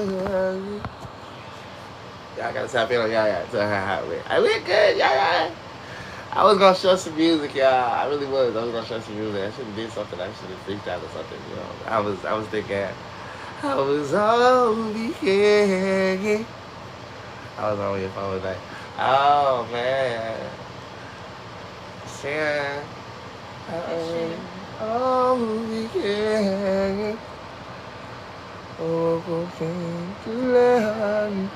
Y'all gotta stop feeling y'all to her way. I look good, y'all. I was gonna show some music, y'all. I really was. I was gonna show some music. I should have did something. I should have freaked out or something. You know, I was thinking. I was over here. I was on your phone like, oh man, Sharon. Oh yeah. Oh, thank you, Lord.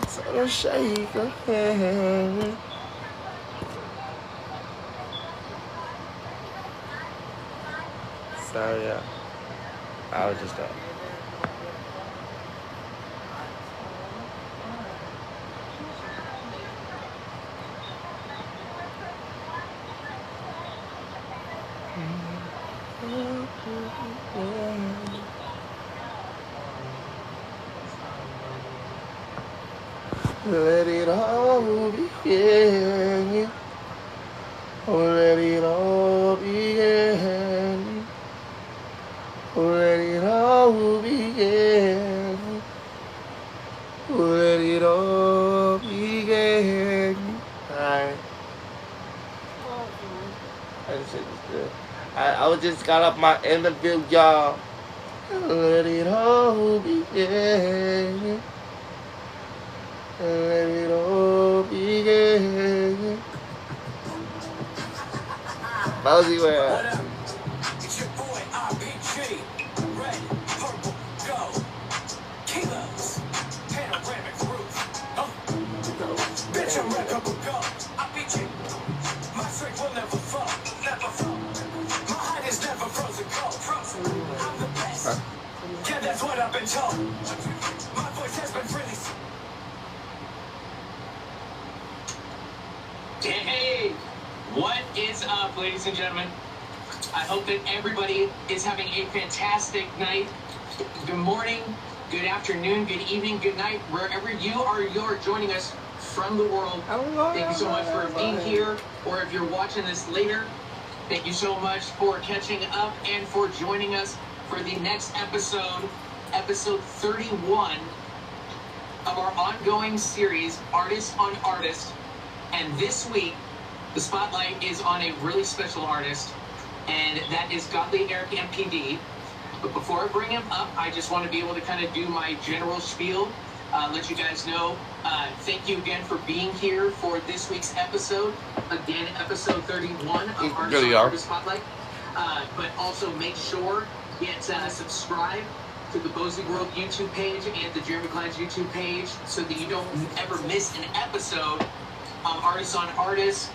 So don't shake your hand. Sorry, yeah. I was just up. Let it all begin. Oh, let it all begin. Oh, let it all begin. Oh, let it all begin. Alright. I was just got up my interview, y'all. Let it all begin. Let it all begin. Mosey, where? It's your boy RPG. Red, purple, go. Kilos. Panoramic roof. Bitch, I'm wreckable, go. RPG. My strength will never fall. Never fall. My heart is never frozen cold. I'm the best. Yeah, that's what I've been told. My voice has been released. Hey, what is up, ladies and gentlemen? I hope that everybody is having a fantastic night. Good morning, good afternoon, good evening, good night, wherever you're joining us from the world. Thank you so much for being here, or if you're watching this later, thank you so much for catching up and for joining us for the next episode, episode 31 of our ongoing series, Artist on Artist. And this week, the spotlight is on a really special artist, and that is Godly Eric MPD. But before I bring him up, I just want to be able to kind of do my general spiel, let you guys know. Thank you again for being here for this week's episode. Again, episode 31 of Artist on Artist Spotlight. But also make sure get subscribe to the Bosley World YouTube page and the Jeremy Kleins YouTube page so that you don't ever miss an episode. Artists on Artists,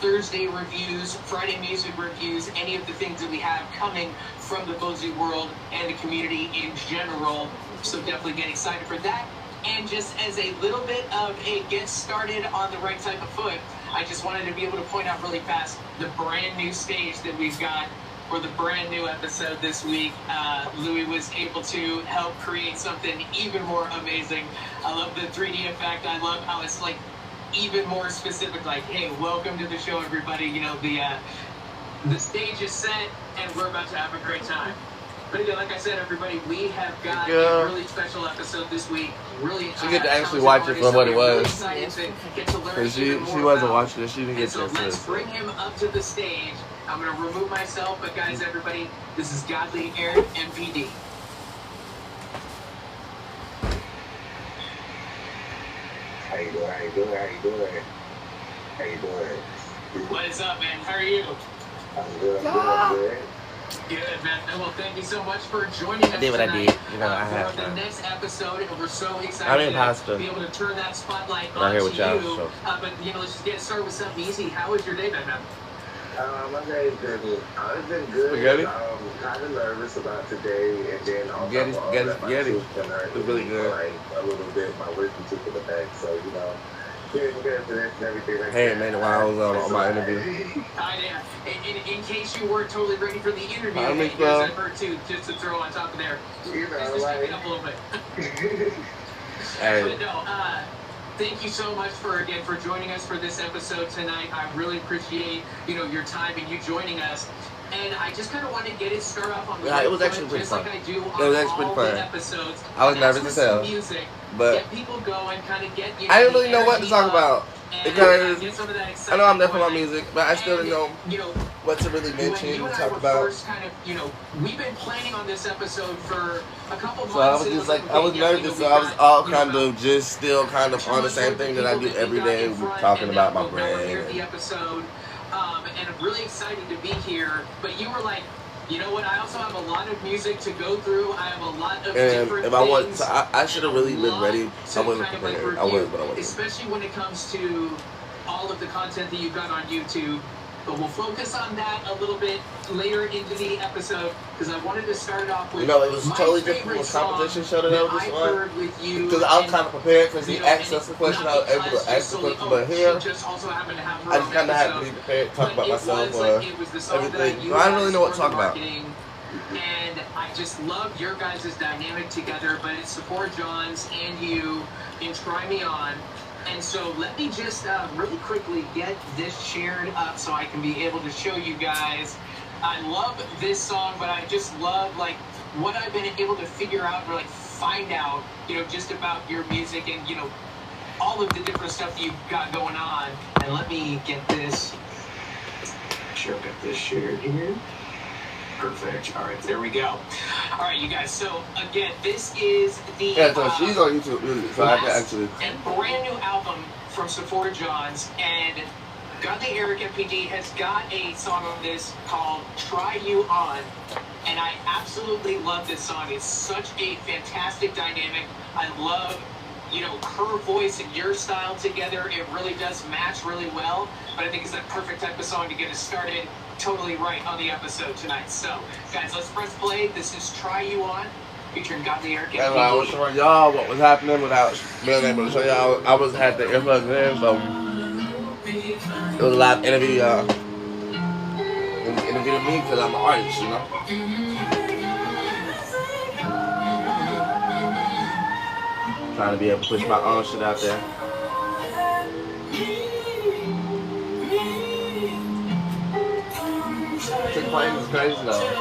Thursday reviews, Friday music reviews, any of the things that we have coming from the Bosley World and the community in general. So definitely get excited for that. And just as a little bit of a get started on the right type of foot, I just wanted to be able to point out really fast the brand new stage that we've got for the brand new episode this week. Louis was able to help create something even more amazing. I love the 3D effect. I love how it's like even more specific, like, hey, welcome to the show, everybody. You know, the stage is set and we're about to have a great time. But again, like I said, everybody, we have got a really special episode this week. Really, she get to actually watch it for what it was. Because she wasn't watching it. She didn't get to. So let's bring him up to the stage. I'm going to remove myself, but guys, everybody, this is Godly Eric MPD. How you doing? How you doing? How you doing? How you doing? What is up, man? How are you? I'm good. I'm good. Good, man. Well, thank you so much for joining us. I did what I did. You know, I have for the next episode, and we're so excited I'm imposter. to be able to turn that spotlight right here onto with y'all, you. so. But you know, let's just get started with something easy. How was your day, man? My day's been it's been good. Spaghetti? Kind of nervous about today, and then on Spaghetti, top of all that, my spaghetti. tooth been hurting It's really good. Like a little bit, my wisdom tooth in the back. So you know, getting good to this and everything like Hey, that. man, while I was on my interview. In case you weren't totally ready for the interview, I mean, here's that bird too, just to throw on top of there. You know, Just like, pick it up a little bit. Hey. But no, thank you so much for joining us for this episode tonight. I really appreciate, you know, your time and you joining us. And I just kind of wanted to get it started off on the Yeah, it was actually pretty just fun. like I do on It was actually all pretty the fun. episodes. I was And nervous that's as with hell, some music, but get people going, kind of get, you I know, didn't really know what to talk about because get some of that I know I'm there for my excitement going. music, but I still didn't know You know, what to really when mention you and and I talk were about. first kind of, you know, we've been planning on this episode for a couple So I months. was and it just like, okay, I was yeah, you know, nervous, so we've I was got, all you know, kind about of just still kind of 2 on the months same worth thing of that I people do that we every got day, in front, talking and about my now we're here at brand. the episode, and I'm really excited to be here. But you were like, you know what? I also have a lot of music to go through. I have a lot of And different if I want, things. so I should have really been ready. I wasn't Kind of like prepared. I review, was, but I wasn't. especially when it comes to all of the content that you've got on YouTube. But we'll focus on that a little bit later into the episode because I wanted to start off with You know, it was my totally different favorite from a competition show that that I was I just on. heard with you. Because I was and, kind of prepared because you he know, asked and us the question, not I was able because to ask just the solely, question, but here, she just also happened to have her I just own kind of had to episode. be prepared to talk But about it myself was or like, it was the song everything. that you So I didn't really guys know what to were talk about. marketing, and I just love your guys' dynamic together, but it's Sephora Johns and you in Try Me On. And so let me just really quickly get this shared up so I can be able to show you guys. I love this song, but I just love like what I've been able to figure out or like find out, you know, just about your music and, you know, all of the different stuff you've got going on. And let me get this. Sure, got this shared here. Perfect. All right, there we go. All right, you guys. So again, this is the Yeah, so she's on YouTube Music, so I can actually. and brand new album from Sephora Johns, and Godly Eric MPD has got a song on this called "Try You On," and I absolutely love this song. It's such a fantastic dynamic. I love, you know, her voice and your style together. It really does match really well. But I think it's that perfect type of song to get us started totally right on the episode tonight. So, guys, let's press play. This is "Try You On," featuring Godly Eric And I was MPD. showing y'all what was happening without being able to show y'all. I was had the earplugs in, so it was a live interview, y'all. It was an interview with me because I'm an artist, you know. Trying to be able to push my own shit out there. Trick playing is crazy though.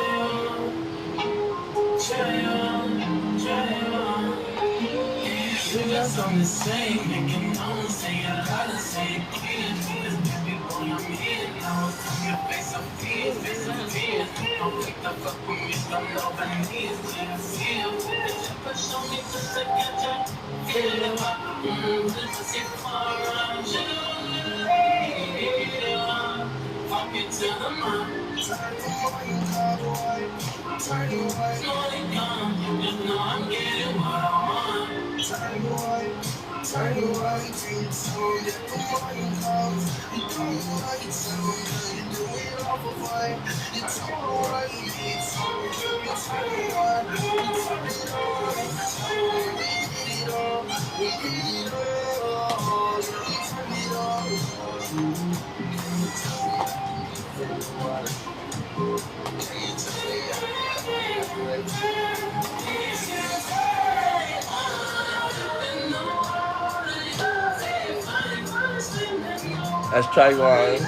That's Try You On,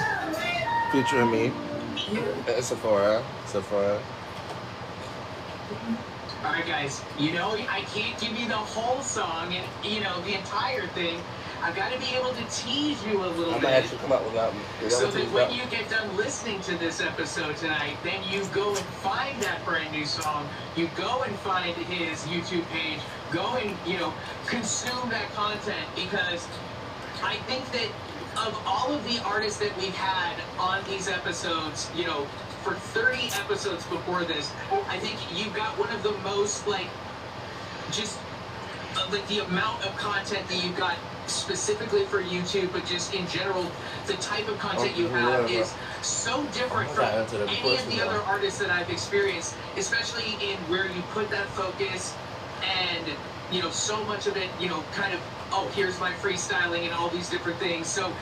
featuring me. It's Sephora. All right, guys. You know, I can't give you the whole song and, you know, the entire thing. I've got to be able to tease you a little I'm bit. gonna actually come out without me. So that when you get done listening to this episode tonight, then you go and find that brand new song. You go and find his YouTube page. Go and, you know, consume that content, because I think that of all of the artists that we've had on these episodes, you know, for 30 episodes before this, I think you've got one of the most, like, just like the amount of content that you've got specifically for YouTube, but just in general, the type of content you have is so different from any of the other artists that I've experienced, especially in where you put that focus and, you know, so much of it, you know, kind of, oh, here's my freestyling and all these different things. So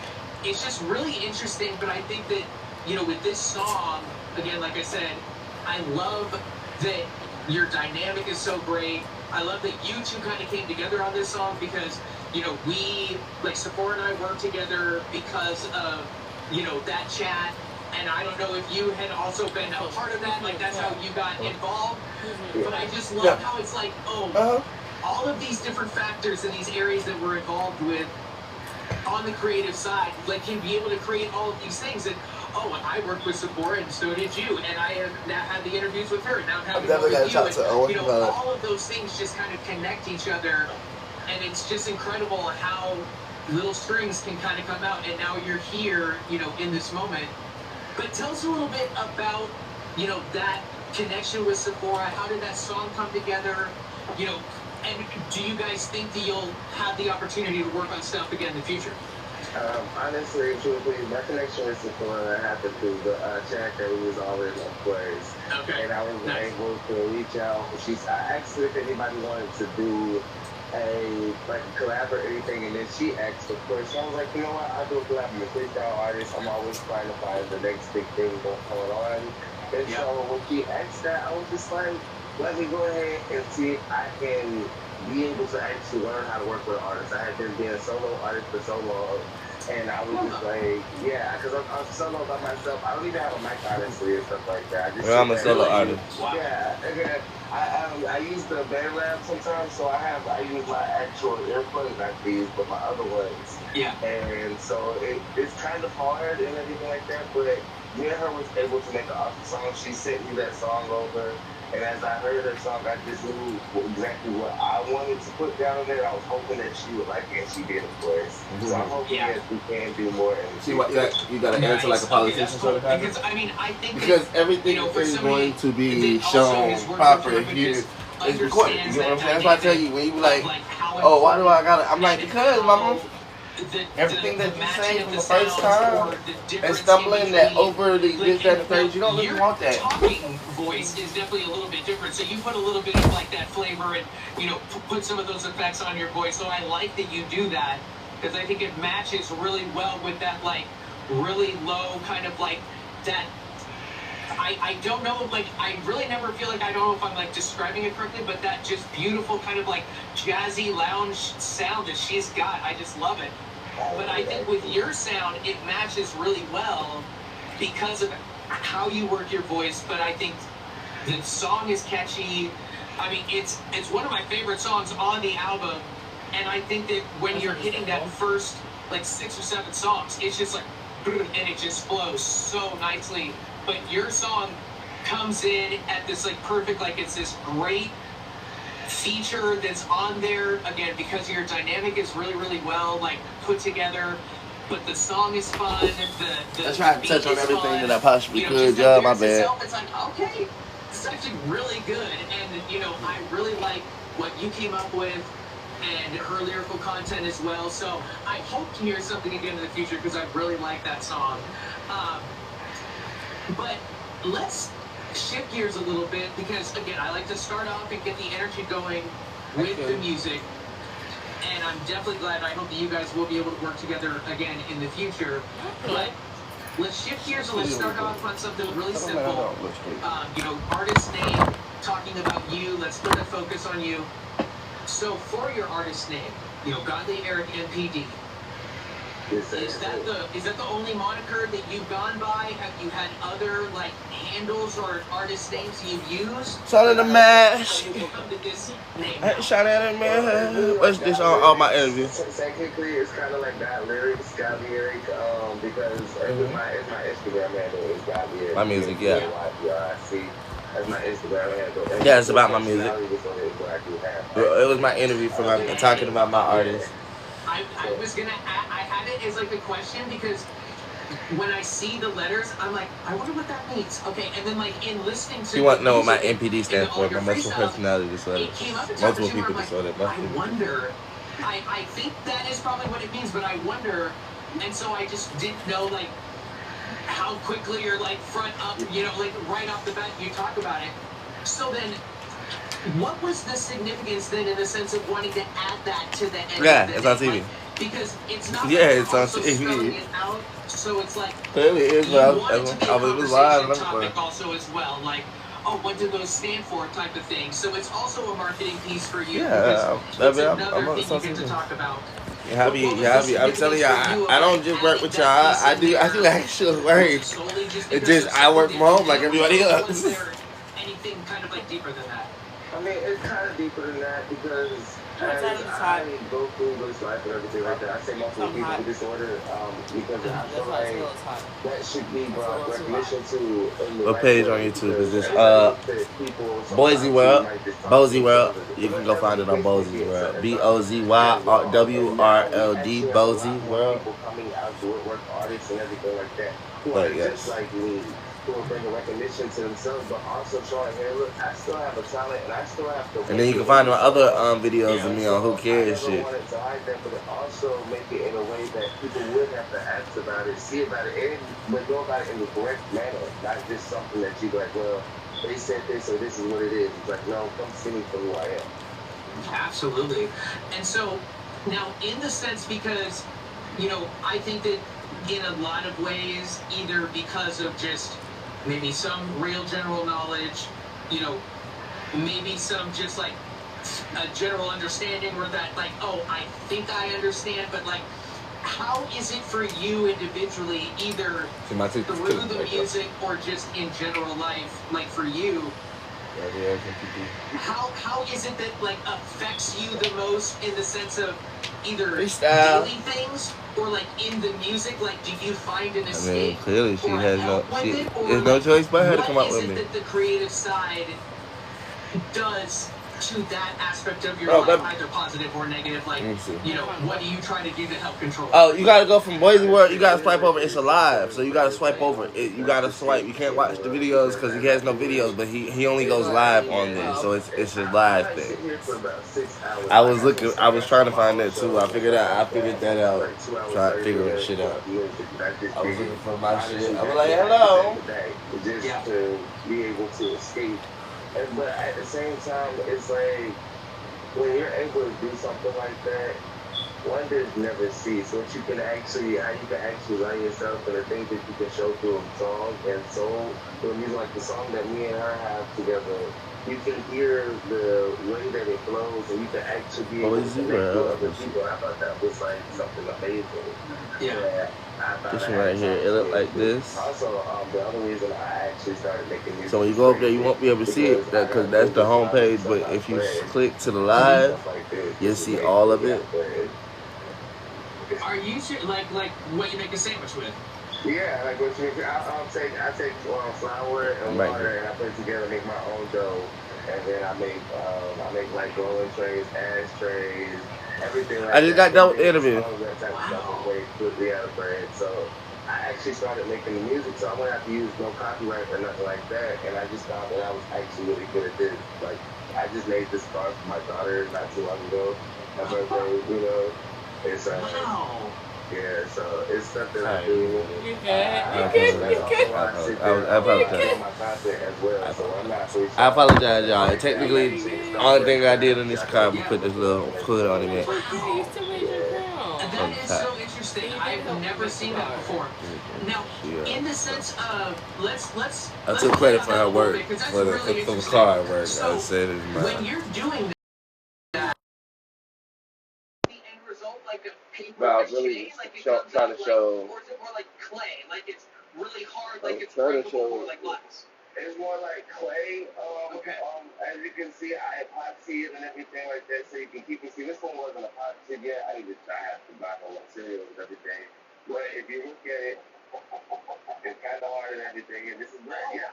it's just really interesting, but I think that, you know, with this song, again, like I said, I love that your dynamic is so great. I love that you two kind of came together on this song because, you know, we, like Sephora and I worked together because of, you know, that chat. and I don't know if you had also been a part of that, like that's how you got involved. But I just love how it's like, all of these different factors in these areas that we're involved with on the creative side, like can be able to create all of these things. And I worked with Sephora, and so did you, and I have now had the interviews with her. Now I'm having one with you, and you know, all of those things just kind of connect each other, and it's just incredible how little strings can kind of come out, and now you're here, you know, in this moment. But tell us a little bit about, you know, that connection with Sephora. How did that song come together? You know, and do you guys think that you'll have the opportunity to work on stuff again in the future? Honestly, truthfully, my connection with Sephora happened through the chat that we was always on Place. Okay. And I was able to reach out. I asked her if anybody wanted to do a collab or anything, and then she asked, of course. So I was like, you know what, I'll do a collab. I'm a freestyle artist. I'm always trying to find the next big thing going on. And so when she asked that, I was just like, let me go ahead and see if I can be able to actually learn how to work with artists. I had been being a solo artist for so long, and I was just like, because I'm solo by myself. I don't even have a mic, honestly, and stuff like that. I'm a solo artist. Yeah, again, I use the BandLab sometimes, so I use my actual earplugs, not these, but my other ones. Yeah. And so it's kind of hard and everything like that, but me and her was able to make an awesome song. She sent me that song over. And as I heard her song, I just knew exactly what I wanted to put down there. I was hoping that she would like it, and she did, of course. So I'm hoping that we can do more. See what you got to answer like a politician sort of thing. Because I mean, I think because everything is going to be shown proper here. It's recorded. You know what I'm saying? That's why I tell you when you like, oh, why do I gotta? I'm like, because my mom. Everything that you say from the first time and stumbling that over the this, that, and the third, you don't really want that. Talking voice is definitely a little bit different. So you put a little bit of like that flavor and, you know, put some of those effects on your voice. So I like that you do that because I think it matches really well with that like really low kind of like that. I don't know, like, I really never feel like I don't know if I'm, like, describing it correctly, but that just beautiful kind of, like, jazzy lounge sound that she's got, I just love it. But I think with your sound, it matches really well because of how you work your voice, but I think the song is catchy. I mean, it's one of my favorite songs on the album, and I think that when you're hitting that first, like, 6 or 7 songs, it's just like, and it just flows so nicely. But your song comes in at this like perfect, like it's this great feature that's on there again because your dynamic is really, really well like put together. But the song is fun. I tried to touch on everything that I possibly could. My bad. It's like okay, it's actually really good, and you know I really like what you came up with and her lyrical content as well. So I hope to hear something again in the future because I really like that song. But let's shift gears a little bit because, again, I like to start off and get the energy going with the music. And I'm definitely glad. I hope that you guys will be able to work together again in the future. But let's shift gears and let's start off on something really simple. You know, artist name, talking about you. Let's put the focus on you. So for your artist name, you know, Godly Eric MPD. Is that the only moniker that you've gone by? Have you had other like handles or artist names you've used? Shout out to Mash. Shout out to Mash. What's this on all my interviews? Technically, it's kind of like that lyrics, Godly Eric, because it's my Instagram handle is Godly Eric. My music, yeah. That's my Instagram handle. Yeah, it's about my music. It was my interview for talking about my artist. I was gonna I had it as like a question because when I see the letters, I'm like, I wonder what that means. Okay, and then like in listening to you want to know what my MPD stands for, my multiple personality disorder. Multiple people disorder. I wonder. I think that is probably what it means, but I wonder, and so I just didn't know like how quickly or like front up, you know, like right off the bat you talk about it. So then. What was the significance then in the sense of wanting to add that to the end? Yeah, it's on TV. Like, because it's not. Yeah, it's on TV. It out, so it's like. Clearly, it is. I was live. Topic also as well. Like, oh, what do those stand for type of thing. So it's also a marketing piece for you Yeah, because it's another thing you get to talk about. You happy, you happy. I'm telling you, I don't just work with y'all. I do actual work. It's just I work from home like everybody else. Was there anything kind of like deeper than that? I mean, it's kind of deeper than that because as I go through this life and everything like that, I say multiple people with disorder because I feel like that should be brought recognition to. What page on YouTube is this? Bozy World. Bozy World. You can go find it on Bozy World. BOZYWRLD. Bozy World. People coming out to work artists and everything like that who But are just like me, who are bringing recognition to themselves, but also showing, hey, look, I still have a talent and I still have to. And then you can find my other videos of me on Who Cares I never shit. wanted to hide that, but it also make it in a way that people would have to ask about it, see about it, and but go about it in the correct manner, not just something that you like, well, they said this or this is what it is. It's like, no, come see me for who I am. Absolutely. And so now in the sense, because, you know, I think that in a lot of ways, either because of just maybe some real general knowledge, you know, maybe some just like a general understanding or that like, oh, I think I understand, but like, how is it for you individually, either through the music or just in general life, like for you, how is it that like affects you the most in the sense of either daily things or like in the music? Like, do you find an escape? I mean, clearly she has there's no choice but her to come up with me. What is it that the creative side does to that aspect of your life, either positive or negative? Like, you know, what do you try to do to help control? Oh, you gotta go from Boise World. You gotta swipe over. It's alive, so you gotta swipe over it. You gotta swipe. You can't watch the videos because he has no videos, but he only goes live on this, so it's his live thing. I was trying to find that too. I figured that out. Trying to figure that shit out. I was looking for my shit. I was like, hello. Just to be able to escape. But at the same time, it's like when you're able to do something like that, wonders never cease. What you can actually, how you can actually learn yourself and the things that you can show through a song and soul. Through music, like the song that me and her have together, you can hear the way that it flows, and you can actually be able to connect with other people. I thought that was like something amazing. Yeah. This one right here, it look like this. Also, the other reason I actually started making music. So when you go up there, you won't be able to see it because that's the home page. But if you click to the live, you'll see all of it. Are you like what you make a sandwich with? Yeah, like what you make. I take flour and water and I put it together, make my own dough, and then I make like rolling trays, ashtrays. Everything like I just got done with the interview. So I actually started making the music, so I wouldn't have to use no copyright or nothing like that. And I just found that I was actually really good at this. Like, I just made this scarf for my daughter not too long ago. My birthday, you know. It's wow. Yeah, so it's stuff that I do. You good? I apologize, y'all. Technically, the only thing I did in this car was put this little hood on it. You used to raise your crown. That is so interesting. I've never seen that before. Now, in the sense of let's I took credit for her work, for the car work. I said it. When you're doing that, the end result like a paper really trying to show. Or is it more like clay? Like it's really hard, like it's breakable, or like glass? It's more like clay. As you can see, I epoxy it and everything like that, so you can keep it. See, this one wasn't epoxy yet. I have to buy all materials and everything. But if you look at it, it's kind of hard and everything. And this is brand new.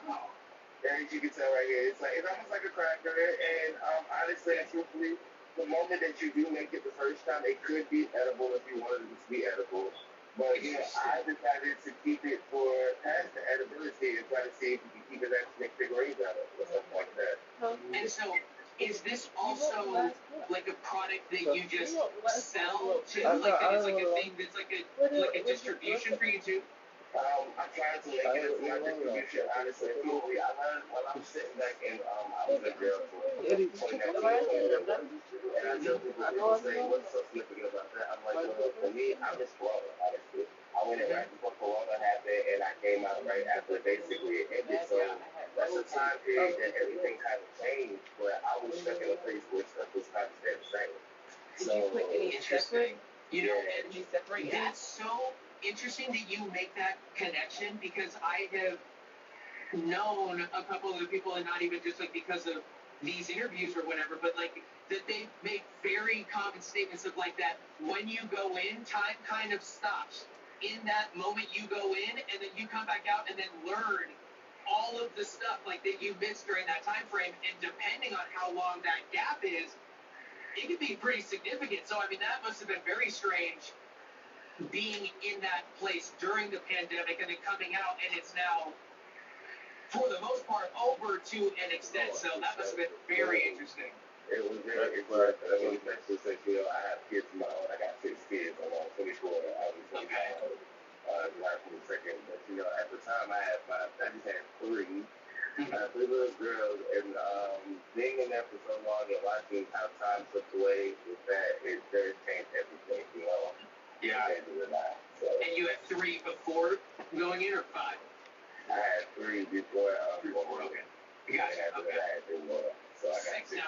And as you can tell right here, it's almost like a cracker. And honestly and truthfully, the moment that you do make it the first time, it could be edible if you wanted it to be edible. But again, I decided to keep it for past the edibility and try to see if you can keep it that to make figurines out of it or something like that. And so, is this also like a product that you just sell to? Like that is like a thing that's like a distribution for you too? I'm trying to make it as my distribution, honestly. I learned while I was sitting back and I was in jail for 2019. And I tell people say, what's so significant about that? I'm like, well, for me, I was flawed, honestly. I went in right before Corona happened, and I came out right after basically it ended. So that's a time period that everything kind of changed, but I was stuck in a place where stuff was kind of staying the same. Did you put any interesting? You know, and that's so interesting that you make that connection because I have known a couple of the people, and not even just like because of these interviews or whatever, but like that they make very common statements of like that when you go in, time kind of stops. In that moment you go in and then you come back out and then learn all of the stuff like that you missed during that time frame, and depending on how long that gap is, it can be pretty significant. So I mean that must have been very strange being in that place during the pandemic and then coming out and it's now for the most part over to an extent. So that must have been very interesting. It was very interesting. I mean, especially since, you know, I have kids of my own. I got 6 kids. I'm 24. I was 25. July 22nd. But, you know, at the time I just had 3. 3 little girls. And being in there for so long and watching how time slipped away with that, it does change everything, you know. Yeah. So, and you had 3 before going in or 5? I had 3 before. Okay. Gotcha. Okay. I had 3 more. So I got 6 now.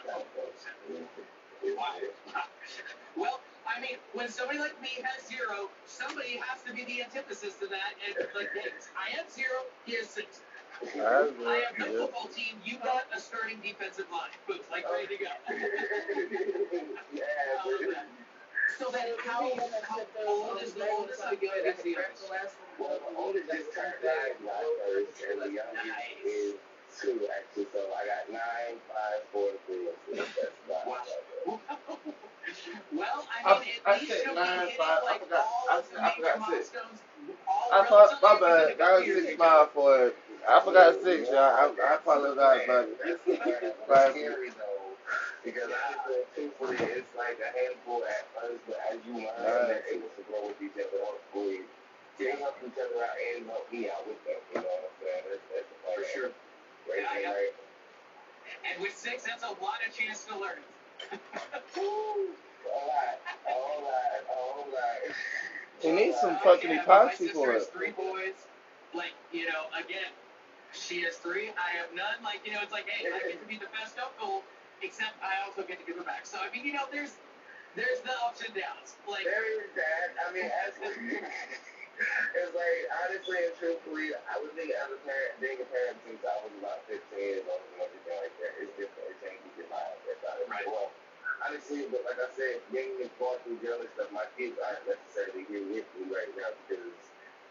Wow. Well, I mean, when somebody like me has 0, somebody has to be the antithesis to that. And like, hey, I have 0, he has 6. I have no football team. You got a starting defensive line. Boom, like ready to go. So then, how old is the oldest? The youngest? The youngest? Well, the oldest just turned 9 first, and the youngest is 2 actually. So I got 9, 5, 4, 3, and 6. That's about it. Well, I mean, at least you'll be hitting like all of the major milestones. My bad. I was 6 miles for it. I forgot 6, y'all. I apologize, but That's scary though, because truthfully, it's like a handful at first, but as you learn, they're able to grow with each other. Hopefully, they help each other out and help me out with them. You know what I'm saying? That's the part. For sure. Yeah. Right. And with 6, that's a lot of chance to learn. A whole lot. He needs some fucking epoxy for My it. sister has 3 boys. Like, you know, again, she has 3. I have none. Like, you know, it's like, hey, I get to be the best uncle, except I also get to give her back. So, I mean, you know, there's the ups and downs. Like, there is that. I mean, it's like, honestly and truthfully, I was being a parent since I was about 15 years old and everything like that. It's different. It changes your mind. Right. Well, honestly, but like I said, being involved through jealous stuff, my kids aren't necessarily here with me right now because,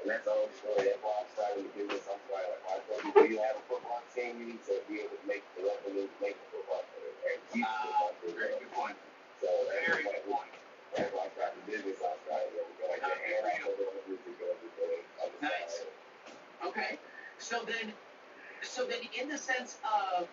and that's the whole story. That's why I'm starting the business. I'm trying, like I told you, you have a football team, you need to be able to make the revenue, make the football team, and keep the football team. Very good point. So Very good point. That's why I started the business. I started everything like that, and I know the music and everything. Nice. Okay. So then, in the sense of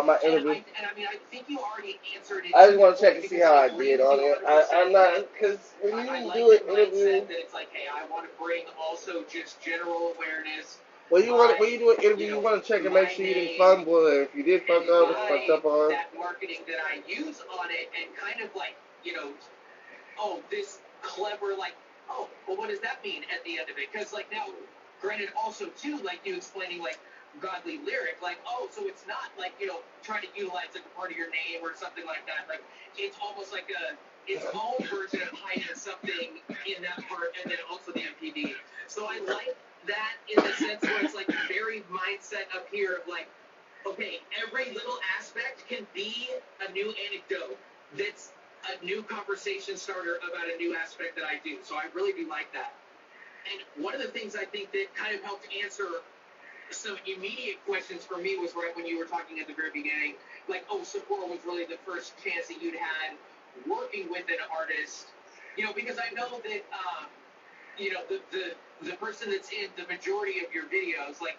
my interview. And I mean, I think you already answered it. I just want to check and see how I did on it. I'm not, because when you do an interview, that it's like, hey, I want to bring also just general awareness. When you do an interview, you want to check and make sure you didn't fumble, or if you did fuck up, it's fucked up on. That marketing that I use on it, and kind of like, you know, oh, this clever, like, oh, well, what does that mean at the end of it? Because, like, now, granted, also, too, like, you explaining, like, godly lyric, like, oh, so it's not, like, you know, trying to utilize, like, a part of your name or something like that. Like, it's almost like its own version of hiding something in that part, and then also the MPD. So I like that in the sense where it's, like, very mindset up here of, like, okay, every little aspect can be a new anecdote that's a new conversation starter about a new aspect that I do. So I really do like that. And one of the things I think that kind of helped answer some immediate questions for me was right when you were talking at the very beginning, like, oh, Sephora was really the first chance that you'd had working with an artist, you know, because I know that, you know, the person that's in the majority of your videos, like,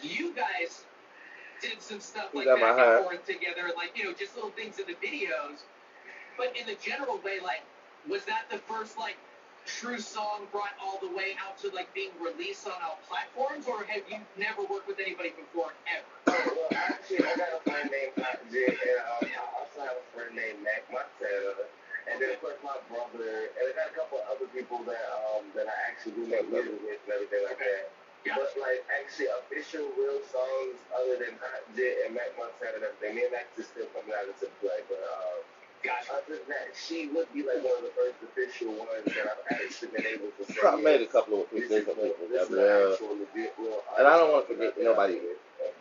you guys did some stuff like back and forth together, like, you know, just little things in the videos. But in the general way, like, was that the first, like, true song brought all the way out to, like, being released on all platforms, or have you never worked with anybody before, ever? Well, actually, I got a friend named Jay, and I also have a friend named Mac Montana, and then, of course, my brother, and I got a couple of other people that I actually do make music with and everything like that. Yeah. But, like, actually, Jit and Mac Montana and everything. Me and Mac is still coming out into play, but other than that, she would be like one of the first official ones that I've actually been able to say. I made a couple of pictures of people, Gabrielle, and I don't want to forget nobody.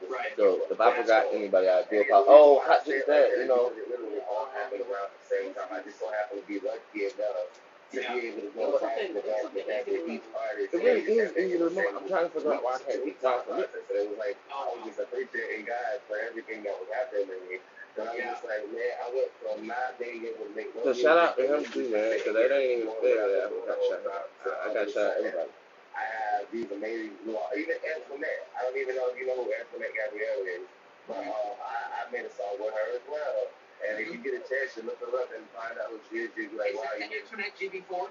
Right. So if I forgot anybody, I do apologize. Oh, hot shit that, you know. It literally all happened around the same time. I just so happen to be lucky enough to be able to go back to back with each artist. It really is easy to remember. I'm trying to figure out why I can't keep time from it. So it was like, I was just appreciating God for everything that was happening to me. So I was just like, man, I went from not being able to make So shout out to him too, man, because that ain't even fair that I got shout out. I got shout out everybody. I have these amazing, even Antoinette. I don't even know if you know who Antoinette Gabrielle is, but I made a song with her as well. And if you get a chance to look her up and find out who she is, you'd be like, wow. Is it Antoinette GB4?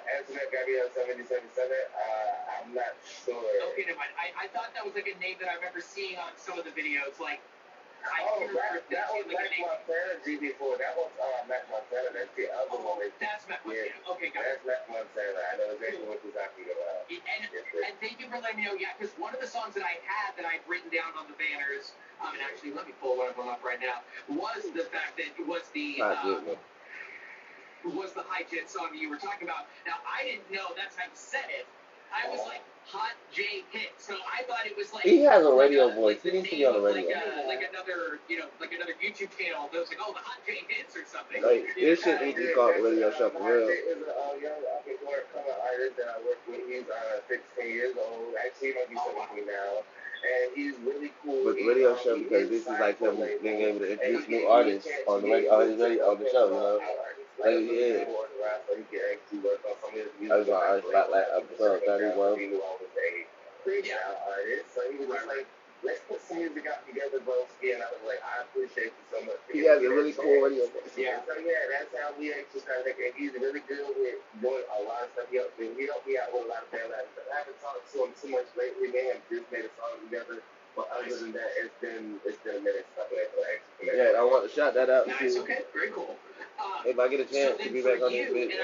Antoinette Gabrielle 777. I'm not sure. Okay, never mind. I thought that was like a name that I remember seeing on some of the videos, like. That was Mac Montana GB4. That was Mac Montana. That's the other one. That's Mac Montana. Yeah. Okay, got it. That's Mac Montana. I know exactly what you're talking about. And thank you for letting me know, yeah, because one of the songs that I had that I'd written down on the banners, and actually let me pull one of them up right now, was the fact that it was the High Jet song that you were talking about. Now, I didn't know that's how you said it. I was like, Hot J Hit. So I thought it was like... He has a radio voice. He needs to be on the radio. Like another YouTube channel that was like, oh, the Hot J Hits or something. Like, this shit needs to be called Radio Show for real. Hot J is a young up-and-coming artist that I work with. He's 16 years old. Actually, he might be 17 now. And he's really cool. With the radio show, because this is like him being able to introduce new artists on the radio, on the show, you know? Like, yeah. I was on Artist Spotlight episode 31. So he was like, let's put some music out together, bro. And I was like, I appreciate you so much. He has a really cool radio voice. Yeah, so yeah, that's how we actually started thinking. He's really good with doing a lot of stuff. He helped me out with a lot of band life. I haven't talked to him too much lately. They have just made a song together. But other than that, it's been a minute stuff like that. Yeah, I want to shout that out. Nice, okay, very cool. If I get a chance to be back on this bitch, be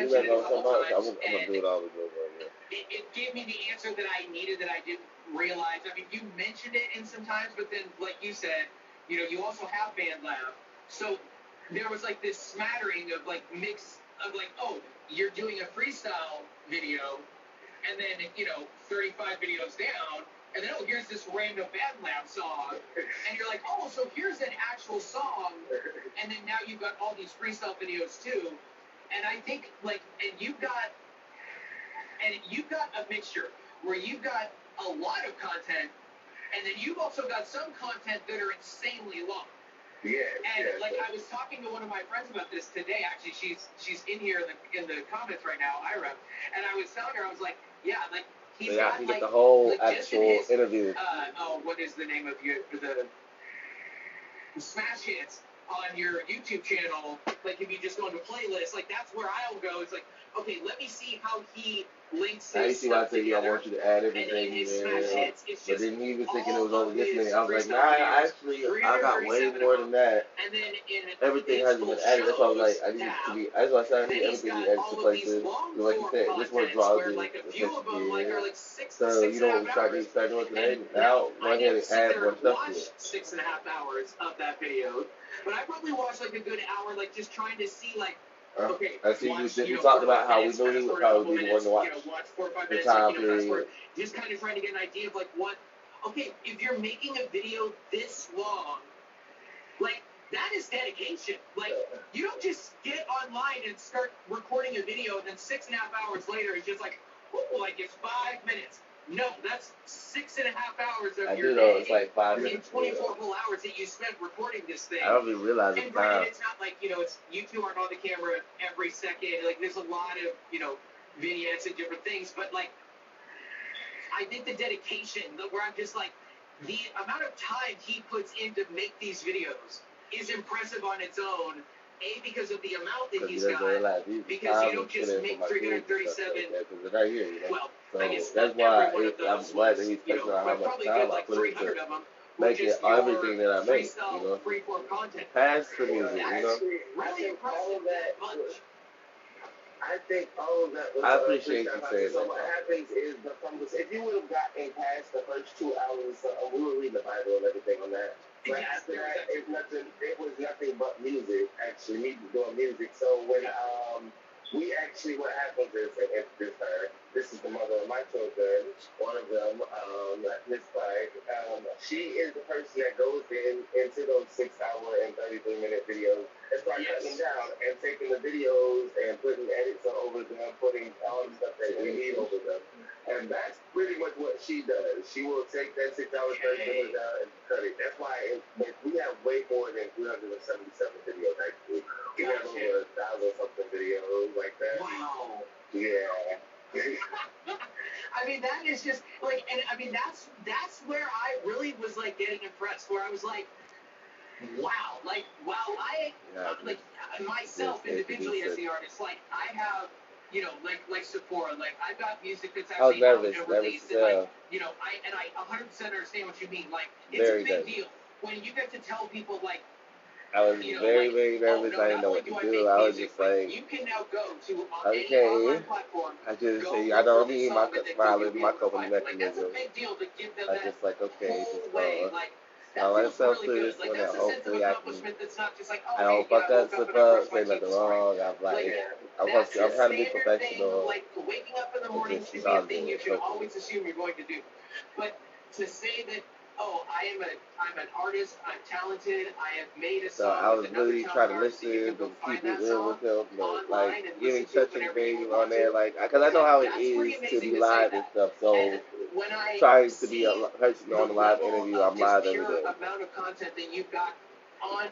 back on so much, I'm gonna do it all again. It gave me the answer that I needed that I didn't realize. I mean, you mentioned it in some times, but then, like you said, you know, you also have Band Lab. So there was like this smattering of like mix of like, oh, you're doing a freestyle video, and then, you know, 35 videos down, and then, oh, here's this random Band Lab song, and you're like, oh, so here's an actual song, and then now you've got all these freestyle videos too, and I think, like, and you've got a mixture where you've got a lot of content, and then you've also got some content that are insanely long. Yeah. And like I was talking to one of my friends about this today. Actually, she's in here in the comments right now, Ira. And I was telling her, I was like, yeah, like he's got you like get the whole like, actual interview. What is the name of the smash hits on your YouTube channel? Like if you just go into playlists, like that's where I'll go. It's like, okay, let me see how he links I his see why I stuff say, I together. want you to add And in everything his in smash there. hits, it's But just then he was thinking it was all only of this his many. I was like, freestyle nah, videos. actually, I got way more than that. And then in Everything hasn't been added. That's why I was like, I need to be. That's why I said I need everything to be added to places. So like you said, this is what draws you. like a few of them like are like six So you know what we start doing today? Now go ahead and add more stuff to it. 6.5 hours of that video, but I probably watched like a good hour, like just trying to see like. Okay, I see you talked about how we knew he would probably be the one to watch. Watch 4 or 5 the minutes, time like, fast forward. period. Just kind of trying to get an idea of like what. Okay, if you're making a video this long, like that is dedication. Like you don't just get online and start recording a video and then 6.5 hours later it's just like, oh, like it's 5 minutes. No, that's 6.5 hours of your day. It's like 5 minutes. 24 whole hours that you spent recording this thing. I don't even realize the And time. granted, it's not like, you know, it's you two aren't on the camera every second. Like, there's a lot of, you know, vignettes and different things. But, like, I think the dedication, where I'm just like, the amount of time he puts in to make these videos is impressive on its own. A, because of the amount that he's got. Because you don't just make 337. Because right here, you know. Well, so I guess that's why I'm glad that he's spending how much time I put into making everything that I make, you know. Free-form content. Past the music, you know. Really impressive. I think all of that was. I appreciate you saying So that. what happens is the fungus. If you would have gotten past the first 2 hours, we were reading the Bible and everything on that. But after that, it's nothing. It was nothing but music. Actually, me doing music. So when we actually, what happens is, and introduce her. This is the mother of my children. One of them, Miss Clyde. She is the person that goes into those 6 hour and 33-minute videos and start cutting down and taking the videos and putting edits over them, putting all the stuff that we need over them. And that's pretty much what she does. She will take that 6 hour 30 minutes down and cut it. That's why we have way more than 377 videos actually. We have over 1,000 something videos like that. Wow. Yeah. I mean, that is just like, and I mean, that's where I really was like getting impressed. Where I was like, wow, like like myself individually as the artist, like I have, you know, like Sephora, like I've got music that's actually out and released, and like, you know, I 100% understand what you mean. Like, it's a big deal when you get to tell people like. I was very, very nervous. I didn't know what to do. I was just like, you can now go to okay. online platform. I just say, I don't need my smile and my coping mechanism. That's a big deal to give them I just like, okay, just that myself really to this good. one, That's and a sense of hopefully I can. accomplishment that's not just like, oh, I don't fuck up, slip up, say nothing wrong. I'm like, I'm trying to be professional. Like waking up in the morning should be a thing you should always assume you're going to do. But to say that, oh, I'm an artist, I'm talented, I have made a song. So I was really trying to listen and keep it real with him, but like getting touching baby on there, like, because I know how it is to be live and stuff. So trying to be a person on a live interview, I'm live every day. Amount of content that you've got on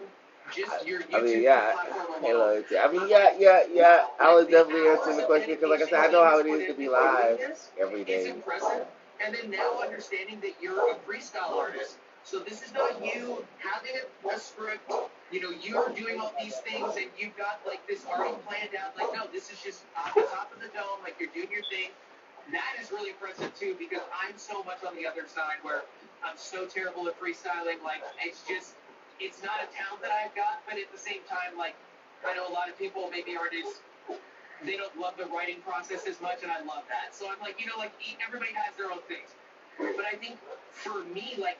just your YouTube I mean, yeah, platform alone. I mean, yeah. I was definitely answering the question because, like I said, I know how it is to be live every day. It's impressive. And then now understanding that you're a freestyle artist. So this is not you having a script, you know, you're doing all these things and you've got like this already planned out. Like, no, this is just off the top of the dome, like you're doing your thing. That is really impressive too, because I'm so much on the other side where I'm so terrible at freestyling. Like, it's not a talent that I've got, but at the same time, like, I know a lot of people maybe they don't love the writing process as much, and I love that. So I'm like, you know, like, everybody has their own things. But I think for me, like,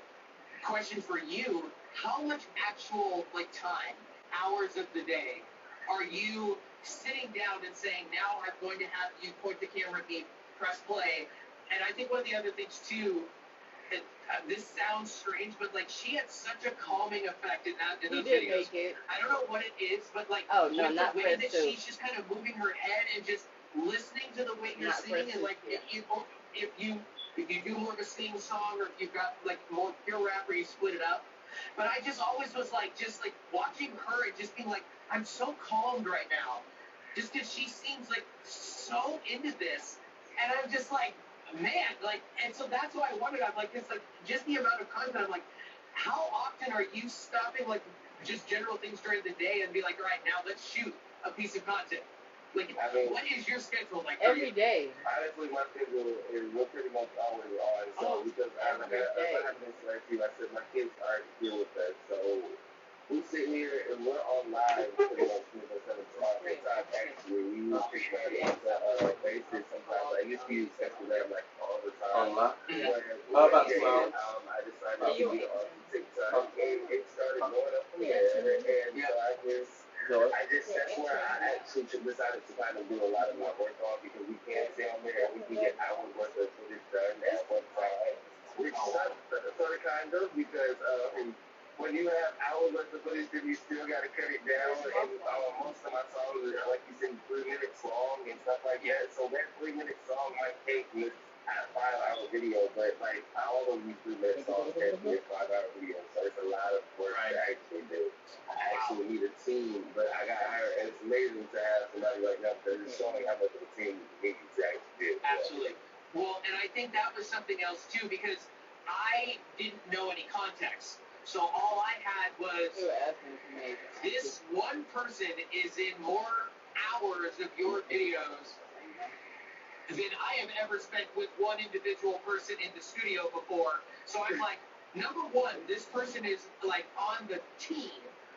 question for you, how much actual, like, time, hours of the day, are you sitting down and saying, now I'm going to have you point the camera at me, press play? And I think one of the other things, too, that, this sounds strange, but, like, she had such a calming effect in those videos. I don't know what it is, but, like, with the way that she's just kind of moving her head and just listening to the way you're singing, and, like, if you do more of a sing song, or if you've got, like, more pure rap where you split it up. But I just always was, like, just, like, watching her and just being like, I'm so calmed right now. Just because she seems, like, so into this. And I'm just like, man, like, and so that's why I wondered, I'm like, it's like, just the amount of content, I'm like, how often are you stopping, like, just general things during the day and be like, all right, now let's shoot a piece of content? Like, I mean, what is your schedule like? Every day. Honestly, my schedule is we're pretty much always on. So because I have this right too, I said my kids already deal with that. So we sit here and we're on live pretty much 24/7. Sometimes actually we use TikTok on a basis. Sometimes I used to use Instagram like all the time. How about Sloan? I decided to be on TikTok, and it started going up from there. And so that's where I actually decided to kind of do a lot of my work on, because we can stay on there and we can get hours worth of footage done at one time. Which sucks, sort of kind of, because when you have hours worth of footage, then you still got to cut it down. And most of my songs are, like you said, 3 minutes long and stuff like that. So that 3-minute song might take me a 5-hour video, but like all of these 3-minute songs can be a 5-hour video. So it's a lot of work to actually do. I actually need a team, but I got hired, and it's amazing to have somebody like that, because it's showing how much of a team you need to actually do. Absolutely. Well, and I think that was something else too, because I didn't know any context. So all I had was, this one person is in more hours of your videos than I have ever spent with one individual person in the studio before. So I'm like, number one, this person is like on the team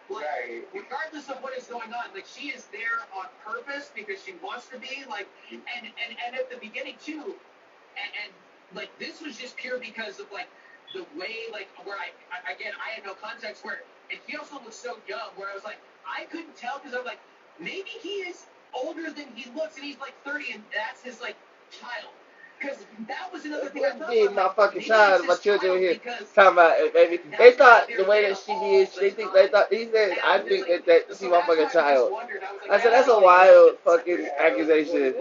Like, regardless of what is going on, like she is there on purpose because she wants to be like, and at the beginning too, and like this was just pure because of like the way like where I again I had no context where, and he also looks so young where I was like I couldn't tell because I was like maybe he is older than he looks and he's like 30 and that's his like child. Because that was another thing I thought about. My Like, fucking maybe child, it's my his children here because talking about it, baby. They thought the way that she did, they thought he said, and I I'm just think like, that so she my that's why fucking I just child. wondered. I was like, I said that's a oh, wild fucking accusation.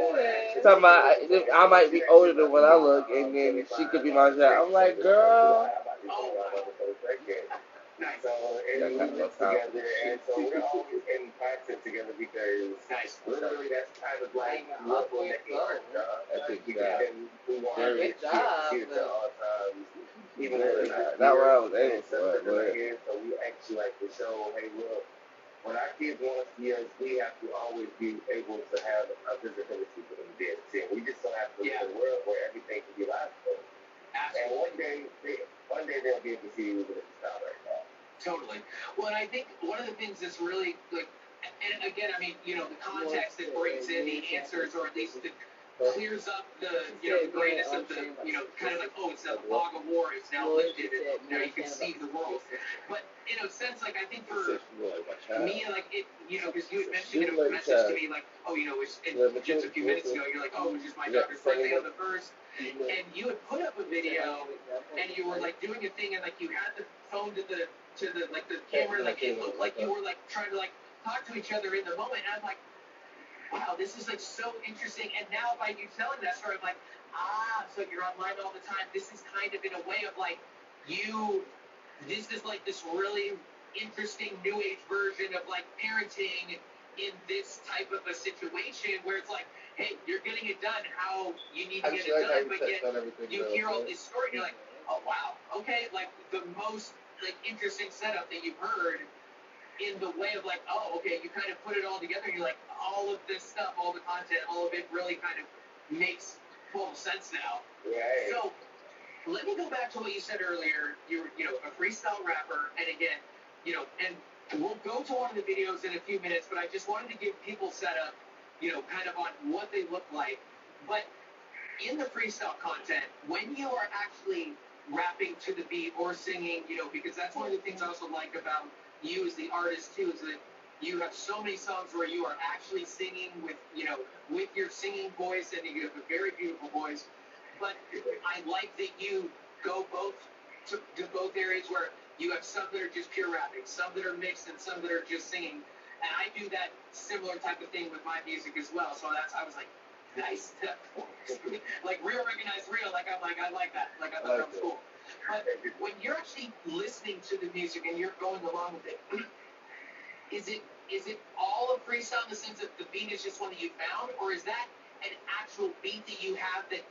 Talking about I might be older than what I look, and then she could be my child. I'm like, girl. oh, wow. Nice. So, and we live together, and so we're always in content together because literally that's kind of like what we're making art, and we want to be here at all times, even though they're not where I was here, able for it, but here, so we actually like to show, hey, look, when our kids want to see us, we have to always be able to have a visibility for them to be able to see. We just don't have to live in a world where everything can be live. And one day they'll be able to see you with a style like that. Totally. Well, and I think one of the things that's really like, and again, I mean, you know, the context that brings in the answers, or at least the clears up the, you know, the greatness of the, you know, kind of like, oh, it's a fog of war, it's now lifted, and now you can see the world. But in a sense, like, I think for me, like, it, you know, because you had mentioned in a message to me, like, oh, you know, it's just a few minutes ago, you're like, oh, it was just my daughter's birthday on the 1st, and you had put up a video, and you were, like, doing a thing, and, like, you had the phone to the like the camera, like it looked like you were like trying to like talk to each other in the moment. And I'm like, wow, this is like so interesting. And now by you telling that story, I'm like, so you're online all the time. This is kind of in a way of like this is like this really interesting new age version of like parenting in this type of a situation where it's like, hey, you're getting it done how you need to get it done, but yet you hear all this story and you're like, oh wow, okay, like the most like interesting setup that you've heard in the way of like, oh, okay, you kind of put it all together and you're like, all of this stuff, all the content, all of it really kind of makes total sense now. Right. So let me go back to what you said earlier. You're, you know, a freestyle rapper, and again, you know, and we'll go to one of the videos in a few minutes, but I just wanted to give people setup, you know, kind of on what they look like. But in the freestyle content, when you are actually rapping to the beat or singing, you know, because that's one of the things I also like about you as the artist too, is that you have so many songs where you are actually singing with, you know, with your singing voice, and you have a very beautiful voice. But I like that you go both to both areas where you have some that are just pure rapping, some that are mixed, and some that are just singing. And I do that similar type of thing with my music as well. So that's, I was like, nice. Like real recognize real. Like I'm like, I like that. Like I thought that was cool. But when you're actually listening to the music and you're going along with it, is it all a freestyle in the sense that the beat is just one that you found, or is that an actual beat that you have that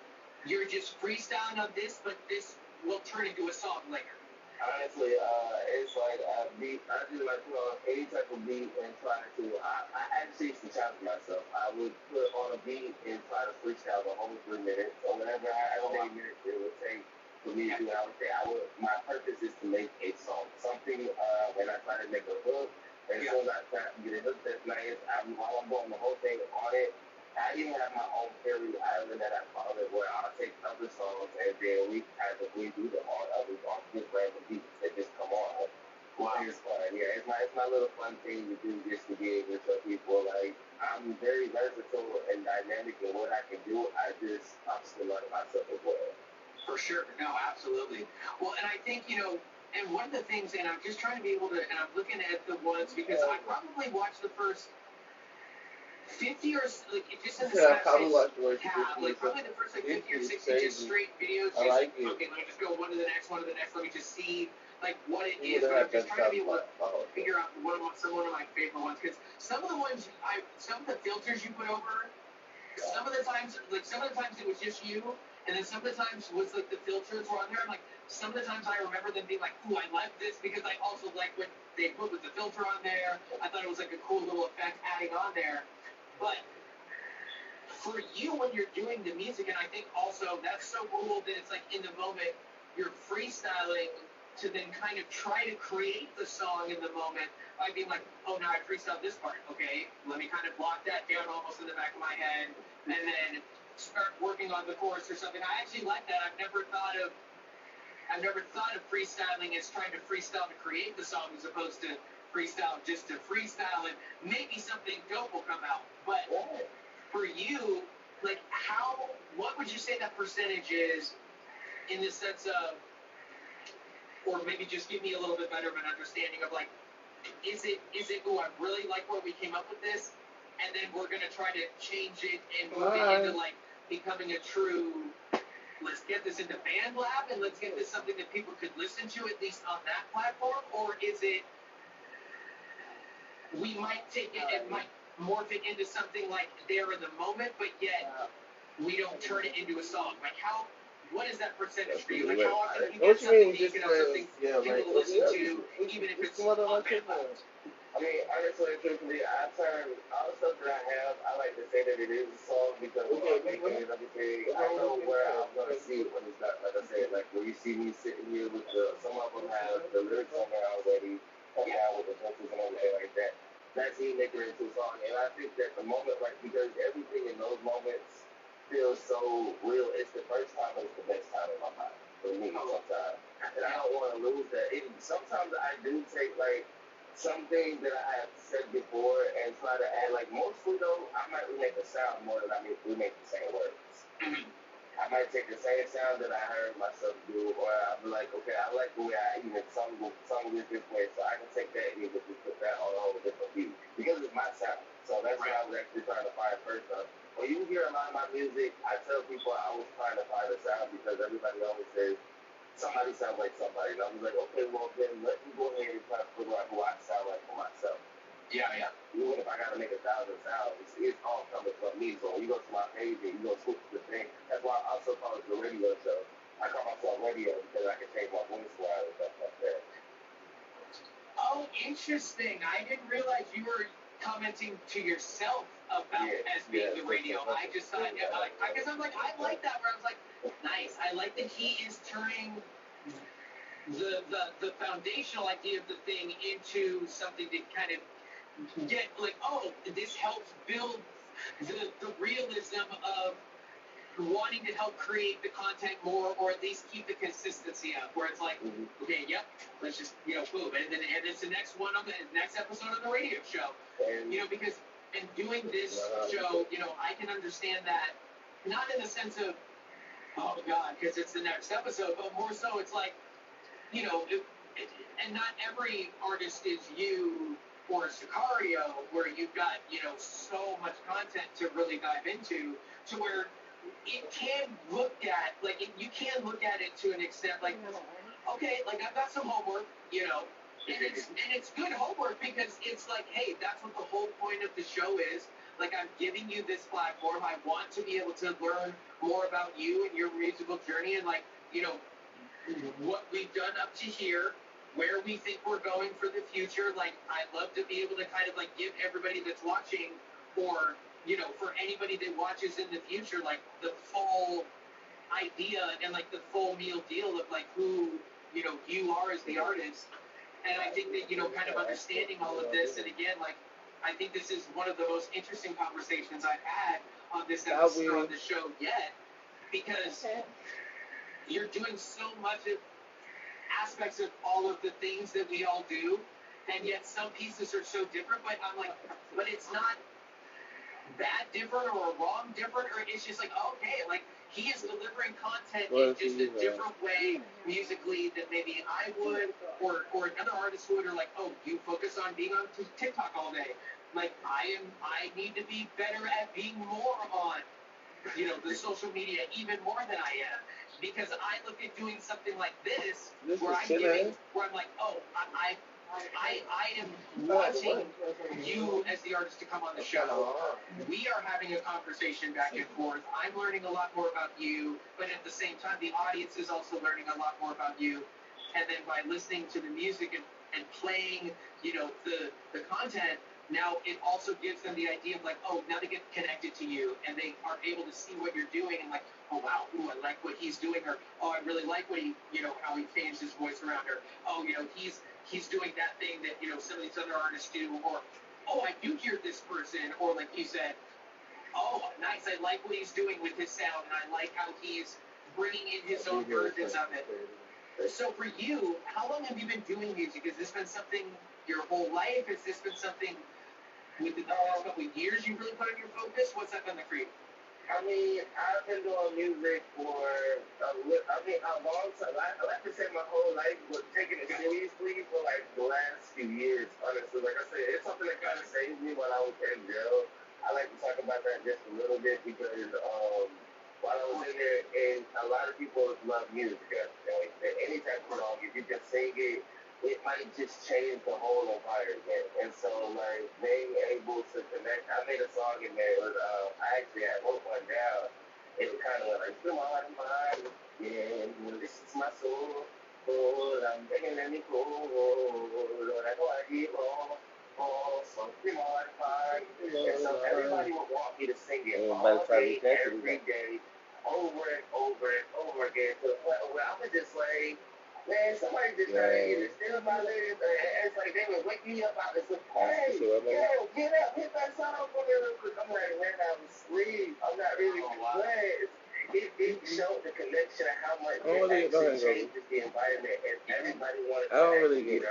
you're just freestyling on this, but this will turn into a song later? Honestly, it's like I do like put on any type of beat and try to. I actually used to challenge myself. I would put on a beat and try to freestyle the whole 3 minutes or whatever how many minutes it would take for me to do. I would say my purpose is to make a song, something. When I try to make a hook, and as soon as I try to get a hook that's nice, while I'm doing the whole thing on it. I even have my own fairy island that I call it, where I'll take other songs and then we kind of redo them on others on just random beats that just come on. Wow. It's fun. Yeah, it's my little fun thing to do just to be able to show people like I'm very versatile and dynamic in what I can do. I'm still learning myself as well. For sure. No, absolutely. Well, and I think, you know, and one of the things, and I'm just trying to be able to, and I'm looking at the ones because I probably watched the first 50 or like just in the like probably the first like 50 or 60 just straight videos. Just, like okay, let me just go one to the next. Let me just see like what it is. But I'm just trying to be able to figure out one of my favorite ones, because some of the ones some of the filters you put over, some of the times it was just you, and then some of the times was like the filters were on there. And like some of the times I remember them being like, ooh, I like this, because I also like when they put with the filter on there. I thought it was like a cool little effect adding on there. But for you, when you're doing the music, and I think also that's so cool that it's like in the moment you're freestyling to then kind of try to create the song in the moment by being like, oh, now I freestyled this part. Okay, let me kind of block that down almost in the back of my head, and then start working on the chorus or something. I actually like that. I've never thought of freestyling as trying to freestyle to create the song as opposed to freestyle just to freestyle, and maybe something dope will come out. But for you, like, what would you say that percentage is in the sense of, or maybe just give me a little bit better of an understanding of, like, is it, oh, I really like where we came up with this, and then we're going to try to change it and move it into, like, becoming a true, let's get this into Band Lab and let's get this something that people could listen to at least on that platform? Or is it, we might take it and might morph it into something like there in the moment, but yet we don't turn it into a song? Like, what is that percentage for you? Like, how often do you get something that you can have something people to listen to, even if it's on Band Lab? I mean, honestly, truthfully, I turn all the stuff that I have, I like to say that it is a song because when I'm making it and everything, I know where I'm going to see it when it's done. Like I said, like when you see me sitting here with some of them have the lyrics on there already, come down with the vocals and everything like that. That's me making it into a song. And I think that the moment, like, because everything in those moments feels so real, it's the first time, but it's the best time in my life for me sometimes. And I don't want to lose that. And sometimes I do take, like, some things that I have said before and try to add, like, mostly though, I might remake the sound more than I mean remake the same words. I might take the same sound that I heard myself do, or I'll be like, okay, I like the way I even sung this way, so I can take that and even just put that on a whole different beat. Because it's my sound. So that's what I was actually trying to find first of. When you hear a lot of my music, I tell people I was trying to find a sound because everybody always says, somebody sounds like somebody. And I was like, okay, well, then let me go ahead and try to figure out who I sound like for myself. Yeah. Even if I got to make 1,000 sounds, it's all coming from me. So when you go to my page and you go switch the thing, that's why I also call it the radio show. I call myself radio because I can change my voice around and stuff like that. Oh, interesting. I didn't realize you were commenting to yourself about as being the radio. I just thought, I guess I'm like, I like that where I was like, nice. I like that he is turning the foundational idea of the thing into something to kind of get like, oh, this helps build the realism of wanting to help create the content more, or at least keep the consistency up, where it's like, okay, yep, let's just, boom, and then it's the next one on the next episode of the radio show, because in doing this show, I can understand that, not in the sense of, oh God, because it's the next episode, but more so it's like, and not every artist is you or Sicario, where you've got, so much content to really dive into, to where it can look at, like, you can look at it to an extent, like, okay, like, I've got some homework, and it's good homework because it's like, hey, that's what the whole point of the show is. Like, I'm giving you this platform. I want to be able to learn more about you and your musical journey and, like, what we've done up to here, where we think we're going for the future. Like, I'd love to be able to kind of, like, give everybody that's watching, or for anybody that watches in the future, like, the full idea and, like, the full meal deal of, like, who, you are as the artist. And I think that, kind of understanding all of this, and again, like, I think this is one of the most interesting conversations I've had on this episode on the show yet, because you're doing so much of aspects of all of the things that we all do, and yet some pieces are so different, but I'm like, but it's not bad different or wrong different, or it's just like, okay, like, he is delivering content in just a different way musically than maybe I would, or another artist would, or like, oh, you focus on being on TikTok all day. Like, I need to be better at being more on, the social media even more than I am, because I look at doing something like this where I'm like, oh, I am wanting you as the artist to come on the show. We are having a conversation back and forth. I'm learning a lot more about you, but at the same time, the audience is also learning a lot more about you. And then by listening to the music and playing, the content, now it also gives them the idea of like, oh, now they get connected to you and they are able to see what you're doing and like, oh wow, ooh, I like what he's doing, or oh, I really like what he, how he changed his voice around, or oh, he's doing that thing that some of these other artists do, or oh, I do hear this person, or like you said, oh, nice, I like what he's doing with his sound, and I like how he's bringing in his own versions of it. So for you, how long have you been doing music? Has this been something your whole life? Has this been something within the past couple of years you really put on your focus? What's that been like for you? I mean, I've been doing music for a long time. I like to say my whole life, but taking it seriously for like the last few years, honestly. Like I said, it's something that kind of saved me while I was in jail. I like to talk about that just a little bit because while I was in there, and a lot of people love music. Any type of song, if you can sing it, it might just change the whole environment. And so, like, being able to connect, I made a song in there. It was, I actually had wrote one down. It was kind of like, come on, mind, yeah, this is my soul. Oh, I'm begging, let me go. Lord, I know I did wrong. Oh, so come on, mind. And so everybody would want me to sing it all day, every day, over and over and over again, to the point where I was just like, man, somebody just trying to steal my lyrics. And it's like they would wake me up out of sleep. Hey, yo, get up, hit that song for me real quick. I'm like, man, I'm asleep. I'm not really playing. It showed the connection of how much it actually changes the environment, and everybody wanted to it's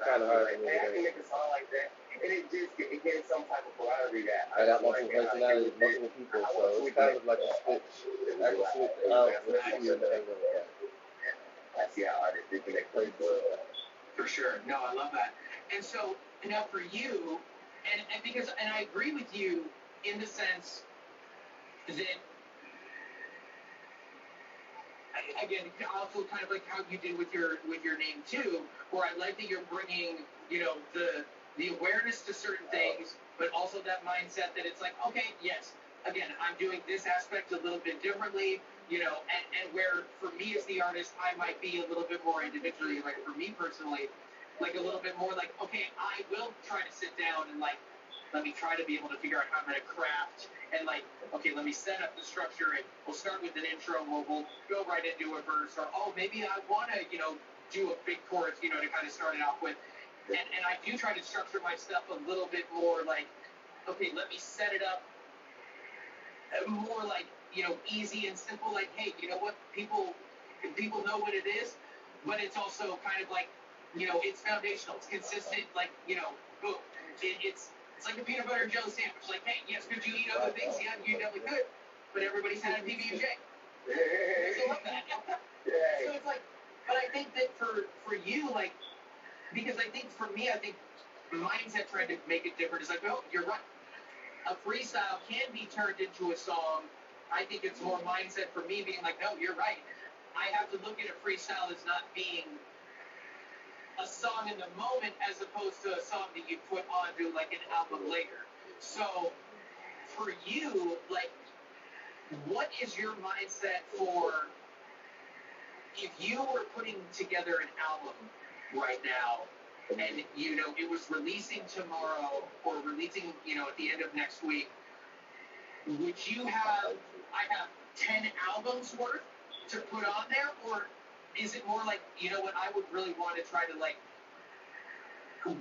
kind of hard like, man, I can make a song like that, and it gets some type of quality that I got multiple personalities, multiple people, so it's kind of like a switch. I can switch out with you and I see how artists do connect with For sure. No, I love that. And so now for you, and because I agree with you in the sense that again, also kind of like how you did with your name too, where I like that you're bringing, the awareness to certain things, but also that mindset that it's like, okay, yes, again, I'm doing this aspect a little bit differently, and where for me as the artist, I might be a little bit more individually, like for me personally, like a little bit more like, okay, I will try to sit down and like, let me try to be able to figure out how I'm going to craft and like, okay, let me set up the structure and we'll start with an intro where we'll go right into a verse, or, oh, maybe I want to, do a big chorus, to kind of start it off with. And I do try to structure my stuff a little bit more like, okay, let me set it up more like, easy and simple, like, hey, you know what, people know what it is, but it's also kind of like, it's foundational, it's consistent, like, boom. It's like a peanut butter and jelly sandwich. Like, hey, yes, could you eat other things? Yeah, you definitely could. But everybody's had a PB&J. So love that. So it's like, but I think that for you, like, because I think for me, I think mindset trying to make it different is like, oh, you're right. A freestyle can be turned into a song. I think it's more mindset for me being like, no, you're right. I have to look at a freestyle as not being a song in the moment as opposed to a song that you put onto like an album later. So for you, like, what is your mindset for if you were putting together an album right now and it was releasing tomorrow or releasing at the end of next week, would you have 10 albums worth to put on there, or is it more like, what I would really want to try to like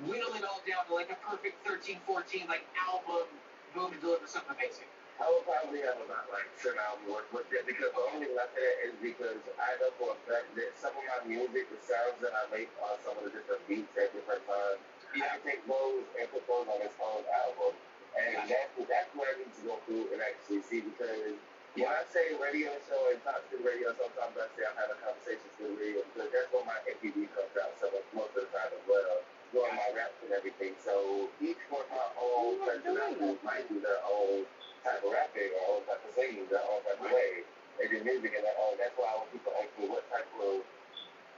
whittle it all down to like a perfect 13, 14 like album, boom, and deliver something amazing? I would probably have about like 10 albums worth with it, because the only reason I say that is because I know for a fact that some of my music, the sounds that I make on some of the different beats at different times, I can take those and put those on its own album. And that's what I need to go through and actually see, because when I say radio show and talk to the radio, sometimes I say I'm having conversations with the radio, because that's when my MPV comes out so most of the time as well, doing my raps and everything. So each one my own personality might do their own type of rapping or own type of singing, their own type of way. They do music and their own. That's why when people ask me what type of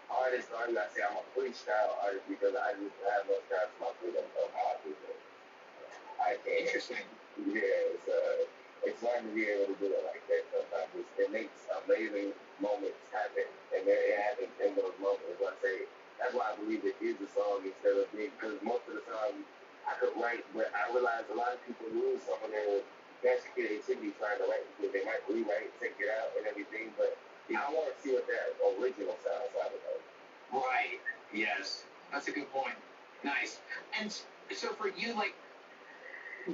artist are you, I say I'm a freestyle artist, because I just have no style to my freedom of how I do it. I can't. Interesting. Yeah, it's hard to be able to do it like that sometimes. It makes amazing moments happen, and it happens in those moments. I say that's why I believe it is a song instead of being, because most of the time I could write, but I realized a lot of people lose some of their best creativity trying to write because they might rewrite, take it out, and everything. But I want to see what that original sounds like. Right. Yes. That's a good point. Nice. And so for you, like,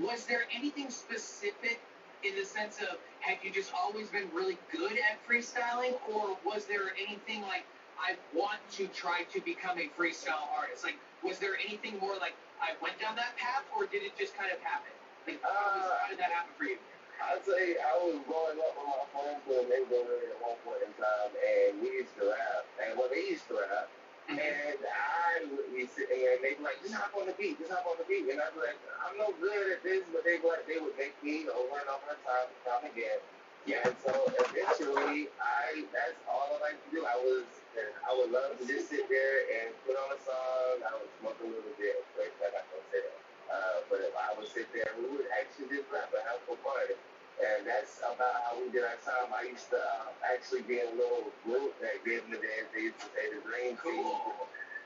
was there anything specific in the sense of have you just always been really good at freestyling, or was there anything like I want to try to become a freestyle artist? Like, was there anything more like I went down that path, or did it just kind of happen? Like, how did that happen for you? I'd say I was growing up with my friends in the neighborhood at one point in time, and we used to rap. And well, they used to rap. And I would be sitting there, and they'd be like, just hop on the beat, just hop on the beat. And I'd be like, I'm no good at this, but they'd be like, they would make me over and over time and time again. Yeah. And so eventually, that's all I like to do. I would love to just sit there and put on a song. I would smoke a little bit, but I'm not going to say that. But if I would sit there, we would actually just rap and have fun. And that's about how we did our time. I used to actually be in a little group that gave them the dance. They used to say the Dream Team.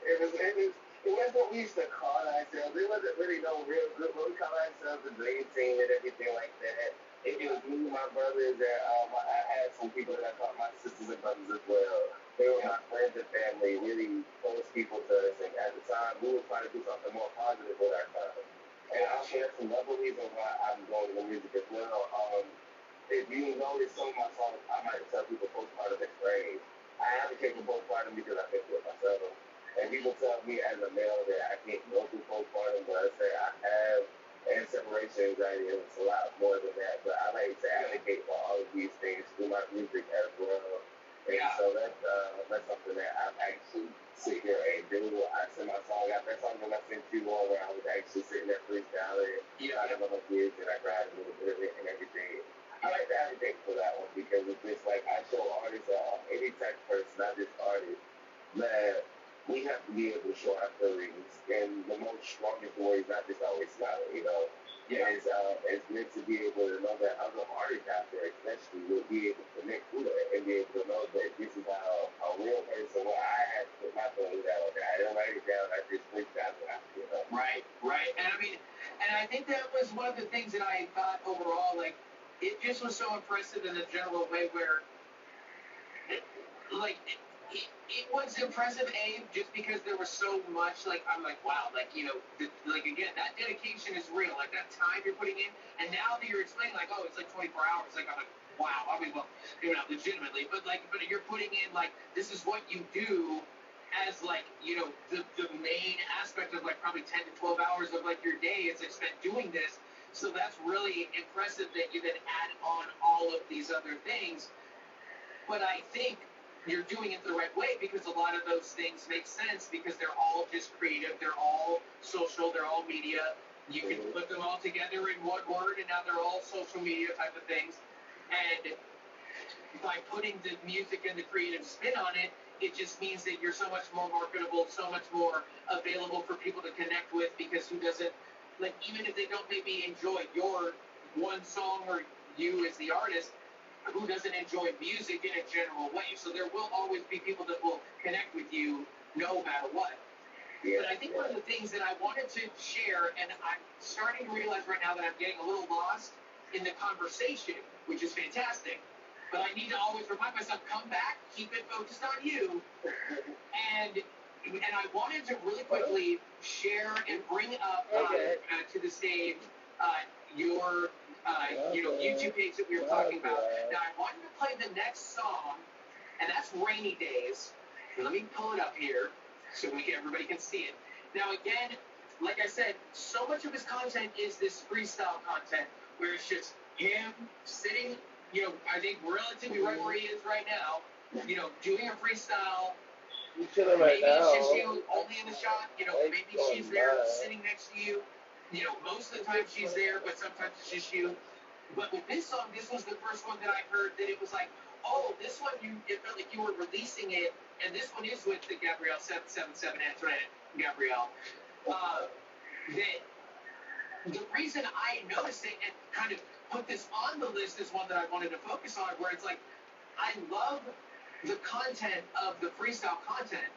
It was what we used to call ourselves. It wasn't really no real group, but we called ourselves the Dream Team and everything like that. It was me, my brothers, and I had some people that I called my sisters and brothers as well. They were my friends and family, really close people to us. And at the time, we were trying to do something more positive with our time. And also, that's another reason why I'm going to music as well. If you notice some of my songs, I might tell people postpartum is strange. I advocate for postpartum because I think it myself. And people tell me as a male that I can't go through postpartum, but I say I have, and separation anxiety, and it's a lot more than that. But I like to advocate for all of these things through my music as well. And so that's something that I've actually sit here and do. I send my song out. That song that I sent you on where I was actually sitting there freestyling. I got my kids and I cried a little bit of it and everything. I like to advocate for that one because it's just like I show artists, any type of person, not just artists, that we have to be able to show our feelings in the most strongest ways, not just always smiling, you know. Yeah. It's meant to be able to know that other artists out there, especially, will be able to connect with it and be able to know that this is how a real person, well, I had to put my feelings out there. I didn't write it down, I just freestyled it out, you know. Right, right. And I mean, and I think that was one of the things that I thought overall, like, it just was so impressive in the general way where, like, it was impressive, Abe, just because there was so much, like, I'm like, wow, like, you know, like, again, that dedication is real, like, that time you're putting in, and now that you're explaining, like, oh, it's like 24 hours, like, I'm like, wow, I mean, well, maybe not legitimately, but, like, but you're putting in, like, this is what you do as, like, you know, the main aspect of, like, probably 10 to 12 hours of, like, your day is, like, spent doing this, so that's really impressive that you then add on all of these other things, but I think you're doing it the right way because a lot of those things make sense because they're all just creative, they're all social, they're all media. You can put them all together in one word and now they're all social media type of things. And by putting the music and the creative spin on it, it just means that you're so much more marketable, so much more available for people to connect with because who doesn't, like, even if they don't maybe enjoy your one song or you as the artist, who doesn't enjoy music in a general way. So there will always be people that will connect with you no matter what. But I think one of the things that I wanted to share, and I'm starting to realize right now that I'm getting a little lost in the conversation, which is fantastic, but I need to always remind myself, come back, keep it focused on you. And I wanted to really quickly share and bring up to the stage your YouTube page that we were talking about. Now, I wanted to play the next song, and that's Rainy Days. Let me pull it up here so everybody can see it. Now, again, like I said, so much of his content is this freestyle content where it's just him sitting, I think relatively right where he is right now, doing a freestyle. Maybe it's just you only in the shot, maybe she's there sitting next to you. Most of the time she's there, but sometimes it's just you. But with this song, this was the first one that I heard that it was like, oh, this one, it felt like you were releasing it, and this one is with the Gabrielle 777 Antoinette Gabrielle. That the reason I noticed it and kind of put this on the list is one that I wanted to focus on, where it's like, I love the content of the freestyle content,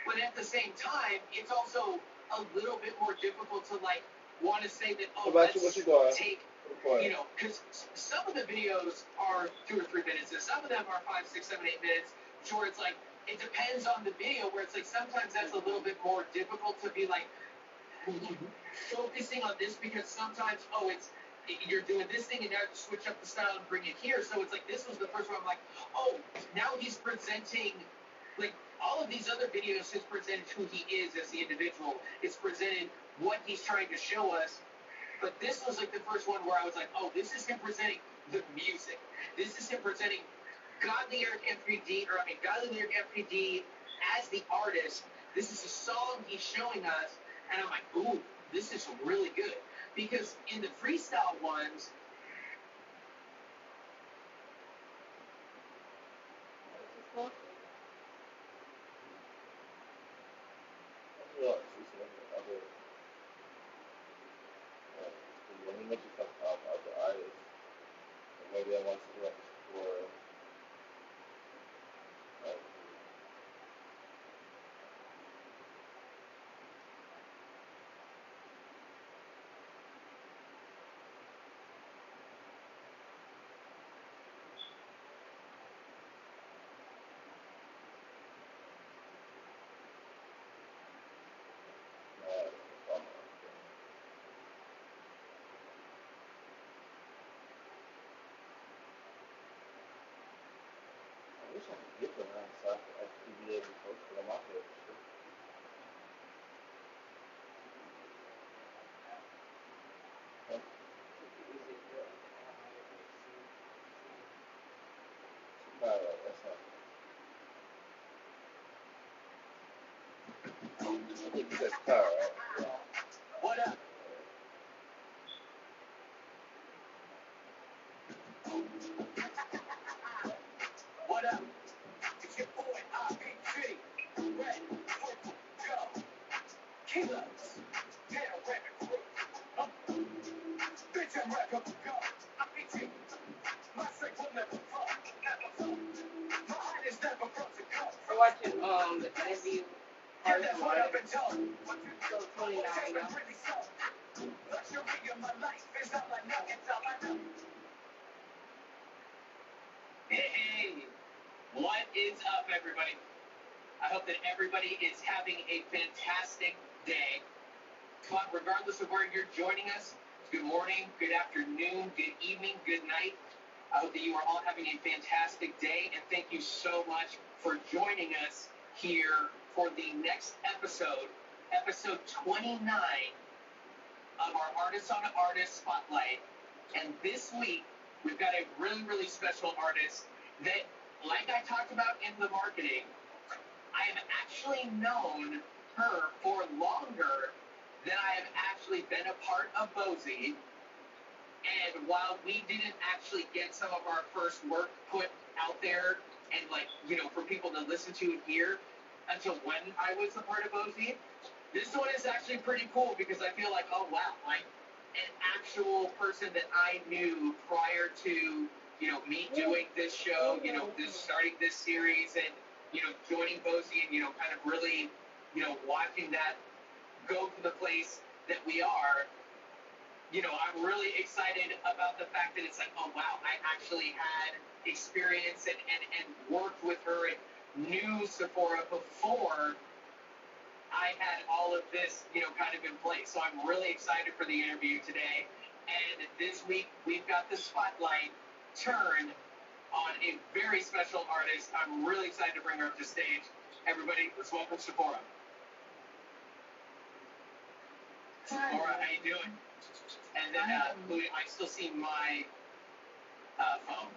but at the same time, it's also a little bit more difficult to like want to say that, oh, What let's you going? take, you know, because some of the videos are 2 or 3 minutes, and some of them are 5, 6, 7, 8 minutes. Sure, it's like it depends on the video, where it's like sometimes that's a little bit more difficult to be like focusing on this, because sometimes, oh, it's you're doing this thing and now you switch up the style and bring it here. So it's like this was the first one I'm like, oh, now he's presenting, like all of these other videos has presented who he is as the individual. It's presented what he's trying to show us. But this was like the first one where I was like, oh, this is him presenting the music. This is him presenting Godly Lyric M3D, or I mean Godly Lyric M3D as the artist. This is a song he's showing us, and I'm like, ooh, this is really good. Because in the freestyle ones, maybe I want to explore. I wish I could get them out so I could actually be able to post them out there for sure. Alright, that's not. I think you said car, right? what up? What up? It's your boy RPG. Red, purple, go. Kilos. Panoramic roof. Bitch, I'm record to go. RPG. My sex will never fall. Never fall. My heart is never frozen cold. We're watching the interview. Yeah, that's what I've been told. So 29, y'all. Luxury of my life is all I know. It's all I know. Hey, what is up, everybody? I hope that everybody is having a fantastic day. But regardless of where you're joining us, good morning, good afternoon, good evening, good night. I hope that you are all having a fantastic day, and thank you so much for joining us here for the next episode, episode 29 of our Artist on Artist Spotlight. And this week, we've got a really, really special artist that, like I talked about in the marketing, I have actually known her for longer than I have actually been a part of Bozy. And while we didn't actually get some of our first work put out there and, like, you know, for people to listen to and hear until when I was a part of Bozy, this one is actually pretty cool because I feel like, oh, wow, like an actual person that I knew prior to, you know, me doing this show, you know, starting this series and, you know, joining Bozy and, you know, kind of really, you know, watching that go to the place that we are. You know, I'm really excited about the fact that it's like, oh, wow, I actually had experience and worked with her and knew Sephora before I had all of this, you know, kind of in place. So I'm really excited for the interview today. And this week, we've got the spotlight turned on a very special artist. I'm really excited to bring her up to stage. Everybody, let's welcome Sephora. Sephora, how you doing? And then, I still see my phone.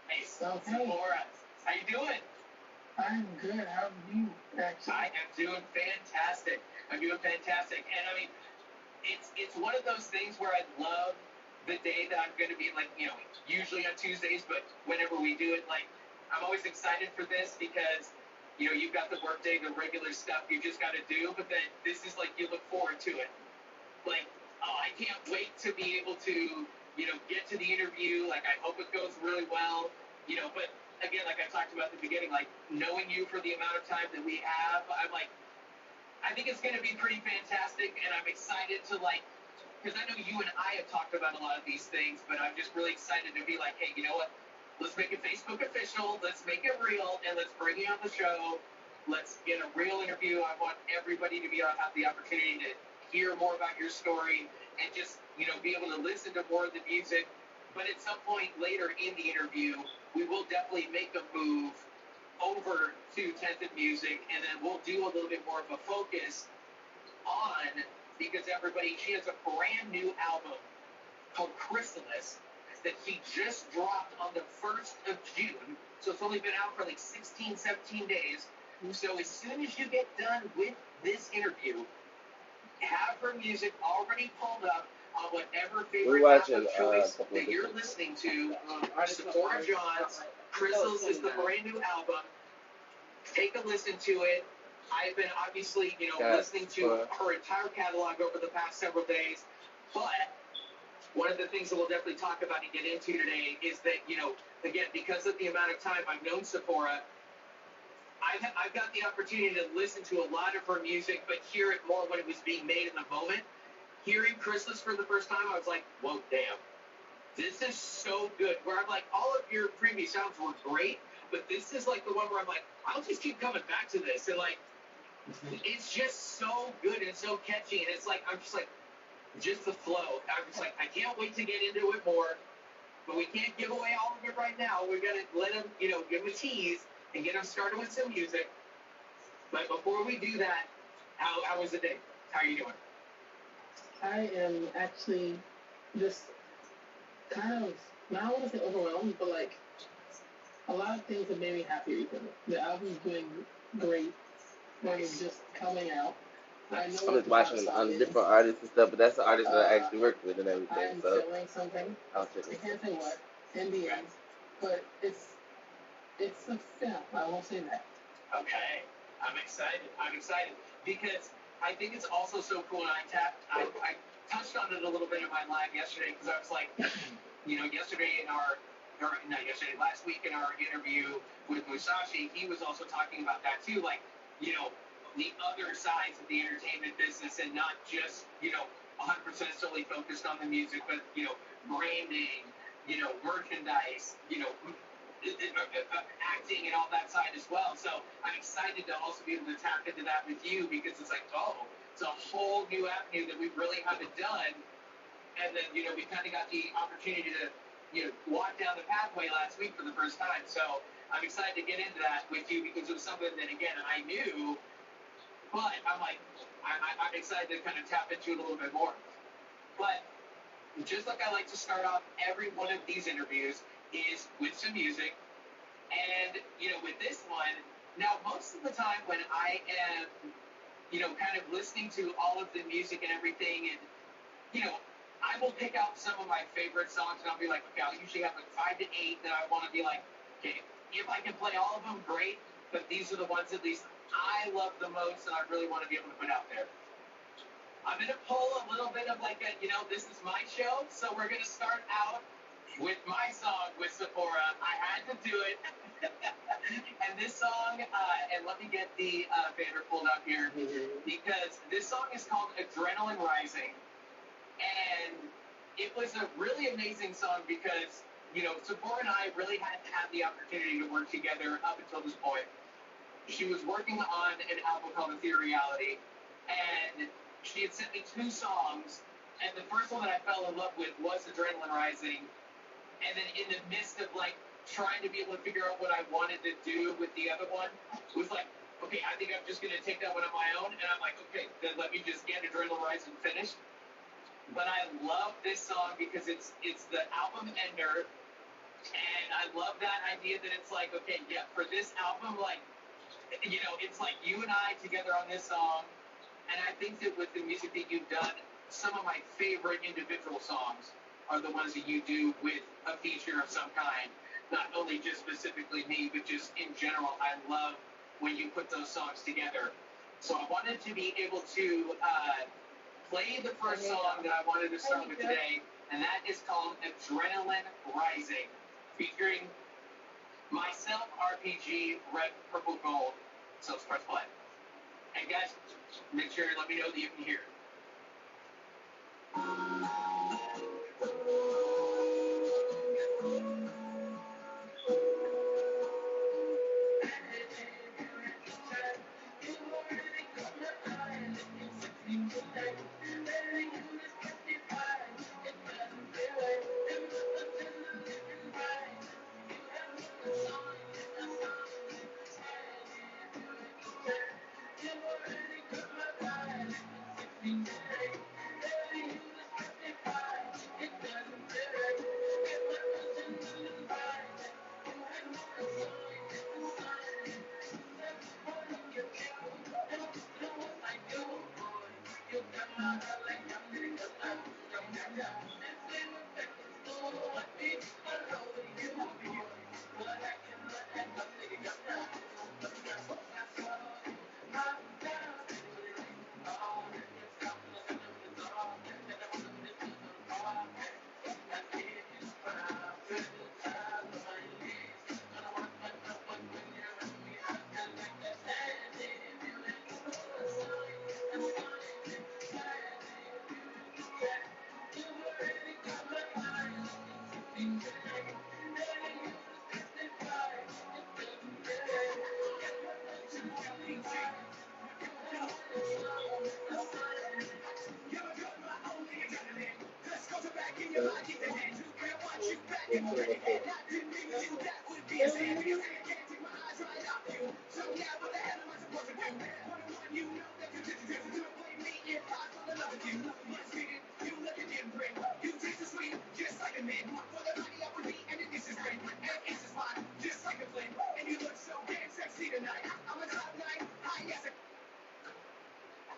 Hey, Sephora, how you doing? I'm good. How are you? Actually, I am doing fantastic. I'm doing fantastic. And I mean, it's one of those things where I love the day that I'm going to be, like, you know, usually on Tuesdays, but whenever we do it, like, I'm always excited for this because, you know, you've got the workday, the regular stuff you just got to do, but then this is like you look forward to it. Like, oh, I can't wait to be able to, you know, get to the interview. Like, I hope it goes really well, you know, but again, like I talked about at the beginning, like knowing you for the amount of time that we have, I'm like, I think it's going to be pretty fantastic, and I'm excited to like, because I know you and I have talked about a lot of these things, but I'm just really excited to be like, hey, you know what? Let's make it Facebook official. Let's make it real, and let's bring you on the show. Let's get a real interview. I want everybody to be able to have the opportunity to hear more about your story and just, be able to listen to more of the music. But at some point later in the interview, we will definitely make a move over to Tenth and Music, and then we'll do a little bit more of a focus on, because she has a brand new album called Chrysalis that she just dropped on the 1st of June. So it's only been out for like 16, 17 days. So as soon as you get done with this interview, have her music already pulled up on whatever favorite app of choice that you're listening to. Sephora John's Chrysalis is the brand new album. Take a listen to it. I've been obviously, listening to her entire catalog over the past several days. But one of the things that we'll definitely talk about and get into today is that, again, because of the amount of time I've known Sephora, I've got the opportunity to listen to a lot of her music, but hear it more when it was being made in the moment. Hearing Chrysalis for the first time, I was like, whoa, damn. This is so good. Where I'm like, all of your previous sounds were great, but this is like the one where I'm like, I'll just keep coming back to this. And like, it's just so good and so catchy. And it's like, I'm just like, just the flow. I'm just like, I can't wait to get into it more, but we can't give away all of it right now. We're going to let them, give them a tease and get them started with some music. But before we do that, how was the day? How are you doing? I am actually just kind of, not I want to say overwhelmed, but like a lot of things have made me happy recently. The album's doing great. It's just coming out. I know I'm just watching on different artists and stuff, but that's the artist that I actually work with and everything. I'm so feeling something. I can't say what in the end, but it's a film. I won't say that. Okay, I'm excited because I think it's also so cool. And I touched on it a little bit in my live yesterday because I was like, yesterday last week in our interview with Musashi, he was also talking about that too, like, the other sides of the entertainment business and not just, 100% solely focused on the music, but, branding, merchandise, acting and all that side as well. So I'm excited to also be able to tap into that with you because it's like, it's a whole new avenue that we really haven't done. And then, we kind of got the opportunity to, walk down the pathway last week for the first time. So I'm excited to get into that with you because it was something that, again, I knew, but I'm like, I'm excited to kind of tap into it a little bit more. But just like I like to start off every one of these interviews is with some music. And, with this one, now most of the time when I am, kind of listening to all of the music and everything, and, I will pick out some of my favorite songs and I'll be like, okay, I'll usually have like 5 to 8 that I want to be like, okay, if I can play all of them, great, but these are the ones at least I love the most and I really want to be able to put out there. I'm going to pull a little bit of like a, this is my show, so we're going to start out with my song with Sephora. I had to do it. And this song, and let me get the banner pulled up here, because this song is called Adrenaline Rising. And it was a really amazing song because, Sephora and I really hadn't had the opportunity to work together up until this point. She was working on an album called Ethereality, and she had sent me 2 songs, and the first one that I fell in love with was Adrenaline Rising. And then in the midst of, like, trying to be able to figure out what I wanted to do with the other one, it was like, okay, I think I'm just going to take that one on my own. And I'm like, okay, then let me just get Adrenaline Rising finished. But I love this song because it's the album ender. And I love that idea that it's like, okay, yeah, for this album, like, it's like you and I together on this song. And I think that with the music that you've done, some of my favorite individual songs are the ones that you do with a feature of some kind. Not only just specifically me, but just in general, I love when you put those songs together. So I wanted to be able to play the first song that I wanted to start with today, and that is called Adrenaline Rising, featuring myself, RPG, red, purple, gold. So let's press play. And guys, make sure let me know that you can hear it.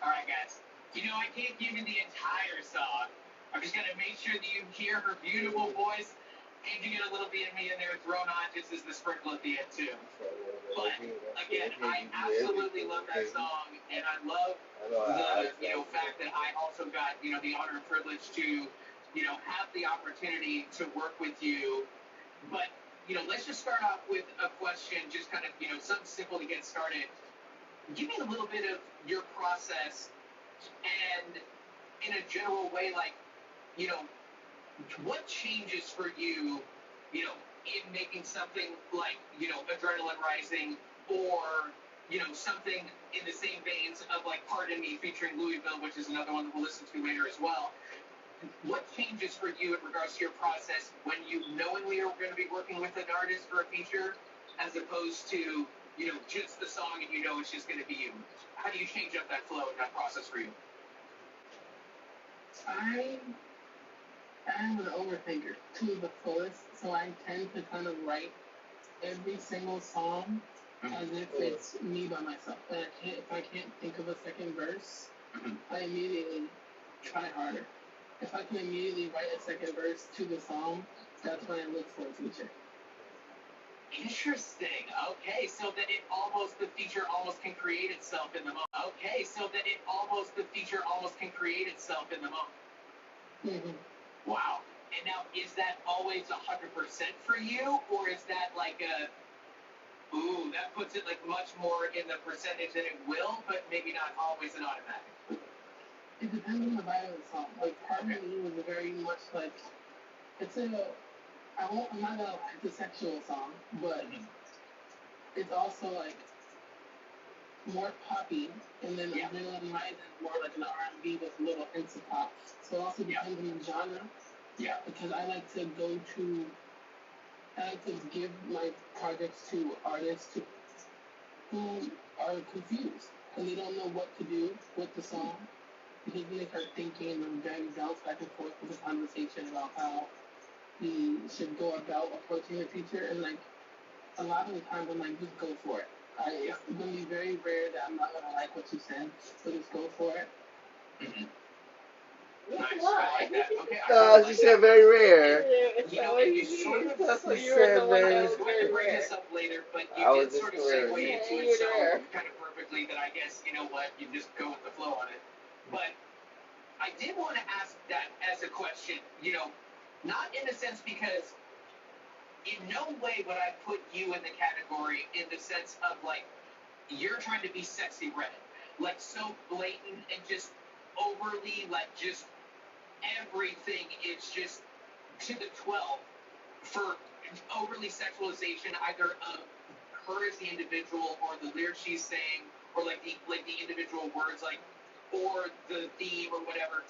Alright guys, I can't give you the entire song. I'm just gonna make sure that you hear her beautiful voice and you get a little bit of me in there thrown on just as the sprinkle at the end too. But again, I absolutely love that song and I love the fact that I also got, the honor and privilege to, have the opportunity to work with you. But, let's just start off with a question, just kind of, something simple to get started. Give me a little bit of your process and in a general way, like, what changes for you, in making something like, Adrenaline Rising or, something in the same veins of like Pardon Me featuring Louisville, which is another one that we'll listen to later as well. What changes for you in regards to your process when you knowingly are going to be working with an artist for a feature as opposed to, just the song and it's just going to be you? How do you change up that flow and that process for you? I am an overthinker to the fullest, so I tend to kind of write every single song as if it's me by myself. And if I can't think of a second verse, I immediately try harder. If I can immediately write a second verse to the song, that's when I look for a feature. Interesting. Okay, so that the feature almost can create itself in the moment. Okay, so that the feature almost can create itself in the moment. Mm-hmm. Wow. And now, is that always 100% for you, or is that like that puts it like much more in the percentage than it will, but maybe not always an automatic? It depends on the vibe of the song. Like, Pardon Me was a very much like, I'm not gonna lie, it's a sexual song, but it's also like more poppy, and then Adrenaline Rising is more like an R&B with little hints of pop. So it also depends on the genre. Yeah. Because I like to give my projects to artists who are confused and they don't know what to do with the song, because then they start thinking and then bounce back and forth with a conversation about how we should go about approaching the feature. And like a lot of the times I'm like, just go for it. It's gonna be very rare that I'm not gonna like what you said, so just go for it. Mm-hmm. Nice. I like that. Okay. She said very rare. You sort of That's what you said, very. I was going to bring this up later, but you did sort of segue into it so kind of perfectly that I guess, you know what, you just go with the flow on it. But I did want to ask that as a question, not in a sense because in no way would I put you in the category in the sense of like you're trying to be sexy red, like so blatant and just overly like just everything is just to the 12 for overly sexualization either of her as the individual or the lyrics she's saying or like the individual words like or the theme or whatever.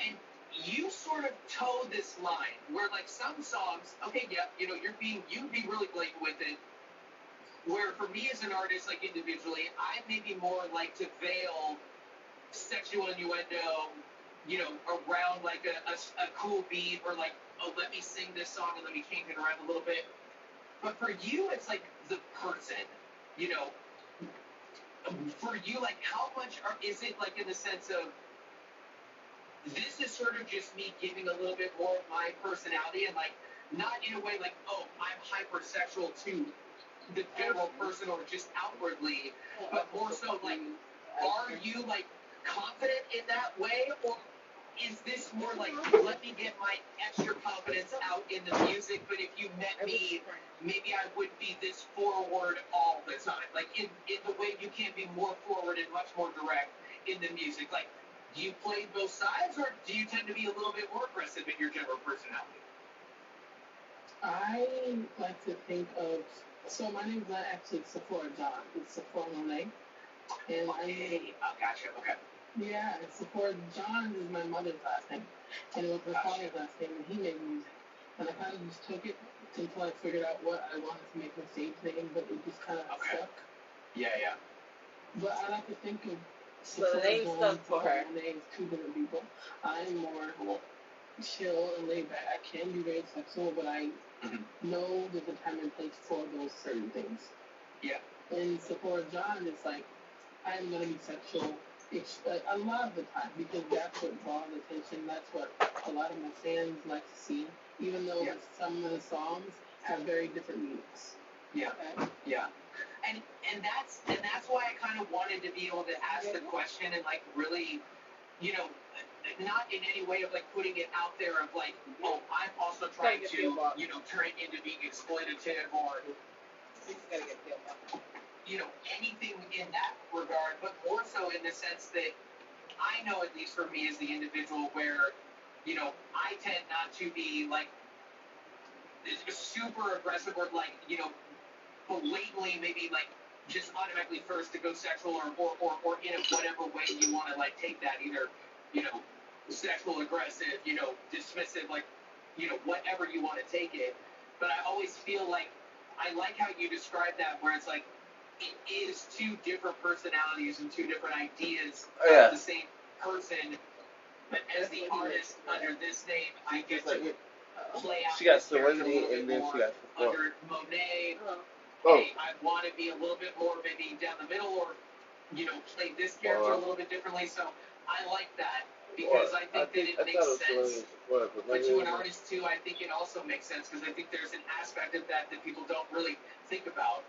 And you sort of toe this line where like some songs, okay, yeah, you know, you'd be really blatant with it. Where for me as an artist, like individually, I maybe more like to veil sexual innuendo, you know, around like a cool beat or like, oh, let me sing this song and let me change it around a little bit. But for you, it's like the person, you know. For you, like, how much is it like in the sense of this is sort of just me giving a little bit more of my personality and like not in a way like, oh, I'm hypersexual to the general person or just outwardly, but more so like, are you like confident in that way, or is this more like, let me get my extra confidence out in the music, but if you met me, maybe I wouldn't be this forward all the time. Like in the way you can be more forward and much more direct in the music. Like, do you play both sides, or do you tend to be a little bit more aggressive in your general personality? I like to think of, so my name's not actually Sephora John, it's Sephora Monet. And okay, gotcha, okay. Yeah, Sephora John is my mother's last name, and it was my father's last name, and he made music. And I kind of just took it until I figured out what I wanted to make my stage name, but it just kind of stuck. Yeah, yeah. But I like to think of So the name stuck for her. Names two different people. I'm more chill and laid back. I can be very sexual, but I know there's a time and place for those certain things. Yeah. And Sephora John is like, I'm gonna be sexual a lot of the time because that's what draws attention. That's what a lot of my fans like to see, even though some of the songs have very different meanings. Yeah. Okay? Yeah. And that's why I kind of wanted to be able to ask the question and like really, you know, not in any way of like putting it out there of like, oh, I'm also trying to, you know, turn it into being exploitative or, you know, anything in that regard, but more so in the sense that I know, at least for me as the individual, where, you know, I tend not to be like super aggressive or like, you know, blatantly maybe like just automatically first to go sexual or in whatever way you want to like take that, either, you know, sexual, aggressive, you know, dismissive, like, you know, whatever you want to take it. But I always feel like I like how you describe that, where it's like it is two different personalities and two different ideas of the same person. But as the artist under this name, I get to play out. She got Serenity and then she got under Monet. Hey, I want to be a little bit more maybe down the middle, or, you know, play this character a little bit differently. So I like that because I think that it makes sense. But to an artist too, I think it also makes sense because I think there's an aspect of that that people don't really think about.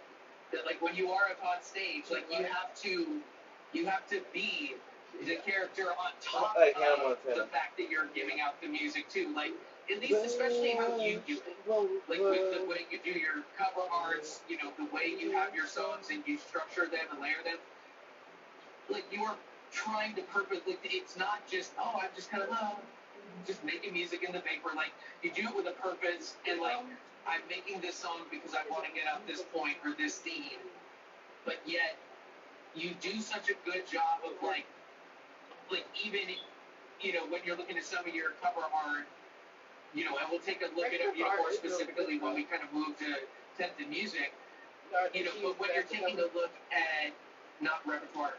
That like when you are up on stage, like you have to be the character on top of the fact that you're giving out the music too. Like at least especially how you do it. Like with the way you do your cover arts, you know, the way you have your songs and you structure them and layer them. Like you are trying to purposely, it's not just, oh, I'm just kind of just making music in the vapor. Like you do it with a purpose, and like I'm making this song because I want to get out this point or this theme. But yet you do such a good job of like even, you know, when you're looking at some of your cover art, you know, and we'll take a look at it, you know, more specifically when we kind of move to the music, you know, but when you're taking a look at, not repertoire,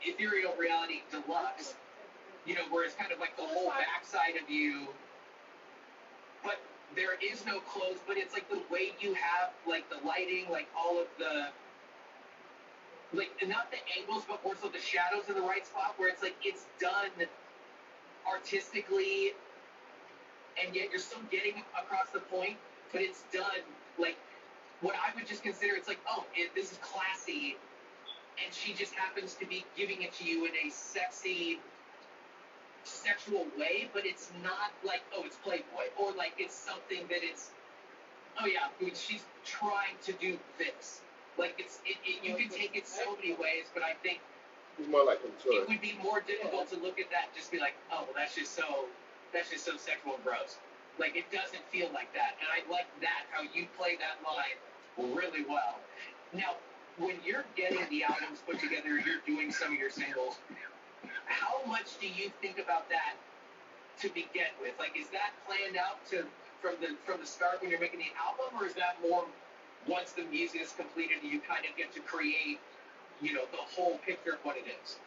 Ethereal Reality Deluxe, you know, where it's kind of like the whole backside of you, but there is no clothes, but it's like the way you have, like, the lighting, like, all of the, like, not the angles, but more so the shadows in the right spot, where it's like, it's done artistically, and yet you're still getting across the point, but it's done, like, what I would just consider, it's like, oh, this is classy, and she just happens to be giving it to you in a sexy, sexual way, but it's not like, oh, it's Playboy, or like it's something that it's, Oh yeah, I mean, she's trying to do this. Like you can take it so many ways, but I think It's more like it would be more difficult to look at that and just be like, oh, well, that's just so sexual and gross. Like it doesn't feel like that, and I like that how you play that line really well. Now, when you're getting the albums put together, you're doing some of your singles. How much do you think about that to begin with? Like, is that planned out from the start when you're making the album, or is that more once the music is completed, you kind of get to create, the whole picture of what it is?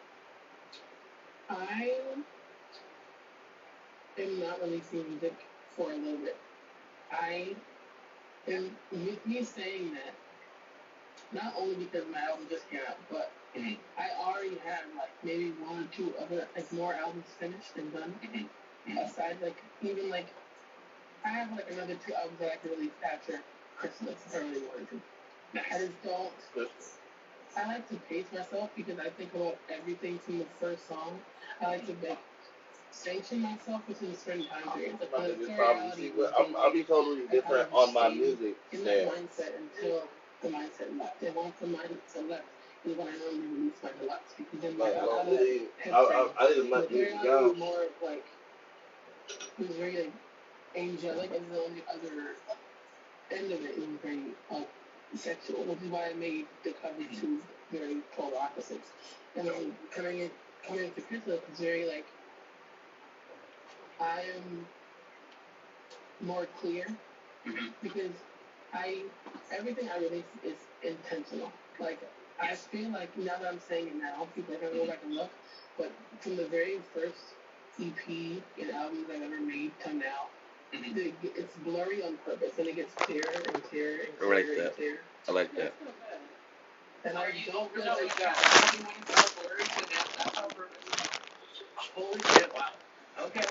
I am not releasing music for a little bit. I am, with me saying that, not only because my album just came out, but I already have like maybe one or two other like more albums finished and done. Aside even I have like another 2 albums that I can release after Christmas if I really wanted to. I just don't. I like to pace myself because I think about everything from the first song. I like to sanction myself within a certain time period. I'll be totally different on my music. In that mindset until the mindset left. And once the mindset left is when I normally release my deluxe because then I didn't let music go. More of like it was very like angelic, and the only other end of it was very sexual, which is why I made the cover 2 very polar opposites. And then coming into Christmas, it's very like I am more clear because everything I release is intentional. Like I feel like now that I'm saying it now, people are gonna go back and look, but from the very first EP and albums I've ever made to now, it's blurry on purpose, and it gets clearer and clearer and clearer and clearer. I like that. And I don't feel like that. Holy shit! Wow. Okay,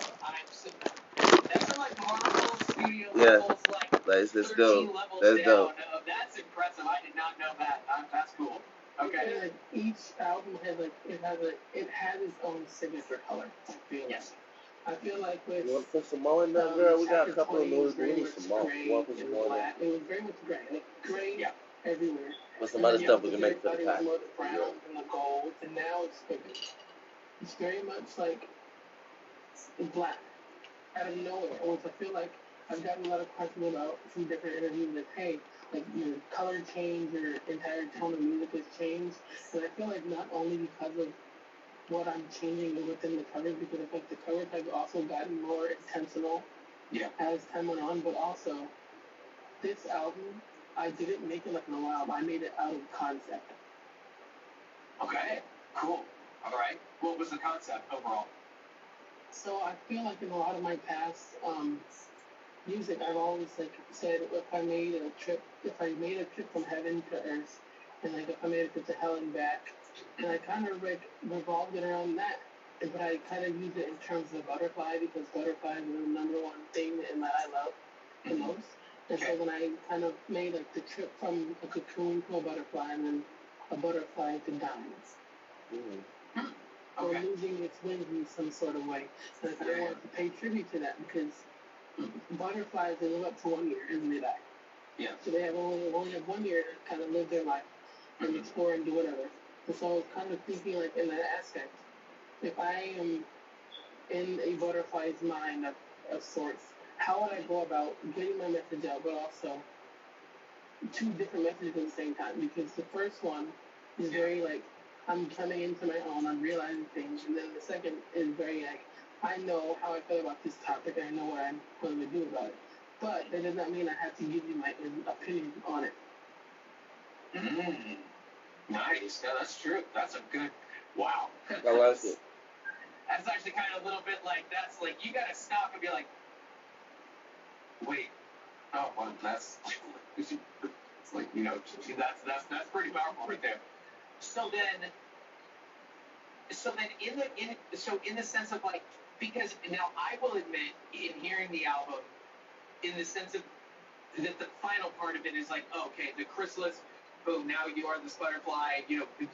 that's like Marvel Studio levels, like let's 13 go. levels That's down. dope. That's impressive. I did not know that. That's cool. Okay. And, each album has it has its own signature color. I feel I feel like with you want to put some more in there, girl? We got a couple of movies. We need some more. You want to put some more in there? It was very much gray. Like gray everywhere. With some other stuff we can make for the pack. More the brown and the gold, and now it's very much like black out of nowhere. Which I feel like I've gotten a lot of questions about from different interviews that, hey, like your color change, your entire tone of music has changed. And I feel like not only because of what I'm changing within the covers, because I think the covers have also gotten more intentional as time went on, but also this album, I didn't make it like an album. I made it out of concept. Okay, cool. All right. What was the concept overall? So I feel like in a lot of my past music, I've always said if I made a trip from heaven to earth, and if I made a trip to hell and back, and I kind of revolved it around that. But I kind of used it in terms of butterfly because butterfly is the number one thing that I love the most. And so when I kind of made the trip from a cocoon to a butterfly and then a butterfly to diamonds. Or losing its wings in some sort of way. And I kind of wanted to pay tribute to that because butterflies, they live up to 1 year and they die. Yeah. So they only have 1 year to kind of live their life and explore and do whatever. And so I was kind of thinking in that aspect, if I am in a butterfly's mind of sorts, how would I go about getting my message out, but also 2 different messages at the same time? Because the first one is very I'm coming into my own, I'm realizing things, and then the second is very I know how I feel about this topic, and I know what I'm going to do about it. But that does not mean I have to give you my opinion on it. Nice. No, that's true. That's a good. Wow. I like it. That's actually kind of a little bit you gotta stop and be like, wait. Oh, well, that's it's that's pretty powerful right there. So then in the sense of because now I will admit in hearing the album, in the sense of that the final part of it is okay, the chrysalis, boom, now you are this butterfly,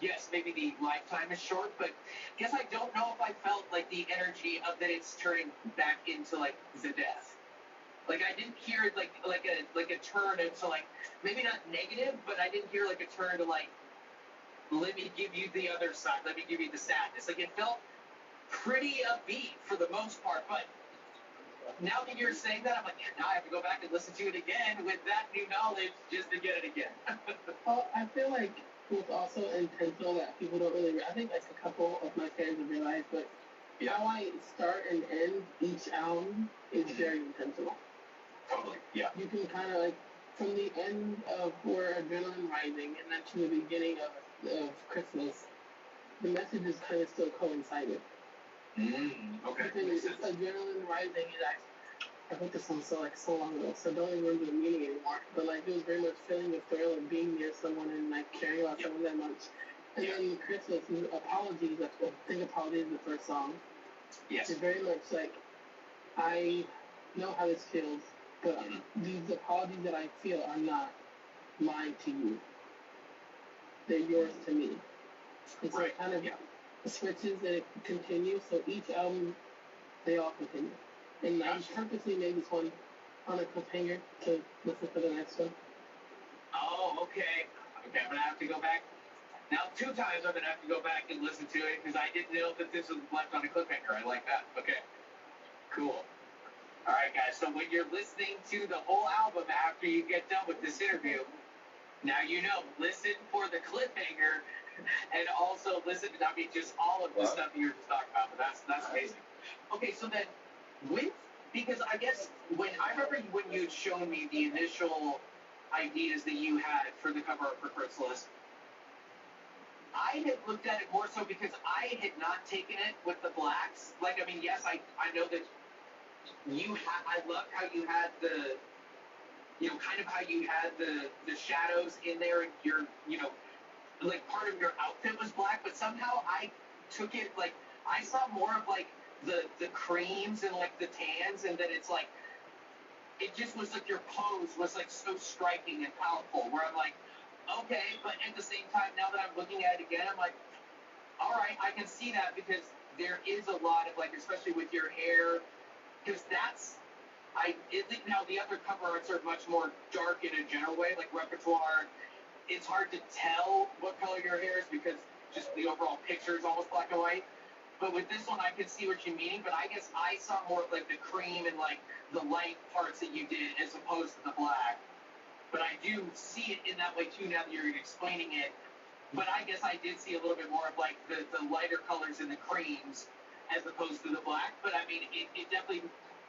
yes, maybe the lifetime is short, but I guess I don't know if I felt the energy of that it's turning back into the death. Like I didn't hear like a turn into like maybe not negative, but I didn't hear like a turn to like let me give you the other side, let me give you the sadness. Like it felt pretty upbeat for the most part, but now that you're saying that, I'm like, yeah, now I have to go back and listen to it again with that new knowledge just to get it again. Well, I feel like it was also intentional that people don't really. I think like a couple of my fans have realized, but how I start and end each album is very intentional. Totally, yeah. You can kind of like from the end of where Adrenaline Rising and then to the beginning of Christmas, the messages kind of still coincided. Okay. Because Adrenaline Rising is I wrote this song so long ago, so I don't even remember the meaning anymore. But like it was very much feeling the thrill of being near someone and like caring about someone that much. And then Christmas is Apologies. I think Apologies is the first song. Yes. It's very much like I know how this feels, but these apologies that I feel are not mine to you. They're yours to me. And so it kind of switches and it continues. So each album, they all continue. And I purposely made this one on a cliffhanger to listen for the next one. Oh, okay. Okay, I'm going to have to go back. Now, 2 times I'm going to have to go back and listen to it because I didn't know that this was left on a cliffhanger. I like that. Okay. Cool. All right, guys. So when you're listening to the whole album after you get done with this interview, now you know, listen for the cliffhanger and also listen to, I mean, just all of the stuff you were just talking about. But that's amazing. Okay, so then because I guess I remember when you had shown me the initial ideas that you had for the cover art for Chrysalis, I had looked at it more so because I had not taken it with the blacks. Like, I mean, yes, I know that I loved how you had the, kind of how you had the shadows in there and your, like part of your outfit was black, but somehow I took it, like, I saw more of, like, the creams and, like, the tans, and then it's, like, it just was, like, your pose was, like, so striking and powerful, where I'm, like, okay, but at the same time, now that I'm looking at it again, I'm, like, all right, I can see that because there is a lot of, like, especially with your hair, because now the other cover arts are much more dark in a general way, like Repertoire. It's hard to tell what color your hair is because just the overall picture is almost black and white. But with this one, I can see what you're meaning, but I guess I saw more of like the cream and like the light parts that you did as opposed to the black. But I do see it in that way too now that you're explaining it. But I guess I did see a little bit more of like the lighter colors in the creams as opposed to the black. But I mean, it definitely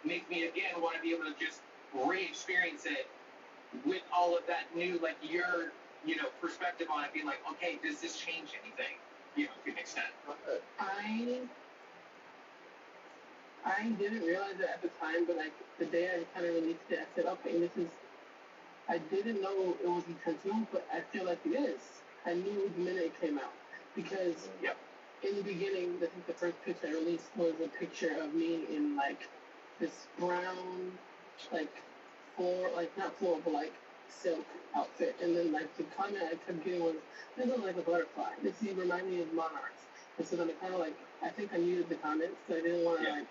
makes me again want to be able to just re-experience it with all of that new, like your, perspective on it, being like, okay, does this change anything? To an extent. I didn't realize it at the time, but like the day I kind of released it, I said, okay, I didn't know it was intentional, but I feel like it is. I knew the minute it came out because in the beginning, I think the first picture I released was a picture of me in like this brown, like not floor, but like silk outfit. And then like the comment I kept getting was, this looks like a butterfly. This remind me of monarchs. And so then I kind of like, I think I muted the comments because I didn't want to like.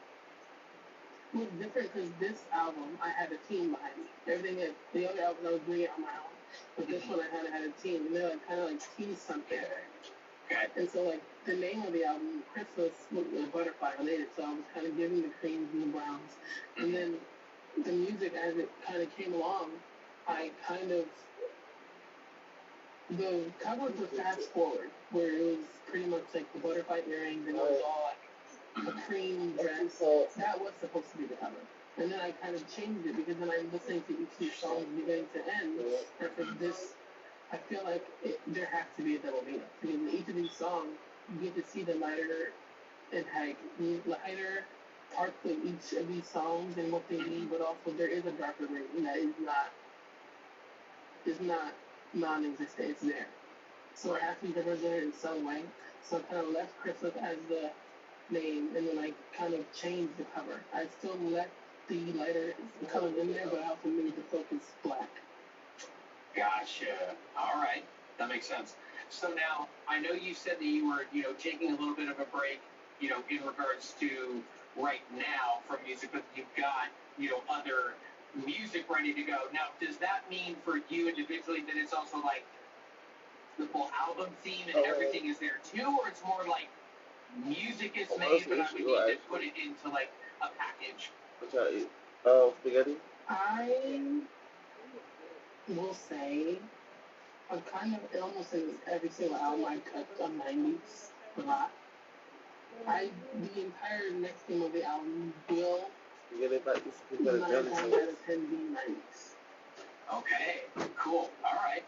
It was different because this album I had a team behind me. Everything that the other albums I was doing it on my own, but this one I kind of had a team, and they like kind of like teased something. Okay. And so like the name of the album, Christmas, was butterfly related. So I was kind of giving the creams and the browns, and then the music as it kind of came along, the cover was fast forward, where it was pretty much like the butterfly earrings and it was all like a cream dress. That was supposed to be the cover. And then I kind of changed it because then I'm listening to each of these songs beginning to end. And for this, I feel like there has to be a double meaning. Because in each of these songs, you get to see the lighter parts of each of these songs and what they mean, but also there is a darker meaning that is not non-existent. It's there. So it has to be represented in some way. So I kind of left Christmas as the name, and then I kind of changed the cover. I still left the lighter colors in there, but I also made the focus black. Gotcha. All right. That makes sense. So now, I know you said that you were, taking a little bit of a break, in regards to right now from music, but you've got, other music ready to go. Now, does that mean for you individually that it's also like the full album theme and everything is there too, or it's more like music is made, but I would need to put it into like a package? What y'all eat? Spaghetti? I will say I'm kind of almost in every single album I touched on 90s a lot. The entire next theme of the album will 9 times out of 10 be 90s. Okay, cool. All right.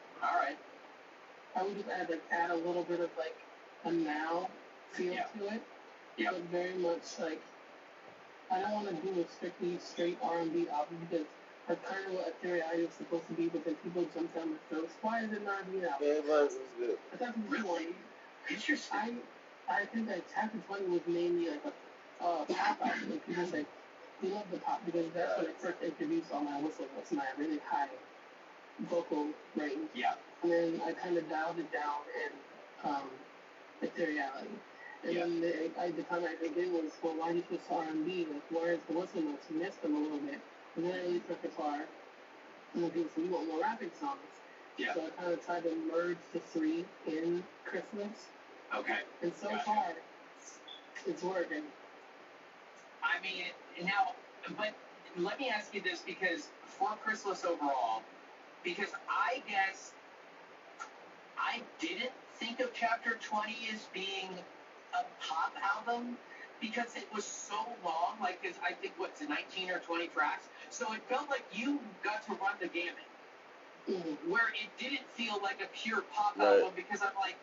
I would just add a little bit of like a now feel to it, but very much like I don't want to do a strictly straight R&B album because that's kind of what Ethereal is supposed to be, but then people jump down my throats. Why is it not R&B album? Yeah, it was good. But that's really interesting. I think that Chapter 20 was mainly like a pop album, and people said we love the pop because that's when I first introduced all my whistle notes, my really high vocal range. Yeah. And then I kind of dialed it down in Ethereality. And then the comment I did was, well, why did you switch to R&B? Like, where's the whistle notes? You missed them a little bit. And then I released repertoire. And then people said, you want more rapping songs? Yeah. So I kind of tried to merge the three in Chrysalis. Okay. And so far, it's working. I mean, now, but let me ask you this, because for Chrysalis overall, because I guess I didn't think of Chapter 20 as being a pop album because it was so long, like, cause I think, 19 or 20 tracks? So it felt like you got to run the gamut, where it didn't feel like a pure pop album because I'm like,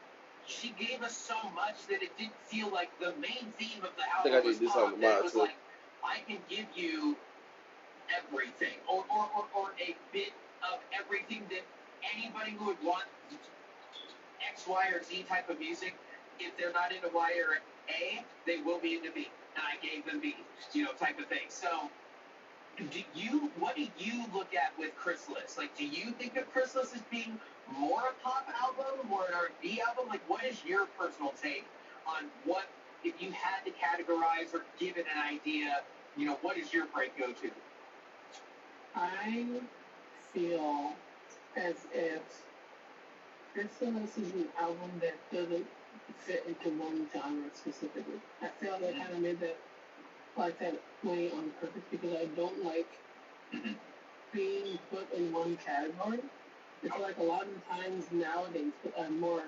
she gave us so much that it didn't feel like the main theme of the album was pop. That it was like, I can give you everything, or a bit of everything that anybody who would want X, Y, or Z type of music, if they're not into Y or A, they will be into B. And I gave them B, type of thing. So, what do you look at with Chrysalis? Like, do you think of Chrysalis as being more a pop album, more an R&B album? Like, what is your personal take on what, if you had to categorize or give it an idea, what is your break go-to? I feel as if Chrysalis is an album that doesn't fit into one genre specifically. I feel they kind of made that like that way on purpose because I don't like being put in one category. It's like a lot of the times nowadays, more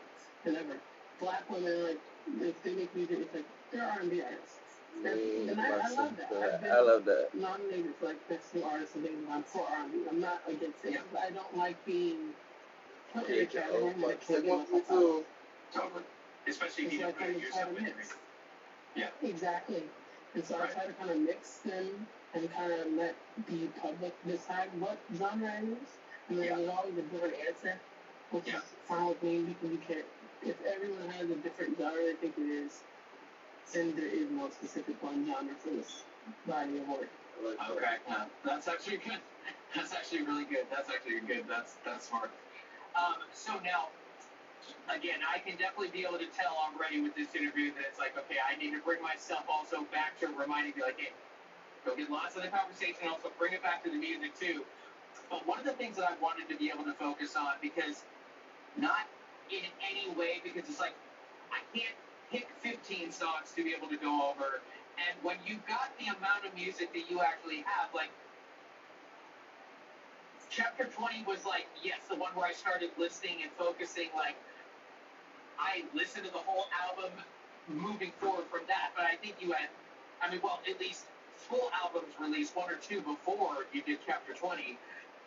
than ever, black women, like, if they make music, it's like, they're R&B artists. And I love that. I love that. Nominated for, like, Best New Artist of the Year. I'm for R&B. I'm not against it. But I don't like being put in a category that I can't be myself out. Totally. Especially if you don't put yourself in it. Yeah. Exactly. And so I try to kind of mix them and kind of let the public decide what genre it is. And then there's always a different answer, which is fine with me because you can't. If everyone has a different genre they think it is, then there is no specific one genre for this body of work. Okay, that's actually good. That's actually really good. That's smart. So now, again, I can definitely be able to tell already with this interview that it's like, okay, I need to bring myself also back to reminding me, like, hey, go get lots of the conversation, also bring it back to the music too. But one of the things that I wanted to be able to focus on, because not in any way, because it's like, I can't pick 15 songs to be able to go over. And when you got the amount of music that you actually have, like, Chapter 20 was like, yes, the one where I started listening and focusing, like, I listened to the whole album moving forward from that, but I think you had, at least full albums released, one or two before you did Chapter 20,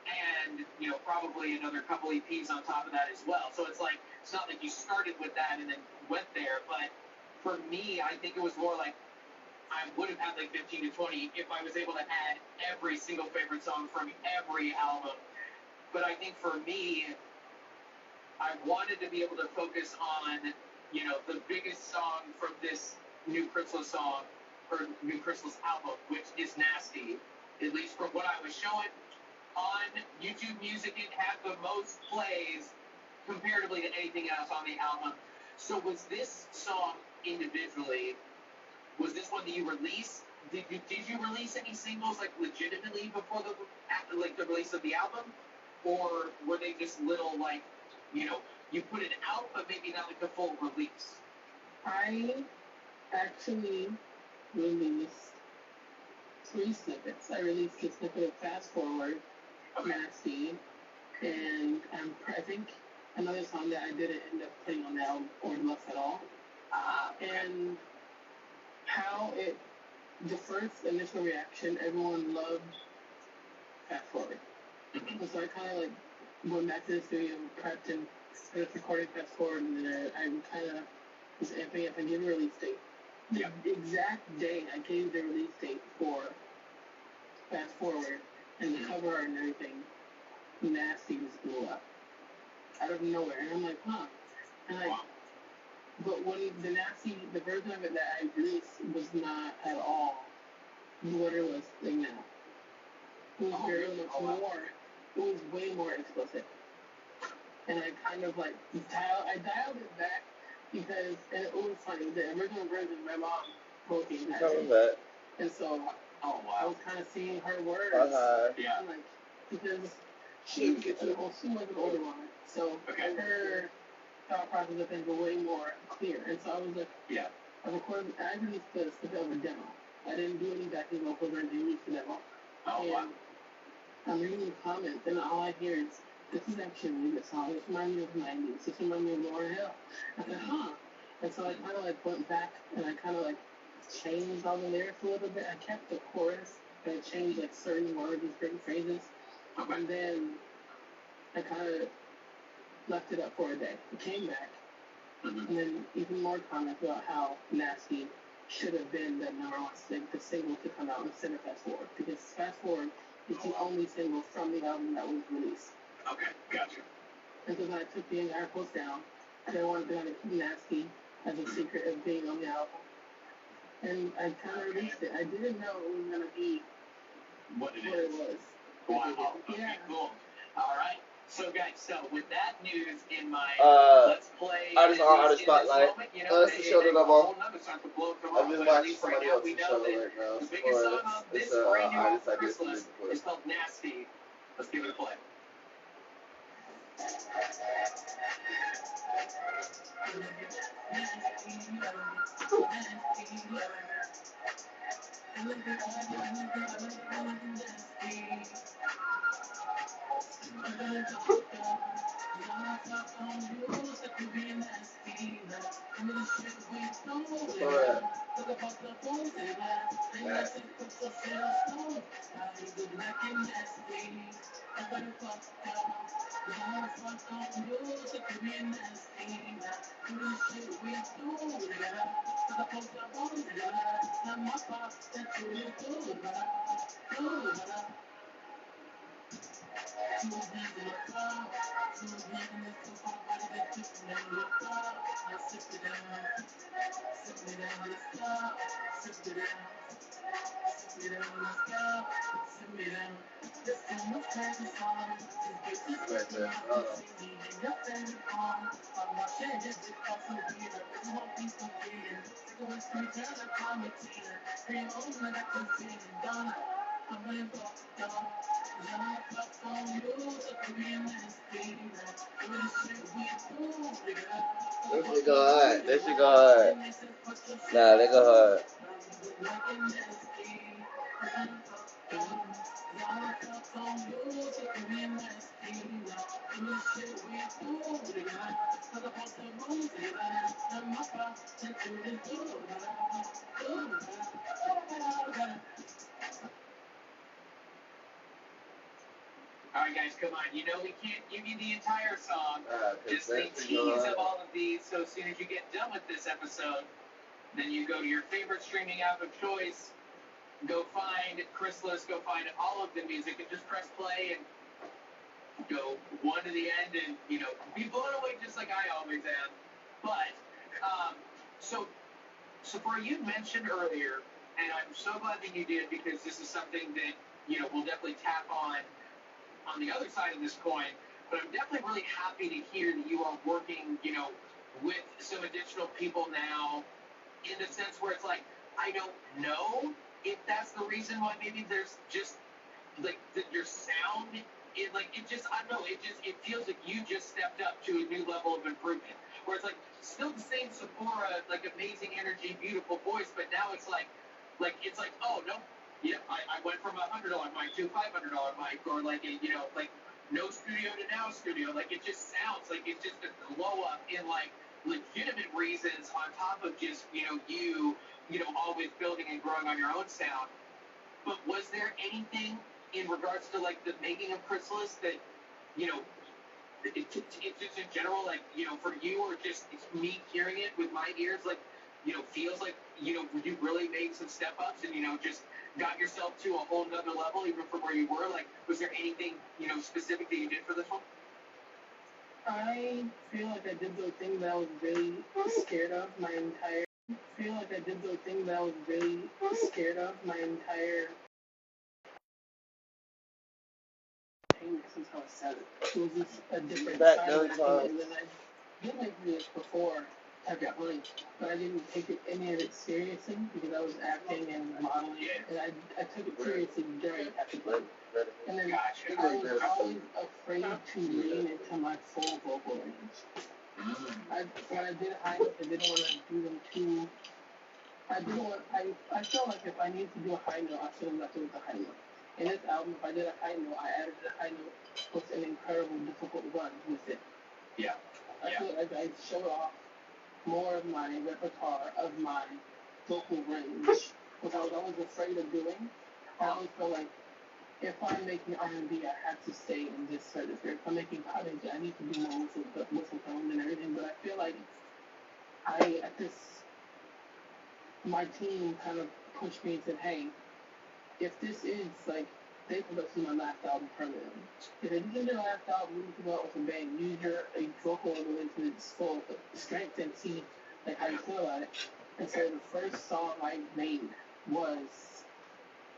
and, probably another couple EPs on top of that as well. So it's like, it's not like you started with that and then went there, but for me, I think it was more like, I would have had like 15 to 20 if I was able to add every single favorite song from every album. But I think for me, I wanted to be able to focus on, the biggest song from this new Chrysalis song, or new Chrysalis album, which is Nasty. At least from what I was showing on YouTube Music, it had the most plays comparatively to anything else on the album. So was this song individually, was this one that you released did you release any singles like legitimately before the release of the album, or were they just little like, you put it out but maybe not like a full release? I actually released 3 snippets. I released a snippet of Fast Forward, Nasty, and I think another song that I didn't end up putting on the album or left at all. And how the first initial reaction, everyone loved Fast Forward. And so I kind of like went back to the studio, prepped, and started recording Fast Forward, and then I kind of was amping up and gave a release date. The exact day I gave the release date for Fast Forward and the cover art and everything, Nasty just blew up out of nowhere, and I'm like, huh. And but when the version of it that I released was not at all what it was like now. It was very much more. It was way more explicit, and I kind of like dialed it back because, and it was funny. The original version, my mom wrote the entire thing, and so I was kind of seeing her words. Yeah. Like, because she was an older woman, so her thought process of things were way more clear. And so I was like, I recorded. I released the snippet of a demo. I didn't do any backing vocals or anything. Released the demo. And I'm reading the comments, and all I hear is, "This is actually a really good song. This reminds me of the '90s. This reminds me of Lauryn Hill." I said, huh. And so I kind of like went back and I kind of like changed all the lyrics a little bit. I kept the chorus, but I changed like certain words and certain phrases. And then I kind of left it up for a day. It came back, and then even more comments about how Nasty should have been the #1 the single to come out instead of Fast Forward, because Fast Forward is the only single from the album that was released. Okay, gotcha. And so then I took the entire post down, and I wanted to keep Nasty as a secret of being on the album. And I kind of released it. I didn't know it was going to be what it was. Wow. Okay, cool. All right. So, guys, with that news in mind, let's play Artist Spotlight. That's the show that I'm on. I'm just watching somebody else's show right now. The biggest song on this brand new album, Christmas, is called Nasty. Let's give it a play. That shit go hard. Nah, they go hard. Alright guys, come on. You know we can't give you the entire song. Just the tease of all of these. So as soon as you get done with this episode, then you go to your favorite streaming app of choice, go find Chrysalis, go find all of the music, and just press play and go one to the end and, be blown away just like I always am. But, so for you mentioned earlier, and I'm so glad that you did, because this is something that, we'll definitely tap on the other side of this coin, but I'm definitely really happy to hear that you are working, with some additional people now, in the sense where it's like, I don't know if that's the reason why maybe there's just like your sound, it just, I don't know, it feels like you just stepped up to a new level of improvement. Where it's like still the same Sephora, like amazing energy, beautiful voice, but now it's like it's like, oh no, yeah, I went from $100 mic to $500 mic, or like like no studio to now studio. Like it just sounds like it's just a glow up in like legitimate reasons on top of just always building and growing on your own sound. But was there anything in regards to like the making of Chrysalis that it's just in general, like for you, or just me hearing it with my ears, like feels like you really made some step ups and just got yourself to a whole nother level even from where you were? Like, was there anything specific that you did for this one? I feel like I did the thing that I was really scared of my entire. Feel like I did the thing that I was really scared of my entire. Since I was 7, it was just a different time. And then I did make videos before I got money, but I didn't take any of it seriously because I was acting and modeling, and I took it seriously during Epic Life. And then I was always afraid to lean into my full vocal range. When I did high notes, I didn't want to do them too. I felt like if I needed to do a high note, I should have left it with the high note. In this album, if I did a high note, I added a high note with an incredible, difficult run with it. Yeah. I feel like I showed off more of my repertoire of my vocal range, which I was always afraid of doing. I always felt like if I'm making R&B, I have to stay in this certain sphere. If I'm making cottage, I need to do more whistle tones and everything. But I feel like my team kind of pushed me and said, hey, if this is like, they put us in my last album permanently. If it isn't your last album, you need to go out with a bang. Use your vocal into its full strength and see like how you feel about it. And so the first song I made was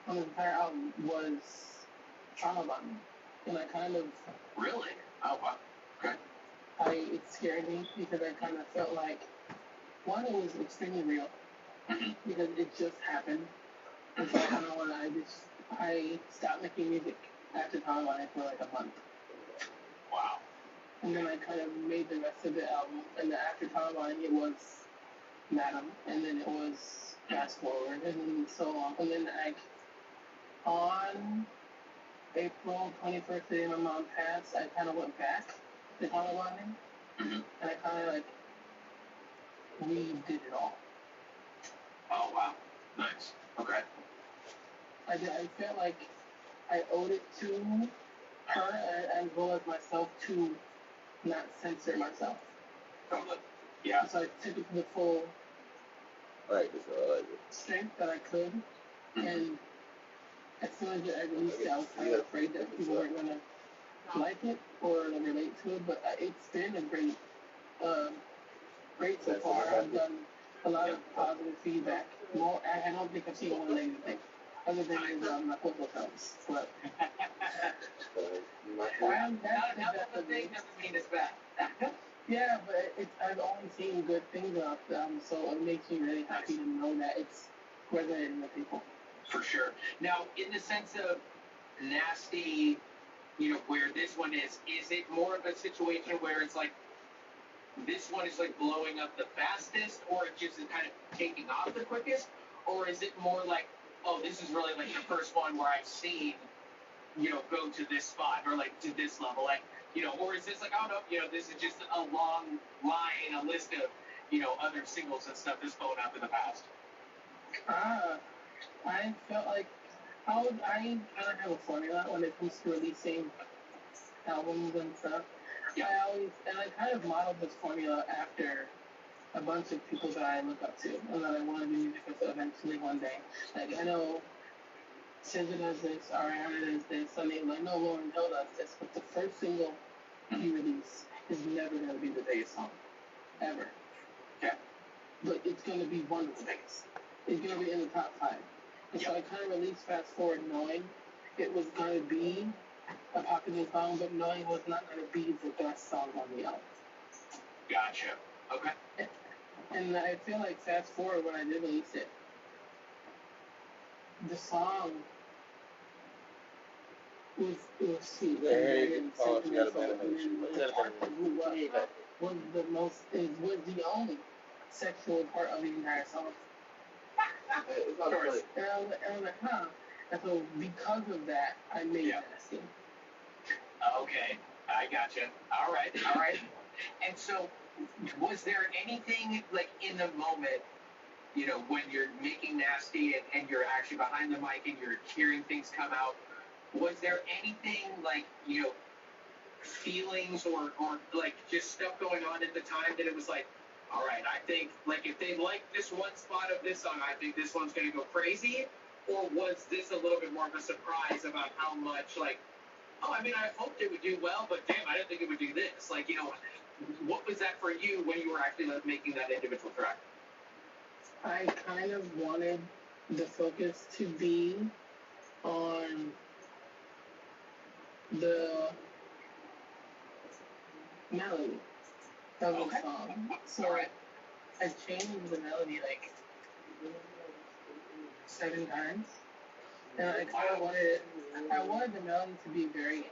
on the entire album was Trauma Bond. And I kind of really, oh wow, okay. It scared me because I kind of felt like one, it was extremely real because it just happened. And so I stopped making music after Trauma Bond for like a month. Wow. And then I kind of made the rest of the album. And then after Trauma Bond, it was Madam, and then it was Fast Forward, and then so on. And then on April 21st, the day my mom passed, I kind of went back to Trauma Bonding, and I kind of like redid it all. Oh wow, nice. Okay. I felt like I owed it to her as well as myself to not censor myself. Totally. Yeah. So I took it to the full strength that I could, and as soon as I released it, I was kind of afraid that people weren't going to like it or relate to it, but it's been a great so far. I've done a lot of positive feedback. I don't think I've seen one negative thing, other than my vocal tones. But that's the thing doesn't mean it's bad. Yeah, but I've only seen good things about them, so it makes me really happy to know that it's resonating with people. For sure. Now, in the sense of Nasty, where this one is it more of a situation where it's like this one is like blowing up the fastest, or it just is kind of taking off the quickest, or is it more like, oh, this is really like the first one where I've seen, go to this spot or like to this level, like, or is this like, oh no, this is just a long line, a list of, other singles and stuff that's blown up in the past? I felt like I kind of have a formula when it comes to releasing albums and stuff. Yeah. I kind of modeled this formula after a bunch of people that I look up to and that I want to do music with eventually one day. Like, I know SZA does this, Ariana does this, I know Lauryn Hill does this, but the first single you release is never going to be the biggest song. Ever. Okay. But it's going to be one of the biggest. It's going to be in the top 5. And so I kind of released Fast Forward knowing it was going to be a popular song, but knowing it was not going to be the best song on the album. Gotcha. Okay. And I feel like Fast Forward, when I did release it, the song was sweet Yeah, and hey, very oh, she got a sentimental, bad and image. then You the gotta part bend that blew up was the most was the only sexual part of the entire song. It's all right. And I was like, huh. And so because of that, I made Nasty. Okay, I gotcha. All right, all right. And so, was there anything like in the moment, when you're making Nasty and you're actually behind the mic and you're hearing things come out? Was there anything like, feelings or like just stuff going on at the time that it was like, all right, I think like if they like this one spot of this song, I think this one's gonna go crazy? Or was this a little bit more of a surprise about how much like, oh, I mean, I hoped it would do well, but damn, I didn't think it would do this. Like, what was that for you when you were actually like making that individual track? I kind of wanted the focus to be on the melody of the song. So I changed the melody like 7 times. And I kind of wanted the melody to be very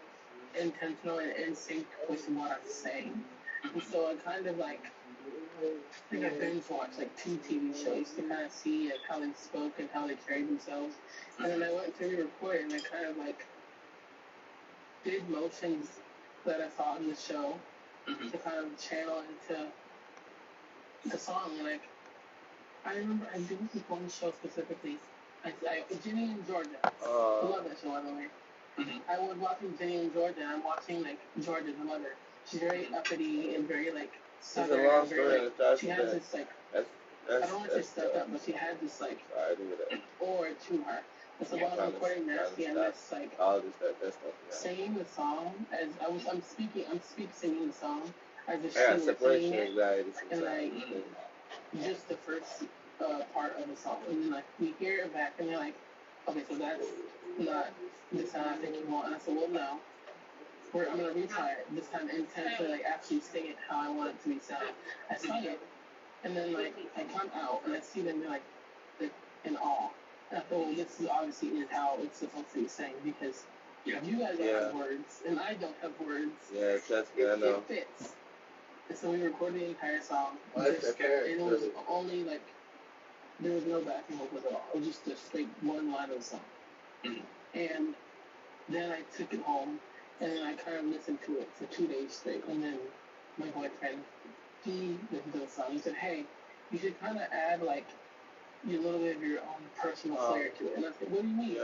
intentional and in sync with what I'm saying. And so I kind of like, I think I binge watched like 2 TV shows to kind of see like how they spoke and how they carried themselves. And then I went to re-record it and I kind of like did motions that I saw in the show to kind of channel into the song. And like, I remember I did this one show specifically. Ginny and Georgia. I love that show, by the way. I was watching Ginny and Georgia, and I'm watching, like, Georgia, the mother. She's very uppity and very, like, southern. It's a long story. She has this, like, I don't want to say stuck up, but she had this, like, aura to her. And so while I'm recording Nasty, I'm just, like, singing the song as I'm singing the song as if she was singing it. And, like, just the first part of the song, and then like we hear it back, and they're like, okay, so that's not the sound I think you want. And I said, well, no, I'm gonna retry it this time intentionally, like actually sing it how I want it to be sound. I sung it, and then like I come out and I see them, they're like in awe. And I thought, well, this obviously is how it's supposed to be sang because you guys don't have words, and I don't have words. Yeah, trust me, I know. It fits. And so we recorded the entire song. And it was only like, there was no backing vocals at all. It was just a straight one line of the song. And then I took it home, and then I kind of listened to it for 2 days straight. And then my boyfriend, he listened to the song. He said, hey, you should kind of add like a little bit of your own personal flair to it. And I said, what do you mean?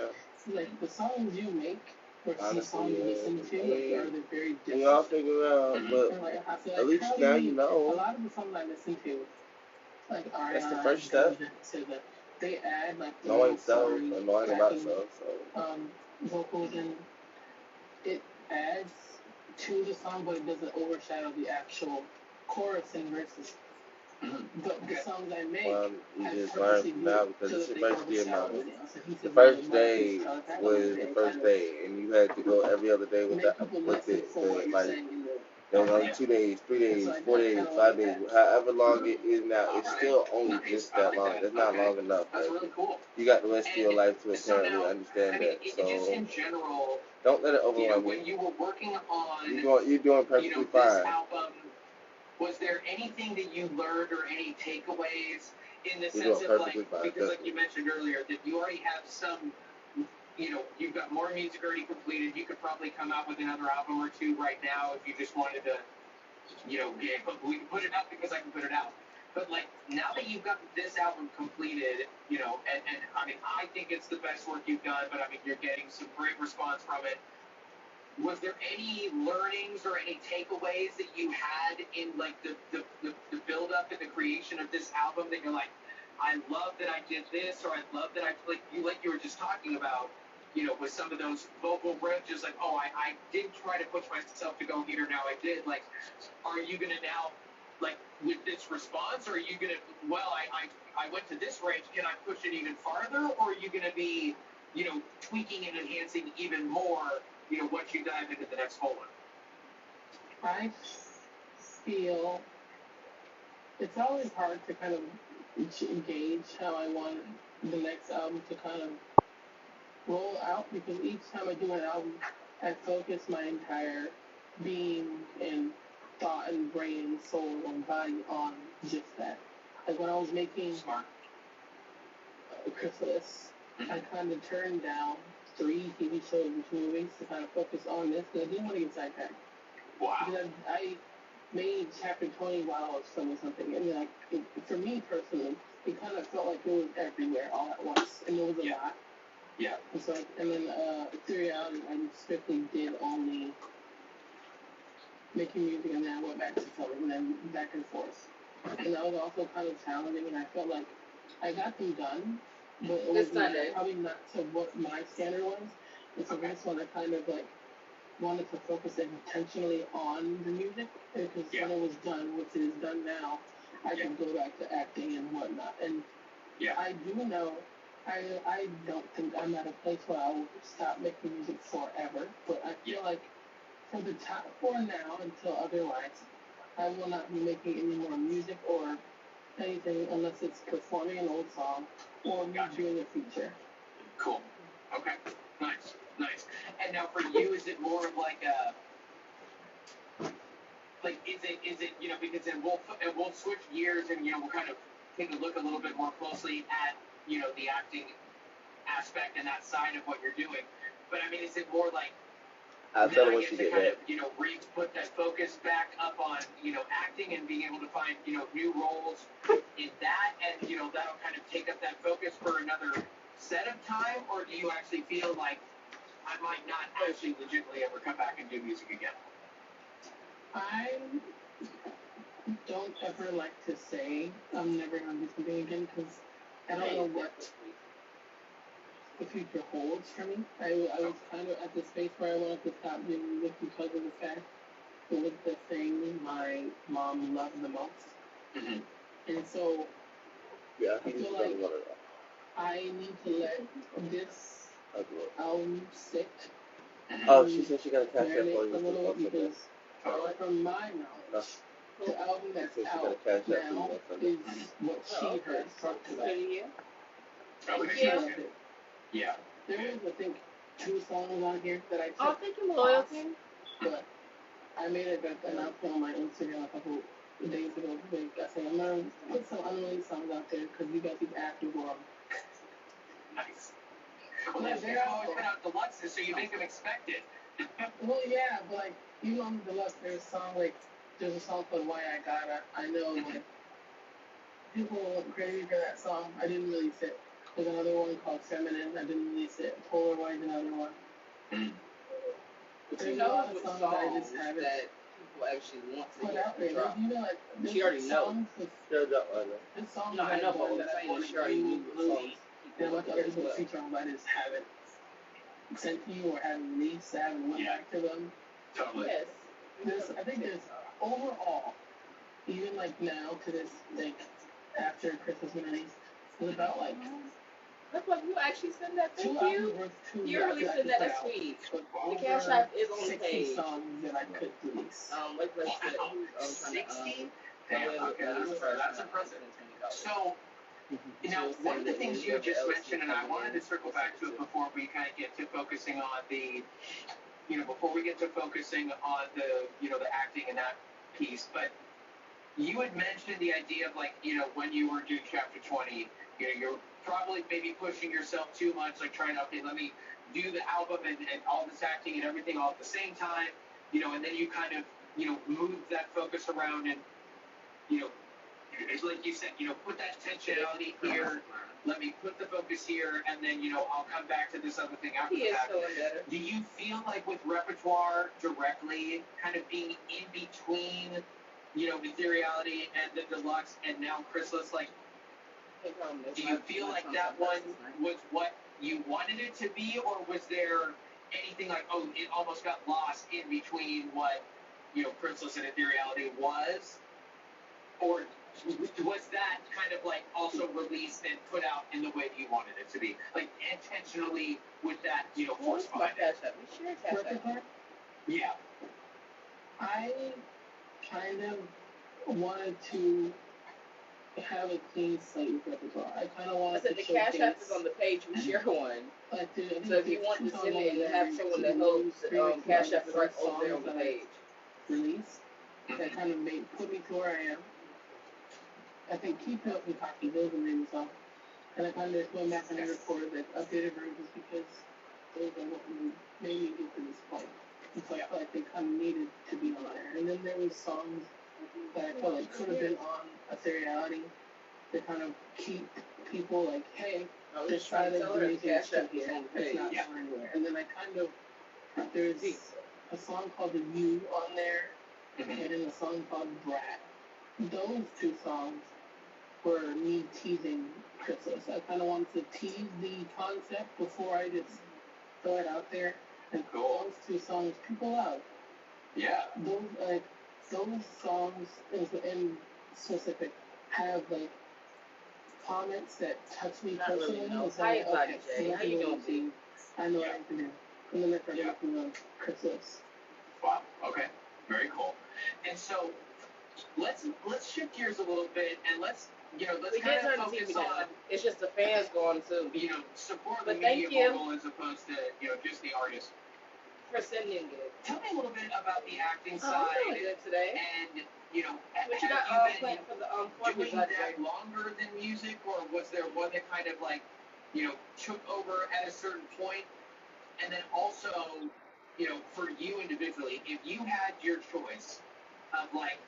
He's like, the songs you make versus the songs you listen to are they're very different. We all figure out, but like, at least now you know. A lot of the songs I listen to, like Ariana, that's the first step. They add like the knowing self and knowing about self. So. Vocals, and it adds to the song, but it doesn't overshadow the actual chorus and verses. But the songs I make, you just learn from now because it's your first year now. The first day was the first day, and you had to go every other day with it. So, like, there was only 2 days, 3 days, 4 days, 5 days, however long it is now. It's still only just that long. It's not long enough. Like, you got the rest of your life to apparently understand that. So don't let it overwhelm you. When you were working on, you're doing perfectly fine. Was there anything that you learned or any takeaways in the sense of like, because like you mentioned earlier, that you already have some, you've got more music already completed. You could probably come out with another album or 2 right now if you just wanted to, we can put it out because I can put it out. But like, now that you've got this album completed, and I mean, I think it's the best work you've done, but I mean, you're getting some great response from it. Was there any learnings or any takeaways that you had in like the build up and the creation of this album that you're like, I love that I did this, or I love that I like you were just talking about, with some of those vocal branches, like, oh, I didn't try to push myself to go here, now I did. Like, are you gonna now, like, with this response, or are you gonna, well, I went to this range, can I push it even farther, or are you gonna be, tweaking and enhancing even more? Once you dive into the next hole. I feel it's always hard to kind of gauge how I want the next album to kind of roll out because each time I do an album, I focus my entire being and thought and brain and soul and body on just that. Like when I was making Smart. Chrysalis, I kind of turned down 3 TV shows and movies to kind of focus on this because I didn't want to get sidetracked. Wow. Because I made chapter 20 while I was filming something, and like for me personally, it kind of felt like it was everywhere all at once, and it was a lot. Yeah. And so, and then Ethereality, I just strictly did only making music, and then I went back to filming, and then back and forth. And that was also kind of challenging, and I felt like I got them done, but it was probably not to what my standard was. And so this one, I kind of like wanted to focus intentionally on the music, because when it was done, which it is done now, I can go back to acting and whatnot. And I do know, I don't think I'm at a place where I will stop making music forever, but I feel like for now until otherwise, I will not be making any more music or anything unless it's performing an old song or me doing a feature. Cool. Okay. Nice. Nice. And now for you, is it more of like a, like, is it, you know, because then we'll switch gears and, you know, we'll kind of take a look a little bit more closely at, you know, the acting aspect and that side of what you're doing. But I mean, is it more like, I'll tell her once you get kind back. of, you know, put that focus back up on, you know, acting and being able to find, you know, new roles in that, and, you know, that'll kind of take up that focus for another set of time, or do you actually feel like I might not actually legitimately ever come back and do music again? I don't ever like to say I'm never going to do something again because I don't know what the future holds for me. I was kind of at the space where I wanted to stop doing music because of the fact it was the thing my mom loved the most. Mm-hmm. And so I feel like I need to let this album sit. Oh, she said she got a cash app for a little because from my knowledge, the album that's out now is what she heard front to back. Okay. Yeah. There is, I think, 2 songs on here that I took. Oh, thank you, Loyalty. But I made an announcement on my Instagram a couple days ago. Like I said, I'm gonna put some unreleased songs out there because you guys keep asking for them. Nice. Well, they're always put out deluxes, so you make them expected. Well, yeah, but like even on the deluxe, there's a song called Why I Gotta. I know like people went crazy for that song. I didn't release it. There's another one called Feminine. I didn't release it. Polaroid, another one. But you know what songs that people actually want to put out there. drop. You know, like, She already knows. This song No, I know, but I'm saying she already knew what songs. And what the other people feature on, but I just haven't sent to you or haven't released. I haven't went back to them. Totally. Yes. I think there's overall, even like now to this, like after Christmas been released, it's about like Look, like you actually send that. Thank 2 you. hours worth 2 You're releasing that. That's sweet. The Cash App is on the 60 page. songs that I could release. Let's see. I'm trying 60? Damn, okay, that's impressive. So, now, one of the things you just mentioned, and I wanted to circle back to it before we kind of get to focusing on the, you know, before we get to focusing on the, you know, the acting and that piece, but you had mentioned the idea of, like, you know, when you were doing chapter 20, you know, you're probably maybe pushing yourself too much, like trying to, okay, let me do the album and all this acting and everything all at the same time, you know, and then you kind of, you know, move that focus around and, you know, it's like you said, you know, put that intentionality here, let me put the focus here, and then, you know, I'll come back to this other thing after He is that. feeling better. Do you feel like with repertoire directly kind of being in between, you know, Ethereality and the deluxe and now Chrysalis, like, do you feel like that one was what you wanted it to be, or was there anything like, oh, it almost got lost in between what, you know, Chrysalis and Ethereality was? Or was that kind of like also released and put out in the way that you wanted it to be? Like intentionally with that, you know, force behind it? Yeah. I kind of wanted to have a clean slate with repertoire. I kind of I wanted said to the Cash App is showcase. on the page. We share one. Like, So if you want to send it and have someone that helps, Cash App is right over there on the page. Release that kind of put me to where I am. I think Keep Up with Cocky those are the song. And I kind of just went back and recorded the updated versions because those are what made me get to this point. And so I felt like they kind of needed to be on there. And then there was songs that I felt like could have been on a seriality to kind of keep people like, hey, this side of the music is still here. It's not going anywhere. And then I kind of, there's a song called The You on there and a song called Brat. Those two songs were me teasing Chrysalis. I kind of wanted to tease the concept before I just throw it out there. And those two songs people love. Yeah. Those songs in specific have like comments that touch me personally. How you How you doing, T? I know what I can do. And then I forgot to Chrysalis. Wow. Okay. Very cool. And so let's shift gears a little bit and let's kind of focus on. It's just the fans going to support the media mogul as opposed to just the artist. For sending it. Tell me a little bit about the acting side. I'm feeling good today. And What you got planned for the doing that longer than music, or was there one that kind of like took over at a certain point? And then also, for you individually, if you had your choice of like,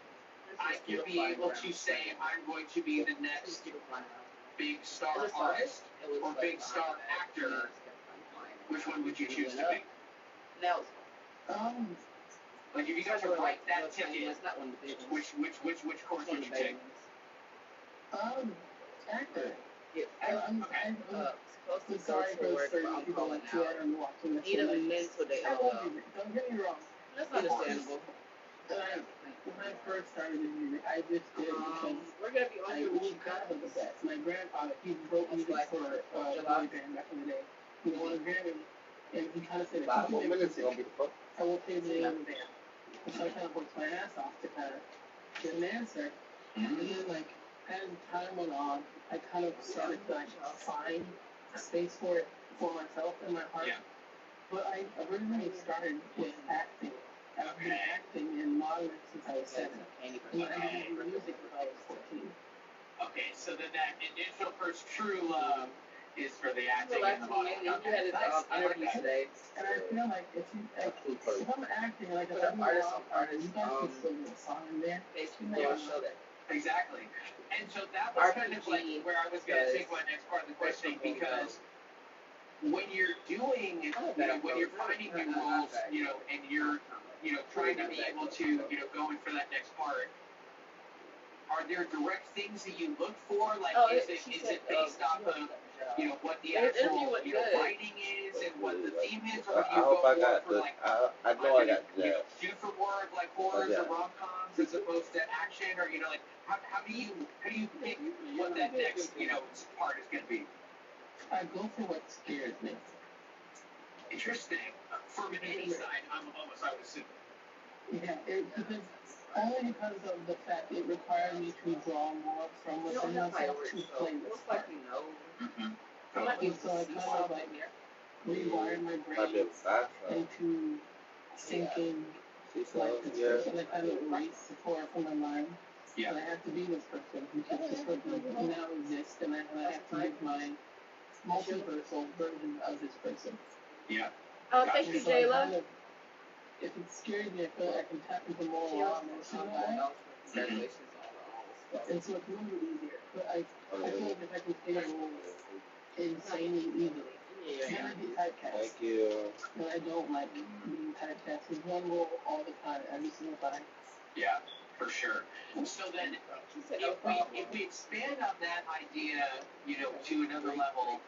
I could be able to say I'm going to be the next big star artist or big star actor, which one would you choose to be? Now, like if you got to write that ticket, which course would you take? Actor. I'm sorry for certain people like you that are watching the show. Need a mental day. I love music. Don't get me wrong. That's understandable. When I first started in music, I just did it because we're gonna be on I was kind of the best. My grandfather, he wrote music for a boy band back in the day. He won a Grammy, and he kind of said, if you can make music, I will pay the name of the band. And so I kind of worked my ass off to kind of get an answer. And then, like, as time went on, I kind of started to like find a space for it for myself in my heart. Yeah. But I originally started with acting. I've been acting in modeling since I was 7. And I did music when I was 14. Okay, so then that initial first true love is for the acting and the modeling. You had an interview today. And I feel like if I'm acting, like if I'm artist, you guys can still get a song in there. Show that. Exactly. And so that was kind of like where I was going to take my next part of the question, because when you're doing, when you're finding new roles, and you're, trying to be able to, go in for that next part, are there direct things that you look for? Like, is it based off of, what the actual, writing is and what the theme is, or do you go more for like, shoot for more of like horrors or rom-coms as opposed to action, or like, how do you pick what that next, part is going to be? I go for what scares me. Interesting. From any side, I would assume. Yeah, only because of the fact it required me to draw more from within myself to play this part. So I kind of like rewired my brain into thinking like this person. I kind of erased the core from my mind. Yeah. And I have to be this person because this person now exists, and I have to make my multiversal version of this person. Yeah. Thank you, Jayla. If it scares me, I feel like I can tap into more emotional life. And so it's a little bit easier. But I feel like if I can play a role insanely easily, then I get typecast. Thank you. And I don't like being typecast. There's one role all the time, every single time. Yeah, for sure. So then, if we expand on that idea, to another level,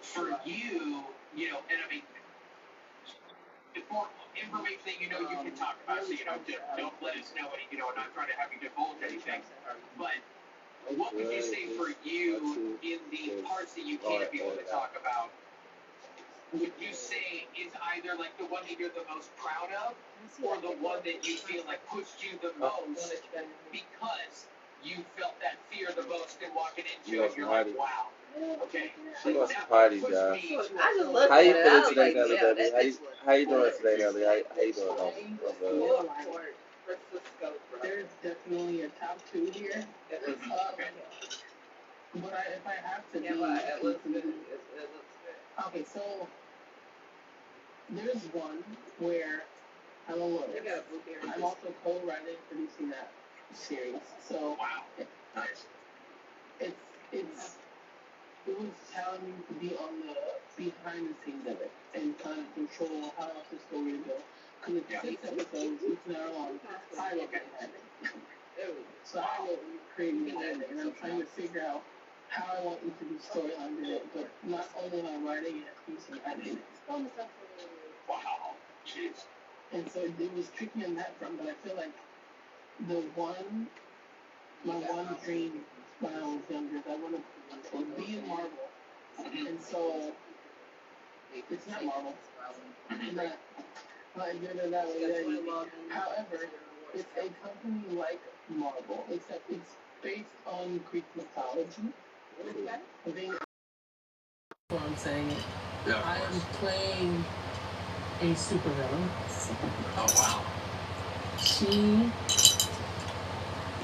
for you, and I mean, for information that you can talk about, so don't let us know any, not trying to have you divulge anything. But what would you say for you in the parts that you can't be able to talk about? Would you say is either like the one that you're the most proud of, or the one that you feel like pushed you the most because you felt that fear the walking She into wants it, you're some like, hotties. wow. Okay. She wants some hotties, y'all. I just looked How at you it. I feeling was today, like, Nelly, yeah, baby? that bitch look How you doing good. today, Nelly? How you doing, homie? What's up? Francisco, bro. There's definitely a top 2 here. But if I have to Yeah, be, but it looks good. It looks good. okay, so there's one where I'm a lawyer. They got a blue beard. I'm also co-writing, producing that series. So Wow. Nice. it was challenging to be on the behind the scenes of it and kind of control how else the story will go. Because it's 6 episodes, it's an hour long. I look at it. So I will create the ending, and I'm trying to figure out how I want each of these storylines in it, but not only am I writing it, producing editing it. Wow. Jeez. And so it was tricky on that front, but I feel like my one dream when I was younger is I wanted to be in Marvel. And so it's not Marvel. Not good or that way. However, it's a company like Marvel, except it's based on Greek mythology. I think what I'm saying is Yeah. I am playing a supervillain. Oh, wow.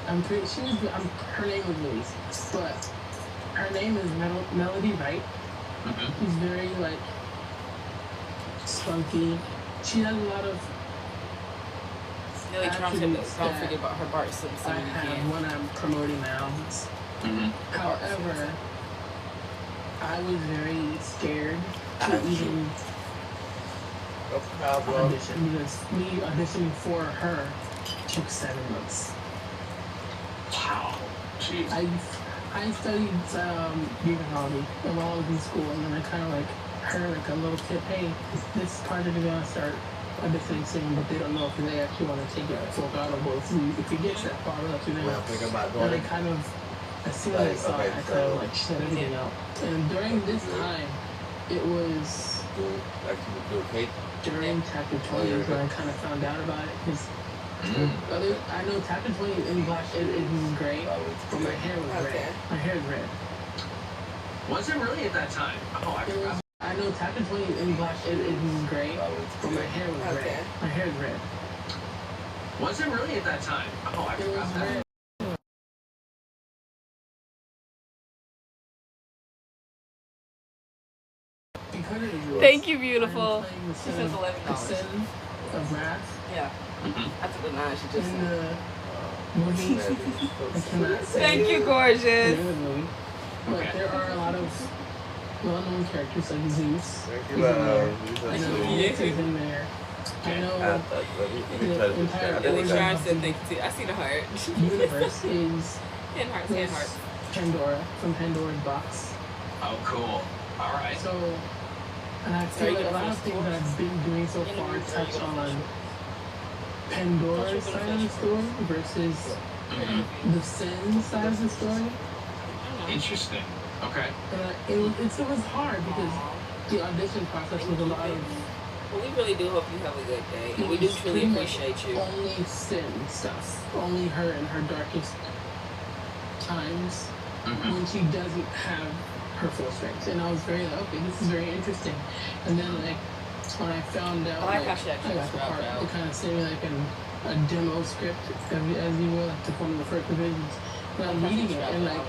Her name is Louise, but her name is Melody Wright. Mm-hmm. She's very, like, spunky. She has a lot of Nelly, attributes don't that forget about her Bart Simpson I have when I'm promoting my albums. Mm-hmm. However, I was very scared to even audition because me auditioning for her took 7 months. Wow. Jeez. I studied buprenology while I was in school, and then I kind of like heard like a little tip, hey, this project is gonna start auditioning soon, but they don't know if they actually want to take it full audible. If it gets that far, they'll let you know. Well, think about And doing I kind of, as soon as I saw it, I kind of like shut everything out. And during this time, it was like you would do a cake. during chapter 20 is when I kind of found out about it. Because I know chapter 20 in black it was gray, but my hair was red. My hair is red. Was it really at that time? Oh, I forgot. I know chapter 20 in black it was gray, but my hair was red. My hair is red. Was it really at that time? Oh, I It forgot was that. red. Because it was Thank you, beautiful. She says $11. The sin of wrath Yeah. Mm-hmm. After the 9, she just in said. the movie. I cannot say Thank you, the gorgeous. name of the movie. But Okay. there are a lot of well-known characters like Zeus. Thank is you, in there. love. I know Phoenix is in there. I know Let me the touch this entire down. Billy order Sharp of said the thank you too. I see the heart. universe is 10 hearts, 10 this hearts. Pandora from Pandora's box. Oh, cool. All right. So, and I feel like a lot of things that I've been doing so far touch on Pandora's side of the story versus Mm-hmm. the sin side of the story. Interesting. Okay. And it was hard because the audition process was a lot of Well, we really do hope you have a good day. And we it do was truly pretty much appreciate you. only sin stuff. Only her in her darkest times Mm-hmm. when she doesn't have her full strength. And I was very like, okay, this is very interesting. And then like when I found out, I like how she actually I got the scrapped part, out. they kind of sent me like a demo script, as you will, like to one of the first revisions. And I'm reading it, and like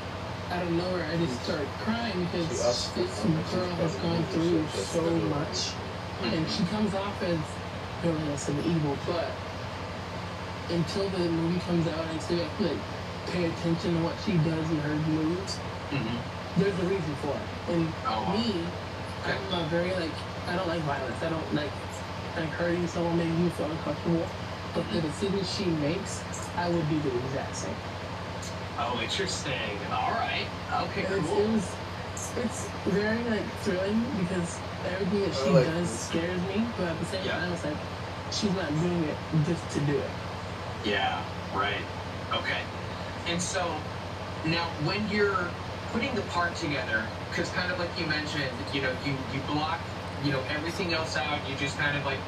out of nowhere, I just started crying because this girl has gone through so much, and she comes off as villainous and evil, but until the movie comes out, and so you have to like pay attention to what she does in her moves. Mm-hmm. There's a reason for it. And Oh. me, I'm a very like, I don't like violence. I don't like hurting someone, making you feel uncomfortable. But the decisions she makes, I would do the exact same. Oh, interesting. All right. Okay, And cool. it's very like thrilling because everything that she does scares me, but at the same Yeah. time, it's like she's not doing it just to do it. Yeah, right. Okay. And so now when you're putting the part together, because kind of like you mentioned, you block, everything else out. You just kind of like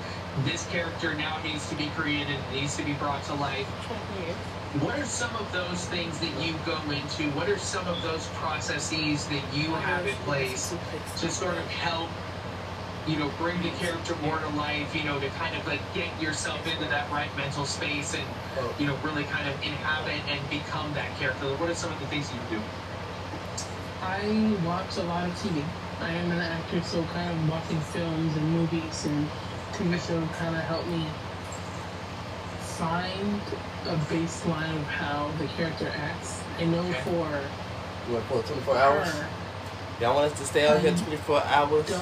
this character now needs to be created, needs to be brought to life. What are some of those things that you go into? What are some of those processes that you have in place to sort of help, bring the character more to life, to kind of like get yourself into that right mental space and, really kind of inhabit and become that character? What are some of the things that you do? I watch a lot of TV. I am an actor, so kind of watching films and movies and TV shows kind of help me find a baseline of how the character acts. I know for you want for 24 hours? Y'all want us to stay out here 24 hours?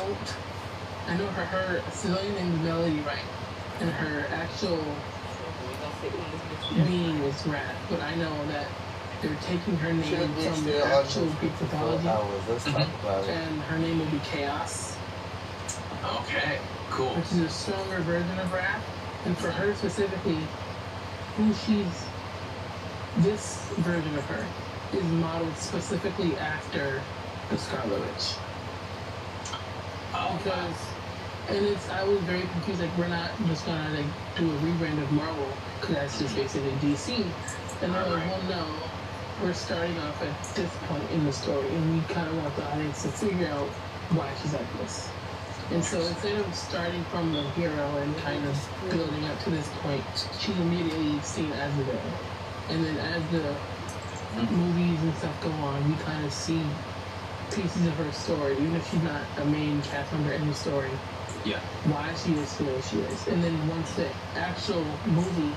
I know her civilian name is Melody Wright, and her actual being is Wrath, but I know that they're taking her name from the actual Greek mythology, and her name will be Chaos. Okay, cool. Which is a stronger version of Wrath, and for her specifically, this version of her is modeled specifically after the Scarlet Witch. Because, I was very confused, like, we're not just gonna, like, do a rebrand of Marvel, because that's just basically DC. And they're like, well, no, we're starting off at this point in the story, and we kind of want the audience to figure out why she's like this. And so instead of starting from the hero and kind of building up to this point, she's immediately seen as the villain. And then as the movies and stuff go on, we kind of see pieces of her story, even if she's not a main cast member in the story. Yeah. Why she is the way she is. And then once the actual movie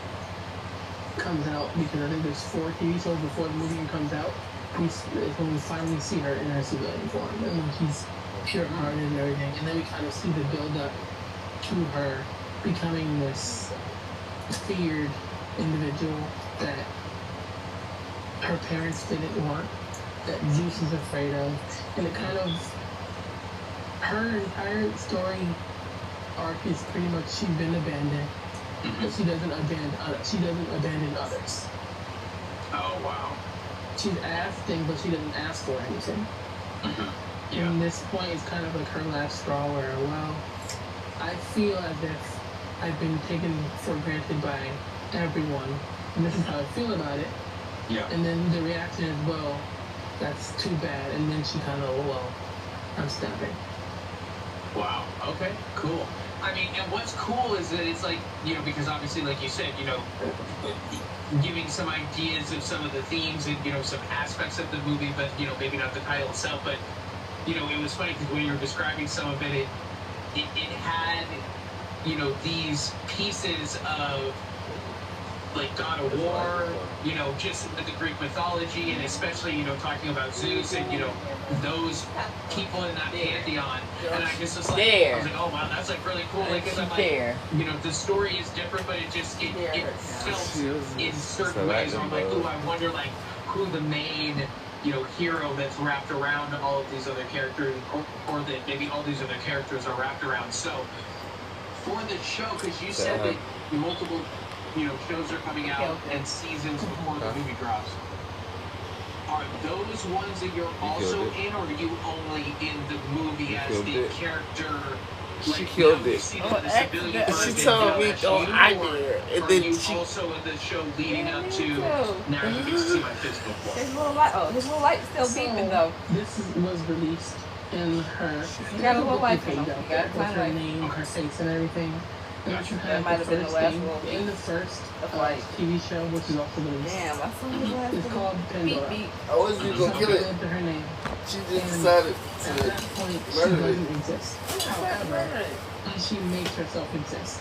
comes out, because I think there's 4 TV shows before the movie comes out, when we finally see her in her civilian form, and when she's pure-hearted and everything, and then we kind of see the build-up to her becoming this feared individual that her parents didn't want, that Zeus is afraid of, and it kind of, her entire story arc is pretty much she's been abandoned, but she doesn't abandon others. Oh wow. She's asked things, but she doesn't ask for anything. Yeah. And this point is kind of like her last straw where, well, I feel as if I've been taken for granted by everyone, and this is how I feel about it. Yeah. And then the reaction is, well, that's too bad. And then she kind of, well, I'm stepping. Wow. Okay, cool. I mean, and what's cool is that it's like, because obviously, like you said, giving some ideas of some of the themes and, some aspects of the movie, but, maybe not the title itself, but, it was funny because when you were describing some of it, it had, these pieces of, like, God of War, just with the Greek mythology, and especially, talking about Zeus and, those people in that pantheon. And I just was like, I was like, oh wow, that's like really cool. Like, cause I'm like, the story is different, but it felt in certain ways. I'm like, ooh, I wonder like who the main, hero that's wrapped around all of these other characters, or that maybe all these other characters are wrapped around. So for the show, because you said that multiple, shows are coming out and seasons before the movie drops. Are those ones that you're also in, or are you only in the movie as the character? She killed it. She told me, don't I dare. And then she also in the show leading up to now you get to see my physical form. His little light's still beeping though. This was released in her. You got a little light for them. With her name, her face, and everything. Gotcha. That might have been the last one. In the first TV show, which is also released. Damn, I saw the last one. It's called Pandora. I wasn't even gonna kill it. Under her name. She just decided at that point, she doesn't exist. However, she makes herself exist.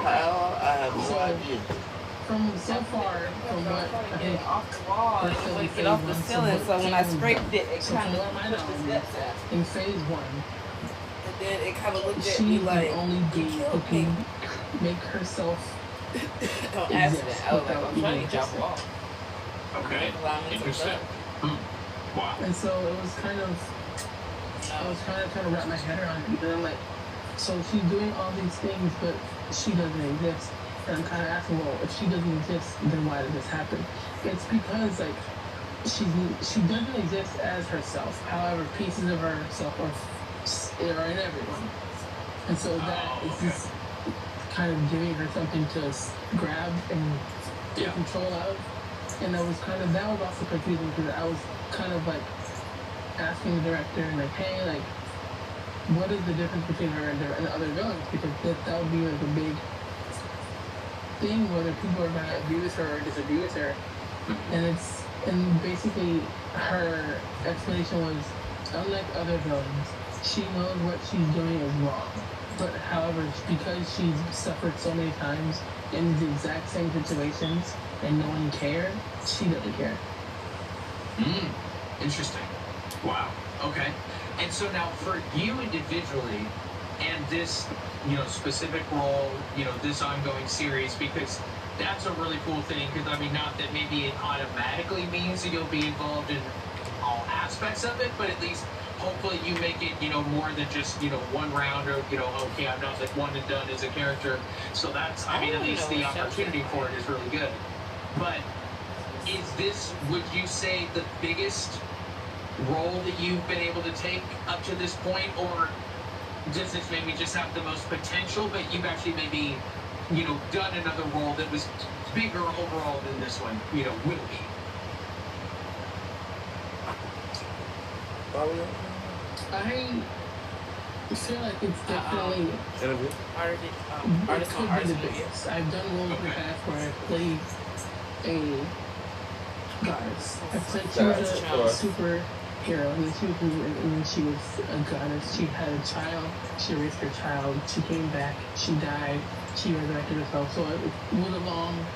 How? I have no idea. From so far, from what I think, off the wall, and it would get off the ceiling. So when I scraped it, it kind of pushed the steps out. in phase 1, And then it kind of looked at she me would like, only be who can make herself don't accident. I was like, I'm trying to get y'all off. Okay. Interesting. Wow. And so it was kind of, I was trying to wrap my head around it, because I'm like, so she's doing all these things, but she doesn't exist. And I'm kind of asking, well, if she doesn't exist, then why did this happen? It's because, like, she doesn't exist as herself. However, pieces of herself are in everyone. And so that is this kind of giving her something to grab and take control of. And that was also confusing because I was kind of like asking the director like, hey, like, what is the difference between her and the other villains? Because that would be like a big thing whether people are gonna agree with her or disagree with her. And basically her explanation was, unlike other villains, she knows what she's doing is wrong. But however, because she's suffered so many times in the exact same situations and no one cared, she doesn't care. Interesting. Wow. Okay. And so now for you individually and this, specific role, this ongoing series, because that's a really cool thing, because I mean, not that maybe it automatically means that you'll be involved in all aspects of it, but at least hopefully you make it, more than just, one round or, okay, I'm not like one and done as a character. So that's, I mean, at least the opportunity for it is really good. But is this, would you say, the biggest role that you've been able to take up to this point, or does this maybe just have the most potential, but you've actually maybe, done another role that was bigger overall than this one, will be? I feel like it's definitely could be the biggest. I've done roles in the past where I played a goddess. She was a superhero, and then she was a goddess. She had a child, she raised her child, she came back, she died, she resurrected herself. So it was a long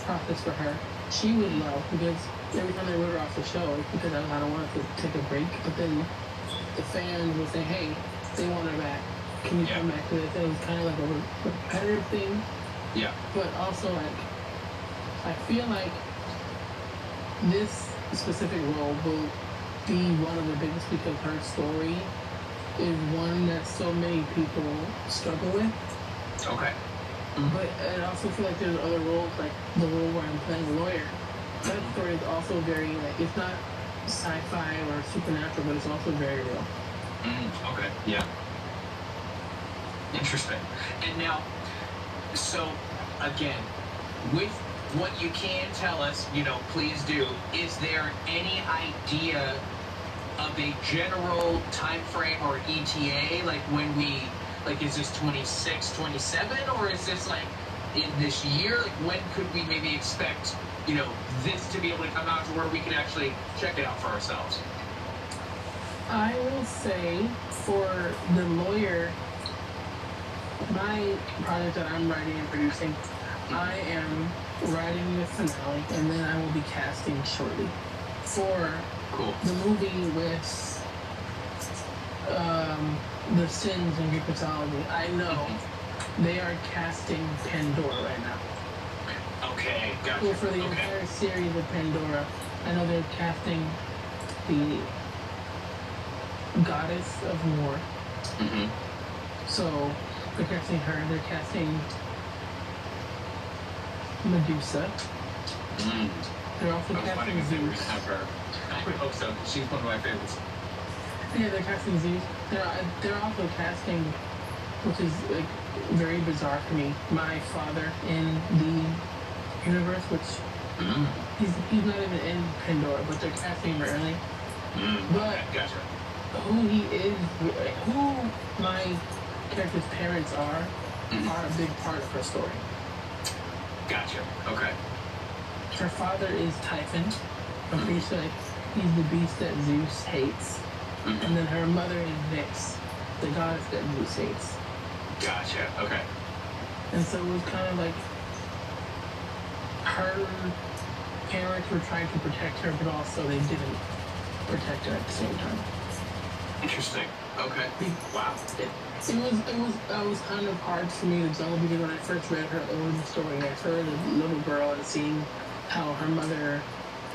process for her. She would love, because every time they wrote her off the show, it's because I don't want to take a break, but then the fans would say, hey, they want her back. Can you come back to this? And it was kind of like a repetitive thing. Yeah. But also, like, I feel like this specific role will be one of the biggest because her story is one that so many people struggle with. Okay. But I also feel like there's other roles, like the role where I'm playing a lawyer. That story is also very, like, it's not sci-fi or supernatural, but it's also very real. Okay, yeah. Interesting. And now, so, again, with what you can tell us, please do, is there any idea of a general time frame or ETA, like when we, like, is this 26, 27, or is this like in this year? Like, when could we maybe expect, this to be able to come out to where we can actually check it out for ourselves? I will say for the lawyer, my project that I'm writing and producing, I am writing the finale, and then I will be casting shortly. For the movie with the sins in Greek mythology, I know they are casting Pandora right now. Okay, gotcha. So for the entire series of Pandora, I know they're casting the goddess of war. So they're casting her. They're casting Medusa. They're also casting Zeus. I would hope so. She's one of my favorites. Yeah, they're casting Zeus. They're also casting, which is like very bizarre for me, my father in the universe, which he's not even in Pandora, but they're casting him early. But who he is, who my character's parents are a big part of her story. Gotcha. Okay. Her father is Typhon. I'm pretty sure he's the beast that Zeus hates. And then her mother is Nyx, the goddess that Zeus hates. Gotcha. Okay. And so it was kind of like her parents were trying to protect her, but also they didn't protect her at the same time. Interesting. Okay. Wow. It was kind of hard for me to tell because when I first read her origin story, I heard a little girl and seeing how her mother,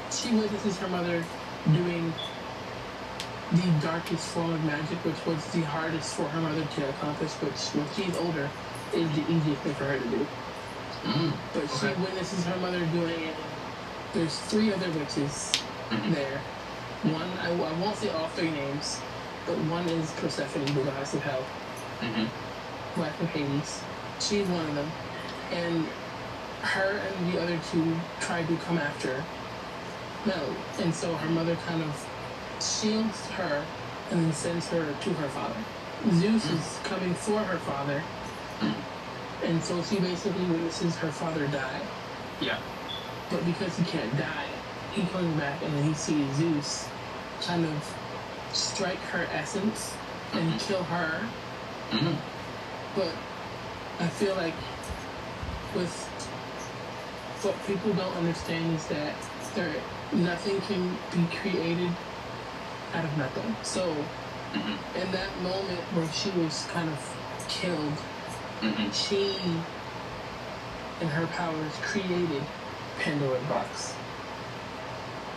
she witnesses her mother doing the darkest form of magic, which was the hardest for her mother to accomplish, which when she's older is the easiest thing for her to do. But she witnesses her mother doing it. There's 3 other witches there. One, I won't say all 3 names, but one is Persephone, the goddess of hell, wife of Hades. She's one of them. And her and the other two tried to come after Melody. And so her mother kind of shields her and then sends her to her father. Zeus is coming for her father. And so she basically witnesses her father die. Yeah. But because he can't die, he comes back and then he sees Zeus kind of strike her essence and kill her. But I feel like with what people don't understand is that nothing can be created out of nothing. So in that moment where she was kind of killed, she and her powers created Pandora's box.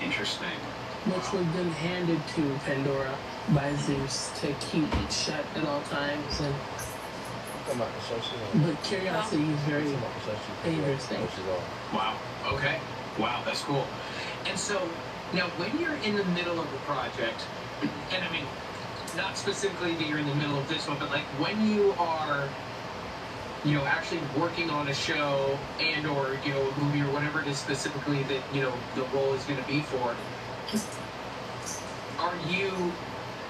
Interesting. Which was then handed to Pandora by Zeus to keep shut at all times. And but curiosity is very dangerous thing. Wow. Okay. Wow, that's cool. And so, now when you're in the middle of the project, and I mean, not specifically that you're in the middle of this one, but like when you are, you know, actually working on a show and or, you know, a movie or whatever it is specifically that, you know, the role is going to be for, are you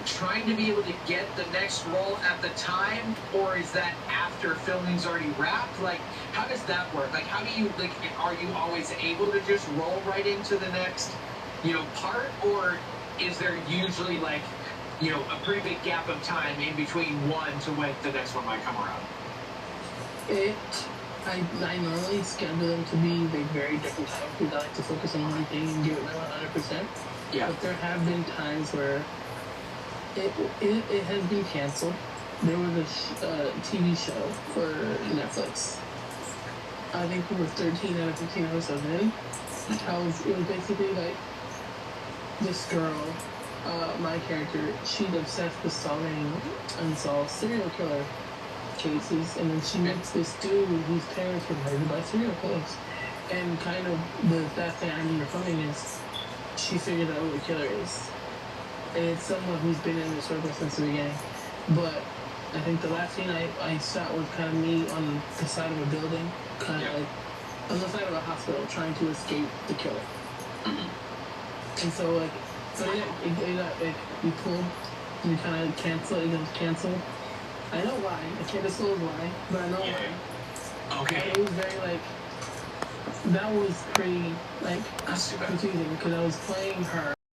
trying to be able to get the next role at the time, or is that after filming's already wrapped? Like, how does that work? Like, how do you, like, are you always able to just roll right into the next, you know, part, or is there usually, like, you know, a pretty big gap of time in between one to when the next one might come around? I normally schedule them to be like very different times because I like to focus on one thing and give it my 100%. Yeah. But there have been times where it has been canceled. There was a TV show for Netflix. I think we were 13 out of 15 episodes in. It was basically like this girl, my character, she's obsessed with solving unsolved serial killer cases, and then she meets this dude whose parents were murdered by serial killers. And kind of that thing I remember filming is she figured out who the killer is. And it's someone who's been in the circle since the beginning. But I think the last scene I shot was kind of me on the side of a building, kind of like on the side of a hospital trying to escape the killer. And so like, so you pulled, you kind of cancel, it goes cancel. I know why, I can't disclose why, but I know why. Okay. And it was very like, that was pretty like confusing because I was playing her